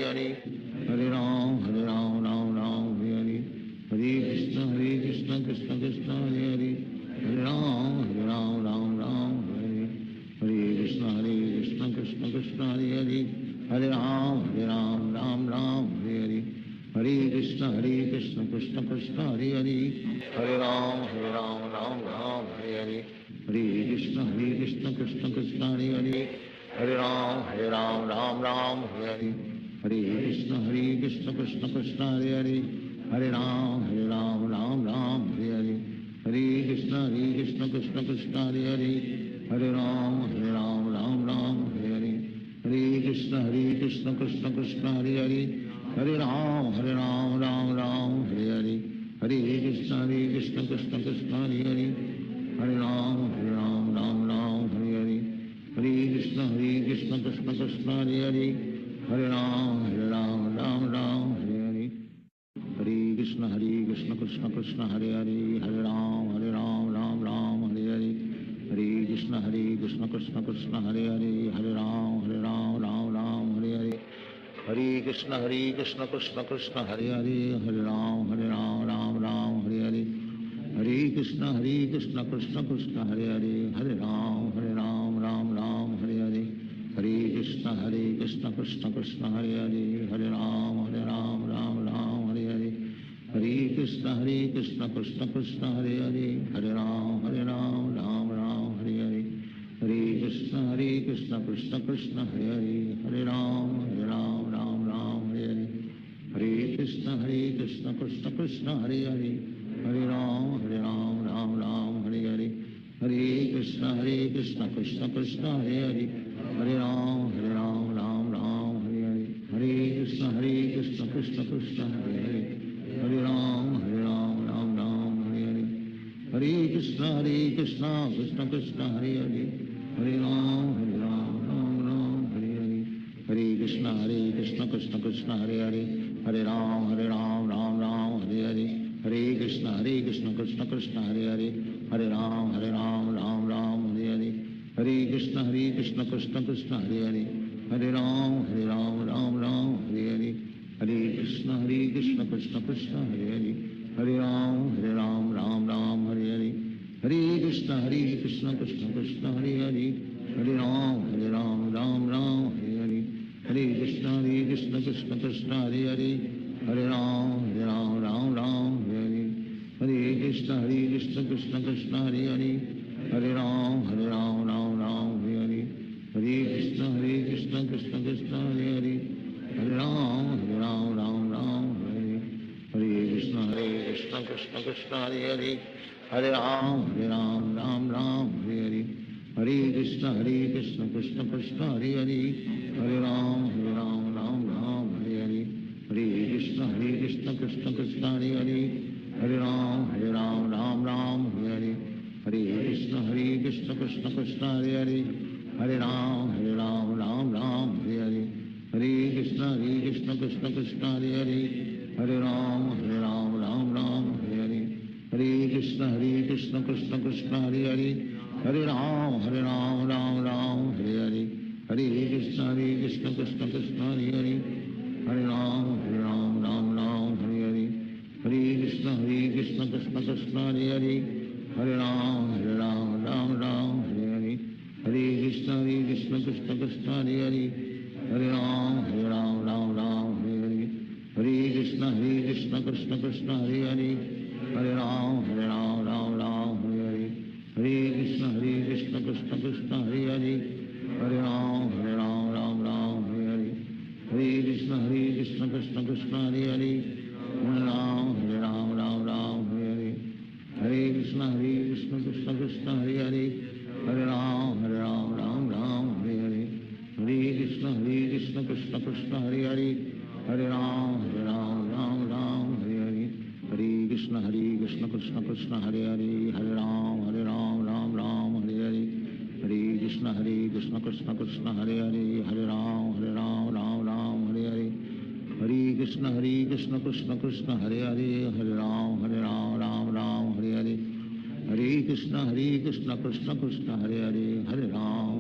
S8: Hare Hare Ram Ram Ram Hare Hare Hare Krishna Krishna Krishna Hare Hare Hare Ram Ram Ram Hare Hare Hare Krishna Krishna Krishna Hare Hare Hare Ram Ram Ram Hare Hare Hare Krishna Krishna Krishna Hare Hare Hare Ram Ram Ram Hare Hare Hare Krishna Krishna Krishna Hare Hare Hare Ram Ram Ram Hare Hare Hare Krishna Krishna Krishna Hare Hare Hare Ram Ram Ram Hare Hare Hare Krishna Krishna Krishna Hare Hare Hare Ram Ram Ram Hare Hare Hare Krishna Krishna Krishna Hare Hare Hare Ram Ram Ram Hare Hare Hare Krishna Krishna Krishna Hare Hare Hare Ram Ram Ram Hare Hare Hare Krishna Krishna Krishna Hare Hare Hare Ram Ram Ram Hare Hare Hare Krishna Krishna Krishna Hare Hare Hare Ram Ram Ram Hare Hare Hare Krishna Krishna Krishna Hare Hare Hare Ram Ram Ram Hare Hare Hare Krishna Krishna Krishna Hare Hare Hare Ram Ram Ram Hare Hare Hare Hare Krishna Krishna Krishna Hare Hare, Hare Ram Ram Ram Hare Hare, Hare Krishna Krishna Krishna Hare Hare, Hare Ram Ram Ram Hare Hare, Hare Krishna Krishna Krishna Hare Hare, Hare Ram Ram Ram Hare Hare, Hare Krishna Krishna Krishna Hare Hare, Hare Ram Ram Ram Hare Hare, Hare Krishna Krishna Krishna Hare Hare, Hare Ram Ram Hare Hare, Hare Krishna Krishna Krishna Hare Hare, Hare Ram Ram Hare Hare, Hare Krishna Krishna Krishna Hare Hare, Hare Ram Ram Hare Hare, Hare Krishna Krishna Krishna Hare Hare, Hare Ram Ram Hare Hare, Hare Krishna Krishna Krishna Hare Hare, Hare Ram Ram Hare Hare, Hare Krishna Krishna Krishna Hare Hare, Hare Ram Ram Hare Hare, Hare Krishna Krishna Krishna Hare Hare, Hare Ram Ram Hare Hare, Hare Krishna Krishna Krishna Hare Hare, Hare Ram Ram Hare Hare, Hare Krishna Krishna Krishna Hare Hare, Hare Ram Ram Hare Hare, Hare Krishna Krishna Krishna Hare Hare, Hare Ram Ram Hare Hare, Hare Krishna Krishna Krishna Hare Hare, Hare Ram Ram Hare Hare, Hare Krishna Krishna Krishna Hare Hare, Hare Ram Ram Hare Hare, Hare Krishna Krishna Krishna Hare Hare, Hare Ram Ram Hare Hare, Hare Krishna Krishna Krishna Hare Hare, Hare Ram Ram Hare Hare, Hare Krishna Krishna Krishna Hare Hare, Hare Ram Ram Hare Hare, Hare Krishna Krishna Krishna Hare Hare, Hare Ram Ram Hare Hare, Hare Krishna Krishna Krishna Hare Hare, Hare Ram Ram Hare Hare, Hare Krishna Krishna Krishna Hare Hare, Hare Ram Ram Hare Hare, Hare Krishna Krishna Krishna Hare Hare, Hare Ram Ram Hare Hare, Hare Krishna Krishna Krishna Hare Hare, Hare Ram Ram Hare Hare, Hare Krishna Krishna Krishna Hare Hare, Hare Ram Ram Hare Hare, Hare Krishna Krishna Krishna Hare Hare, Hare Ram Ram Hare Hare, Hare Krishna Krishna Krishna Hare Hare, Hare Ram Ram Hare Hare, Hare Krishna Krishna Krishna Hare Hare, Hare Ram Ram Hare Hare, Hare Krishna Krishna Krishna Hare Hare, Hare Ram Ram Hare Hare, Hare Krishna Krishna Krishna Hare Hare, Hare Ram Ram Hare Hare, Hare Krishna Krishna Krishna Hare Hare, Hare Ram Ram Hare Hare, Hare Krishna Krishna Krishna Hare Hare, Hare Ram Ram Hare Hare, Hare Krishna Krishna Krishna Hare Hare, Hare Ram Ram Hare Hare, Hare Krishna Krishna Krishna Hare Hare, Hare Ram Ram Hare Hare, Hare Krishna Krishna Krishna Hare Hare, Hare Ram Ram Hare Hare, Hare Krishna Krishna Krishna Hare Hare, Hare Ram Ram Hare Hare, Hare Krishna Krishna Krishna Hare Hare, Hare Ram Ram Hare Hare, Hare Krishna Krishna Krishna Hare Hare, Hare Ram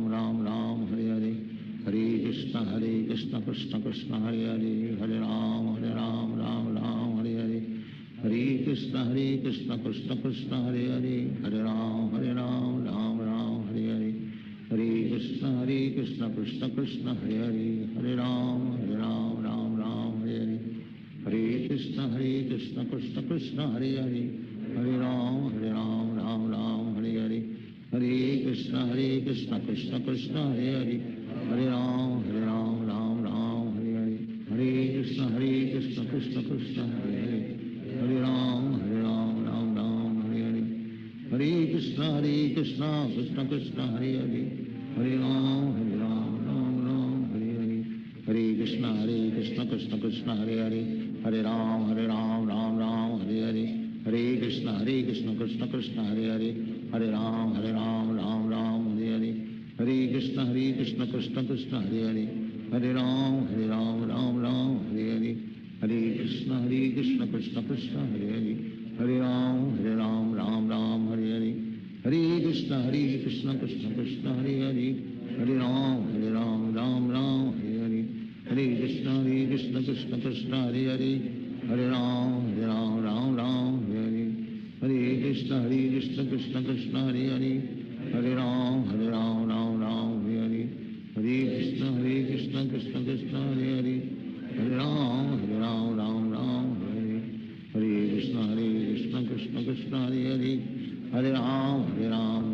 S8: Ram Hare Hare, Hare Krishna Krishna Krishna Hare Hare, Hare Ram Ram Hare Hare, Hare Krishna Krishna Krishna Hare Hare, Hare Ram Ram Hare Hare, Hare Krishna Krishna Krishna Hare Hare, Hare Ram Ram Hare Hare, Hare Krishna Krishna Krishna Hare Hare, Hare Ram Ram Hare Hare, Hare Krishna Krishna Krishna Hare Hare, Hare Ram Ram Hare Hare, Hare Krishna Krishna Krishna Hare Hare, Hare Ram Ram Hare Hare, Hare Krishna Krishna Krishna Hare Hare, Hare Ram Ram Hare Hare, Hare Krishna Krishna Krishna Hare Hare, Hare Ram Ram Hare Hare, Hare Krishna Krishna Krishna Hare Hare, Hare Ram Ram Hare Hare, Hare Krishna Krishna Krishna Hare Hare, Hare Ram Ram Ram Hare Hare, Hare Krishna Krishna Krishna Hare Hare, Hare Ram Ram Hare Hare, Hare Krishna Krishna Krishna Hare Hare, Hare Ram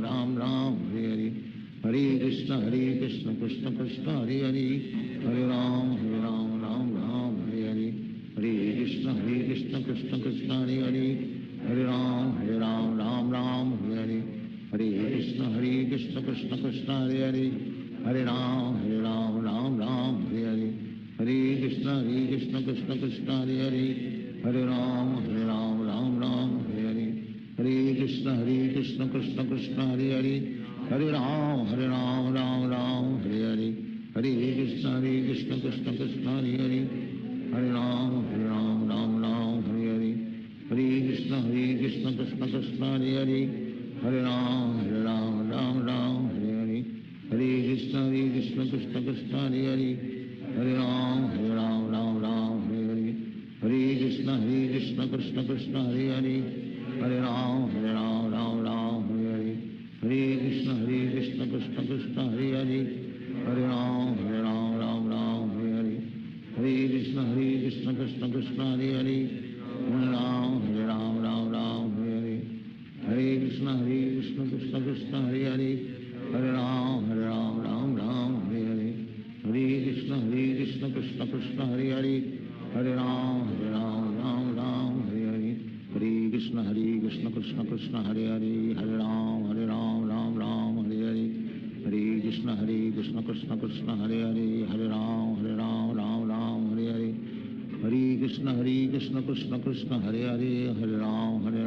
S8: Ram Hare Hare, Hare Krishna Krishna Krishna Hare Hare, Hare Ram Ram Hare Hare, Hare Krishna Krishna Krishna Hare Hare, Hare Ram Ram Hare Hare, Hare Krishna Krishna Krishna Hare Hare, Hare Ram Ram Hare Hare, Hare Krishna Krishna Krishna Hare Hare, Hare Ram Hare Hare, Hare Krishna Krishna Krishna Hare Hare, Hare Ram Hare Hare, Hare Krishna Krishna Krishna Hare Hare, Hare Ram Hare Hare, Hare Krishna Krishna Krishna Hare Hare, Hare Ram Hare Hare, Hare Krishna Krishna Krishna Hare Hare, Hare Ram Hare Hare, Hare Krishna Krishna Krishna Hare Hare, Hare Ram Hare Hare, Hare Krishna Krishna Krishna Hare Hare, Hare Ram Hare Hare, Hare Krishna Krishna Krishna Hare Hare, Hare Ram Hare Hare, Hare Krishna Krishna Krishna Hare Hare, Hare Ram Hare Hare, Hare Krishna Krishna Krishna Hare Hare, Hare Ram Hare Hare, Hare Krishna Krishna Krishna Hare Hare, Hare Ram Hare Hare, Hare Krishna Krishna Krishna Hare Hare, Hare Ram Hare Hare, Hare Krishna Krishna Krishna Hare Hare, Hare Ram Hare Hare, Hare Krishna Krishna Krishna Hare Hare, Hare Ram Hare Hare, Hare Krishna Krishna Krishna Hare Hare, Hare Ram Hare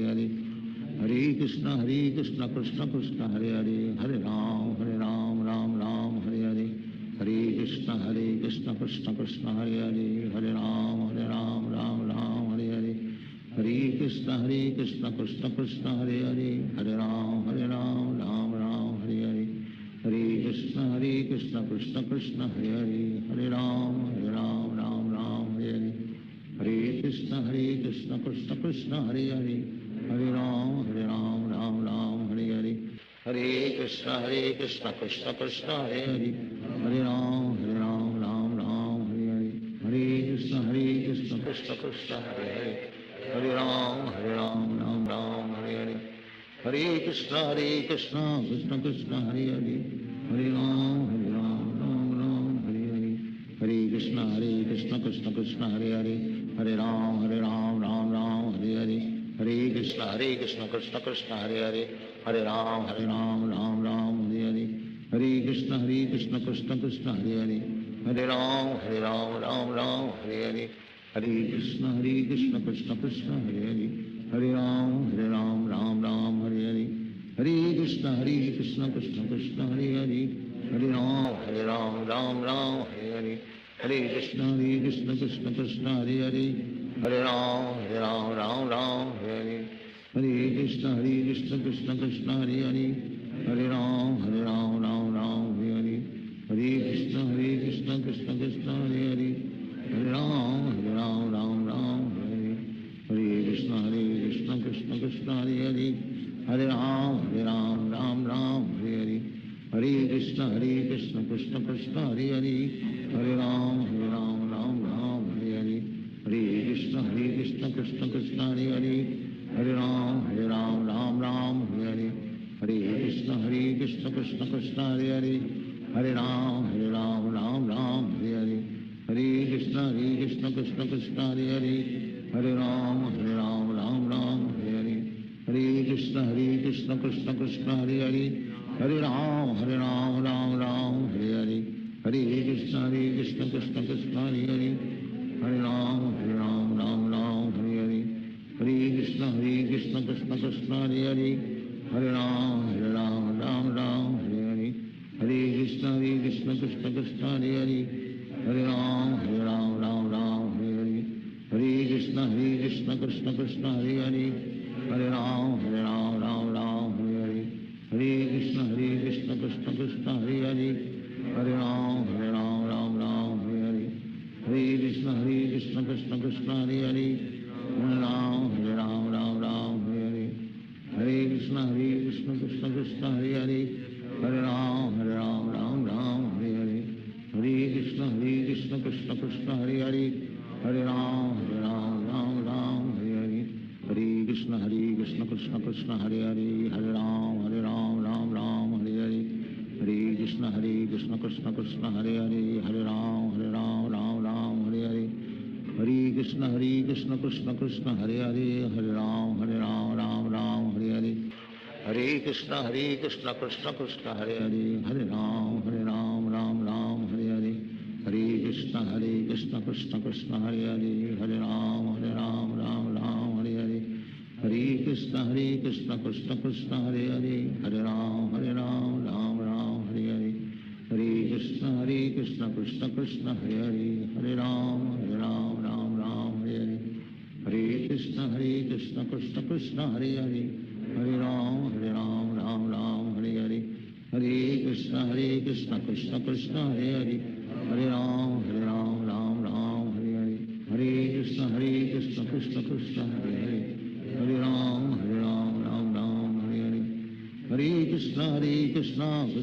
S8: Hare, Hare Krishna Krishna Krishna Hare Hare, Hare Ram Hare Hare, Hare Krishna Krishna Krishna Hare Hare, Hare Ram Hare Hare, Hare Krishna Krishna Krishna Hare Hare, Hare Ram Hare Hare, Hare Krishna Krishna Krishna Hare Hare, Hare Ram Hare Hare, Hare Krishna Krishna Krishna Hare Hare, Hare Ram Hare Hare, Hare Krishna Krishna Krishna Hare Hare, Hare Ram Hare Hare, Hare Krishna Krishna Krishna Hare Hare, Hare Ram Hare Hare, Hare Krishna Krishna Krishna Hare Hare, Hare Ram Hare Hare, Hare Krishna Krishna Krishna Hare Hare, Hare Ram Hare Hare, Hare Krishna Krishna Krishna Hare Hare, Hare Ram Hare Hare, Hare Krishna Krishna Krishna Hare Hare, Hare Ram Hare Hare, Hare Krishna Krishna Krishna Hare Hare, Hare Ram Hare Hare, Hare Krishna Krishna Krishna Hare Hare, Hare Ram Hare Hare, Hare Krishna Krishna Krishna Hare Hare, Hare Ram Hare Hare, Hare Krishna Krishna Krishna Hare Hare, Hare Ram Hare Hare, Hare Krishna Krishna Krishna Hare Hare, Hare Ram Hare Hare, Hare Krishna Krishna Krishna Hare Hare, Hare Ram Hare Hare, Hare Krishna Krishna Krishna Hare Hare, Hare Ram Hare Hare, Hare Krishna Krishna Krishna Hare Hare, Hare Ram Hare Hare, Hare Krishna Krishna Krishna Hare Hare, Hare Ram Hare Hare, Hare Krishna Krishna Krishna Hare Hare, Hare Ram Hare Hare, Hare Krishna Krishna Krishna Hare Hare, Hare Ram Hare Hare, Hare Krishna Krishna Krishna Hare Hare, Hare Ram Hare Hare, Hare Krishna Krishna Krishna Hare Hare, Hare Ram Hare Hare, Hare Krishna Krishna Krishna Hare Hare, Hare Ram Hare Hare, Hare Krishna Krishna Krishna Hare Hare, Hare Ram Hare Krishna Krishna Krishna Hare Hare Hare Ram Ram Ram Hare Hare Hare Krishna Krishna Krishna Hare Hare Hare Ram Ram Ram Hare Hare Hare Krishna Krishna Krishna Hare Hare Hare Ram Ram Ram Hare Hare Hare Krishna Krishna Krishna Hare Hare Hare Ram Ram Ram Hare Hare Hare Krishna Krishna Krishna Hare Hare Hare Ram Ram Ram Hare Hare Hare Krishna Krishna Krishna Hare Hare Hare Ram Ram Ram Hare Hare Hare Krishna Krishna Krishna Hare Hare Hare Ram Ram Ram Hare Hare Hare Krishna Krishna Krishna Hare Hare Hare Ram Ram Ram Hare Hare Hare Krishna Krishna Krishna Hare Hare Hare Ram Ram Ram Hare Hare Hare Krishna Krishna Krishna Hare Hare Hare Ram Ram Ram Hare Hare Hare Krishna Krishna Krishna Hare Hare Hare Ram Ram Ram Hare Hare Hare Krishna Krishna Krishna Hare Hare Hare Ram Ram Ram Hare Hare Hare Krishna Krishna Krishna Hare Hare Hare Ram Ram Hare Hare Hare Krishna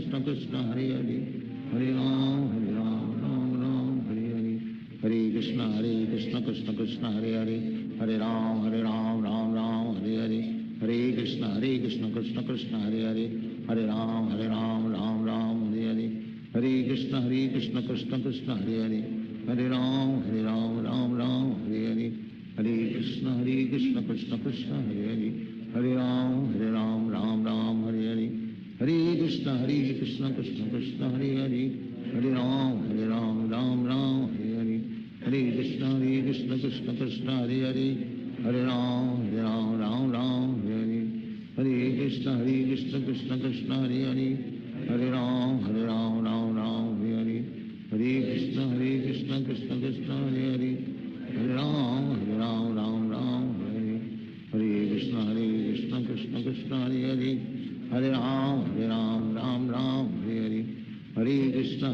S8: Krishna Krishna Hare Hare Hare Ram Ram Ram Hare Hare Hare Krishna Krishna Krishna Hare Hare Hare Ram Ram Ram Hare Hare Hare Krishna Krishna Krishna Hare Hare Hare Ram Ram Hare Hare Hare Krishna Krishna Krishna Hare Hare Hare Ram Ram Hare Hare Hare Krishna Krishna Krishna Hare Hare Hare Ram Ram Hare Hare Hare Krishna Krishna Krishna Hare Hare Hare Ram Ram Hare Hare Hare Krishna Krishna Krishna Hare Hare Hare Ram Ram Hare Hare Hare Krishna Krishna Krishna Hare Hare Hare Ram Ram Hare Hare Hare Krishna Krishna Krishna Hare Hare Hare Ram Ram Hare Hare Hare Krishna Krishna Krishna Hare Hare Hare Ram Ram Hare Hare Hare Krishna Krishna Krishna Hare Hare Hare Ram Ram Hare Hare Hare Krishna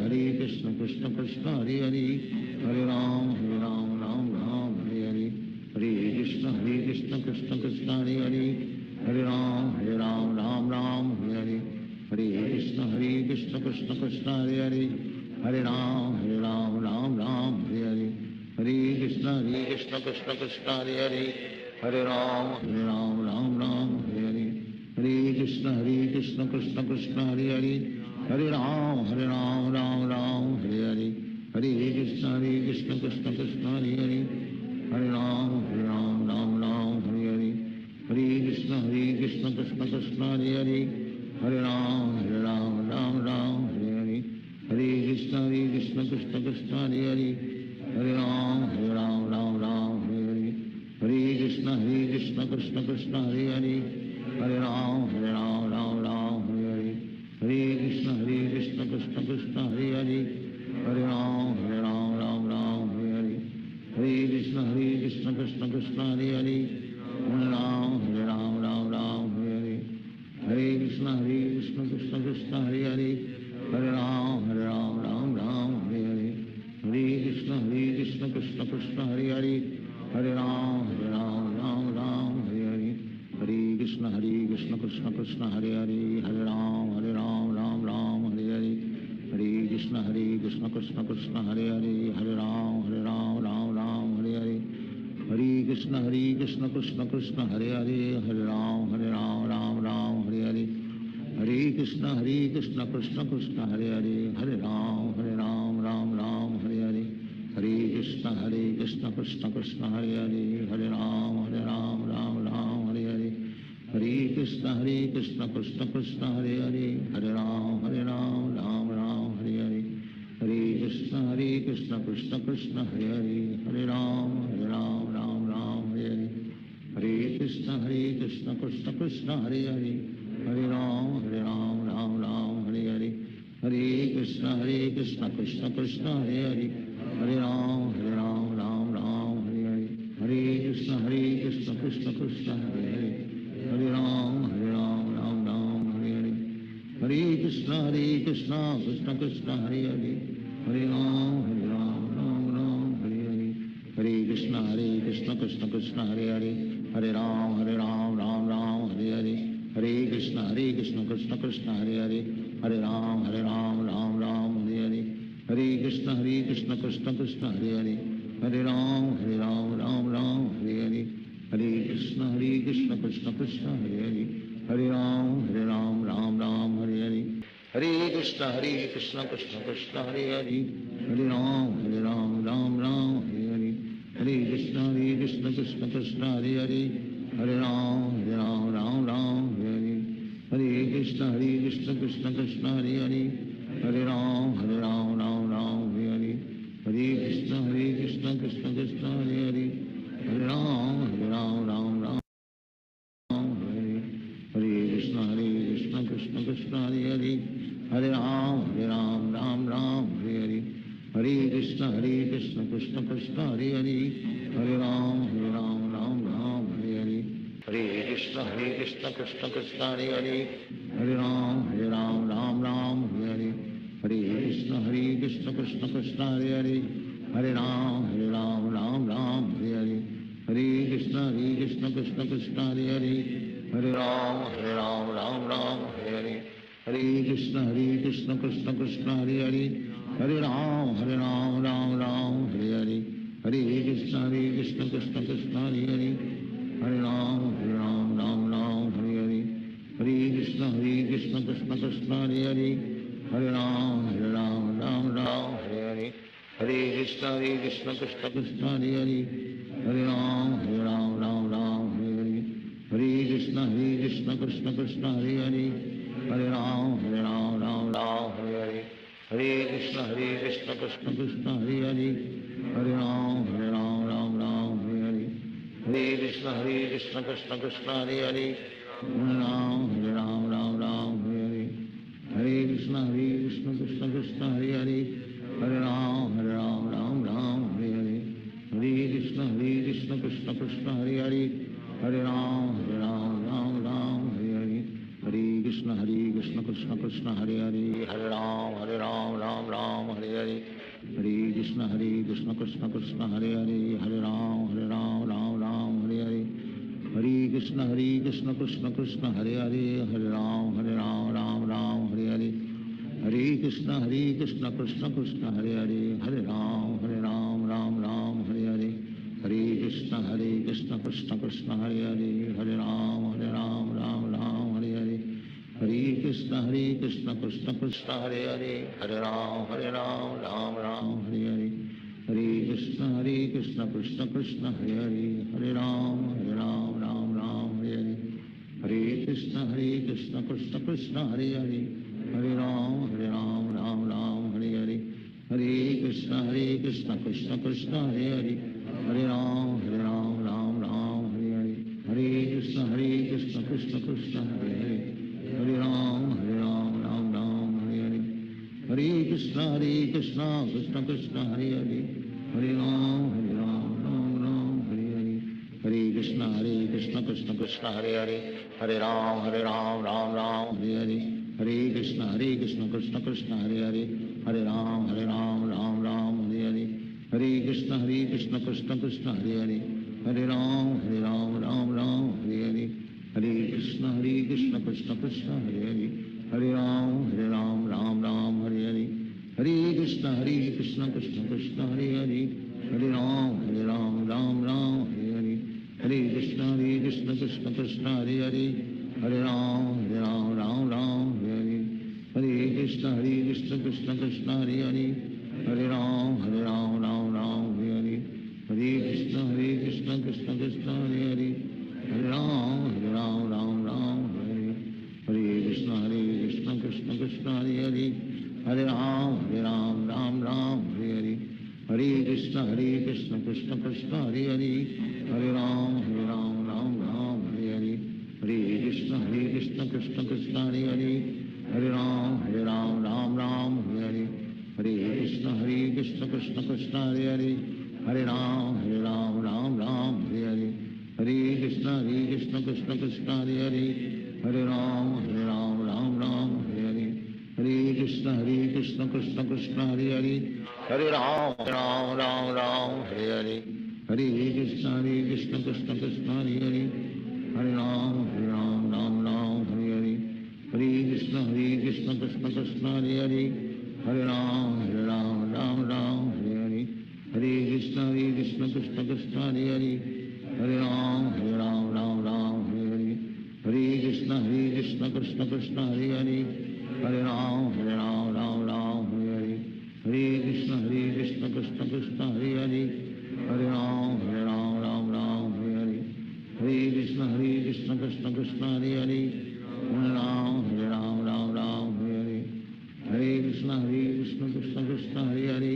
S8: Krishna Krishna Hare Hare Hare Ram Ram Hare Hare Hare Krishna Krishna Krishna Hare Hare Hare Ram Ram Hare Hare Hare Krishna Krishna Krishna Hare Hare Hare Ram Ram Hare Hare Hare Krishna Krishna Krishna Hare Hare Hare Ram Ram Hare Hare Hare Krishna Krishna Krishna Hare Hare Hare Ram Ram Hare Hare Hare Krishna Krishna Krishna Hare Hare Hare Ram Ram Hare Hare Hare Krishna Krishna Krishna Hare Hare Hare Ram Ram Hare Hare Hare Krishna Krishna Krishna Hare Hare Hare Ram Ram Hare Hare Hare Krishna Krishna Krishna Hare Hare Hare Ram Ram Hare Hare Hare Krishna Krishna Krishna Hare Hare Hare Ram Ram Hare Hare Hare Krishna Krishna Krishna Hare Hare Hare Ram Ram Hare Hare Hare Krishna Krishna Krishna Hare Hare Hare Ram Ram Hare Hare Hare Krishna Krishna Krishna Hare Hare Hare Ram Ram Hare Hare Hare Krishna Krishna Krishna Hare Hare Hare Ram Ram Hare Hare Hare Krishna Krishna Krishna Hare Hare Hare Ram Ram Hare Hare Hare Krishna Krishna Krishna Hare Hare Hare Ram Ram Hare Hare Hare Krishna Krishna Krishna Hare Hare Hare Ram Ram Hare Hare Hare Krishna Krishna Krishna Hare Hare Hare Ram Ram Hare Hare Hare Krishna Krishna Krishna Hare Hare Hare Ram Ram Hare Hare Hare Krishna Krishna Krishna Hare Hare Hare Ram Ram Hare Hare Hare Krishna Krishna Krishna Hare Hare Hare Ram Ram Hare Hare Hare Krishna Krishna Krishna Hare Hare Hare Ram Ram Hare Hare Hare Krishna Krishna Krishna Hare Hare Hare Ram Ram Hare Hare Hare Krishna Krishna Hare Hare Hare Ram Ram Ram Hare Hare Hare Krishna Krishna Krishna Hare Hare Hare Ram Ram Ram Hare Hare Hare Krishna Krishna Krishna Hare Hare Hare Ram Ram Ram Hare Hare Hare Krishna Krishna Krishna Hare Hare Hare Ram Ram Ram Hare Hare Hare Krishna Krishna Krishna Hare Hare Hare Ram Ram Ram Hare Hare Hare Krishna Krishna Krishna Hare Hare Hare Ram Ram Ram Hare Hare Hare Krishna Krishna Krishna Hare Hare Hare Ram Ram Ram Hare Krishna Krishna Krishna Hare Hare Hare Ram Ram Ram Hare Hare Hare Krishna Krishna Krishna Hare Hare Hare Ram Ram Ram Hare Hare Hare Krishna Krishna Krishna Hare Hare Hare Ram Ram Ram Hare Hare Hare Krishna Krishna Krishna Hare Hare Hare Ram Ram Ram Hare Hare Hare Krishna Krishna Krishna Hare Hare Hare Ram Ram Ram Hare Hare Hare Krishna Krishna Krishna Hare Hare Hare Ram Ram Ram Hare Hare Hare Krishna Krishna Krishna Hare Hare Hare Ram Ram Ram Hare Hare Hare Krishna Krishna Krishna Hare Hare Hare Ram Ram Ram Hare Hare Hare Krishna Krishna Krishna Hare Hare Hare Ram Ram Ram Hare Hare Hare Krishna Krishna Krishna Hare Hare Hare Ram Ram Ram Hare Hare Hare Krishna Krishna Krishna Hare Hare Hare Ram Ram Ram Hare Hare Hare Krishna Krishna Krishna Hare Hare Hare Ram Ram Ram Hare Hare Hare Krishna Krishna Krishna Hare Hare Hare Ram Ram Ram Hare Hare Hare Krishna Krishna Krishna Hare Hare Hare Ram Ram Ram Hare Hare Hare Krishna Krishna Krishna Hare Hare Hare Ram Ram Ram Hare Hare Hare Krishna Krishna Krishna Hare Hare Hare Ram Ram Ram Hare Hare Hare Krishna Krishna Krishna Hare Hare Hare Ram Ram Ram Hare Hare Hare Krishna Krishna Krishna Hare Hare Hare Ram Ram Ram Hare Hare Hare Krishna Krishna Krishna Hare Hare Hare Ram Ram Ram Hare Hare Hare Krishna Krishna Krishna Hare Hare Hare Ram Ram Ram Hare Hare Hare Krishna Krishna Krishna Hare Hare Hare Ram Ram Ram Hare Hare Hare Krishna Krishna Krishna Hare Hare Hare Ram Ram Ram Hare Hare Hare Krishna Krishna Krishna Hare Hare Hare Ram Ram Ram Hare Hare Hare Krishna Krishna Krishna Hare Hare Hare Ram Ram Ram Hare Hare Hare Krishna Krishna Krishna Hare Hare Hare Ram Ram Ram Hare Hare Hare Krishna Krishna Krishna Hare Hare Hare Ram Ram Ram Hare Hare Hare Krishna Krishna Krishna Hare Hare Hare Ram Ram Ram Hare Hare Hare Krishna Krishna Krishna Hare Hare Hare Ram Ram Ram Hare Hare Hare Krishna Krishna Krishna Hare Hare Hare Ram Ram Ram Hare Hare Hare Krishna Krishna Krishna Hare Hare Hare Ram Ram Ram Hare Hare Hare Krishna Krishna Krishna Hare Hare Hare Ram Ram Ram Hare Hare Hare Krishna Krishna Krishna Hare Hare Hare Ram Ram Ram Hare Hare Hare Krishna Krishna Krishna Hare Hare Hare Ram Ram Ram Hare Hare Hare Krishna Krishna Krishna Hare Hare Hare Ram Ram Ram Hare Hare Hare Krishna Krishna Krishna Hare Hare Hare Ram Ram Ram Hare Hare Hare Krishna Krishna Krishna Hare Hare Hare Ram Ram Ram Hare Hare Hare Krishna Krishna Krishna Hare Hare Hare Ram Ram Ram Hare Hare Hare Krishna Krishna Krishna Hare Hare Hare Ram Ram Ram Hare Hare Hare Krishna Krishna Krishna Hare Hare Hare Ram Ram Hare Hare Hare Krishna Krishna Krishna Hare Hare Hare Ram Ram Ram Hare Hare Hare Hare Hare, Hare Ram, Ram Ram, Hare Hare, Hare Krishna, Krishna Krishna, Hare Hare, Hare Ram, Ram Ram, Hare Hare, Hare Krishna, Krishna Krishna, Hare Hare, Hare Ram, Ram Ram, Hare Hare, Hare Krishna, Krishna Krishna, Hare Hare, Hare Ram, Ram Ram, Hare Hare, Hare Krishna, Krishna Krishna, Hare Hare, Hare Ram, Ram Ram, Hare Hare, Hare Krishna, Krishna Krishna, Hare Hare,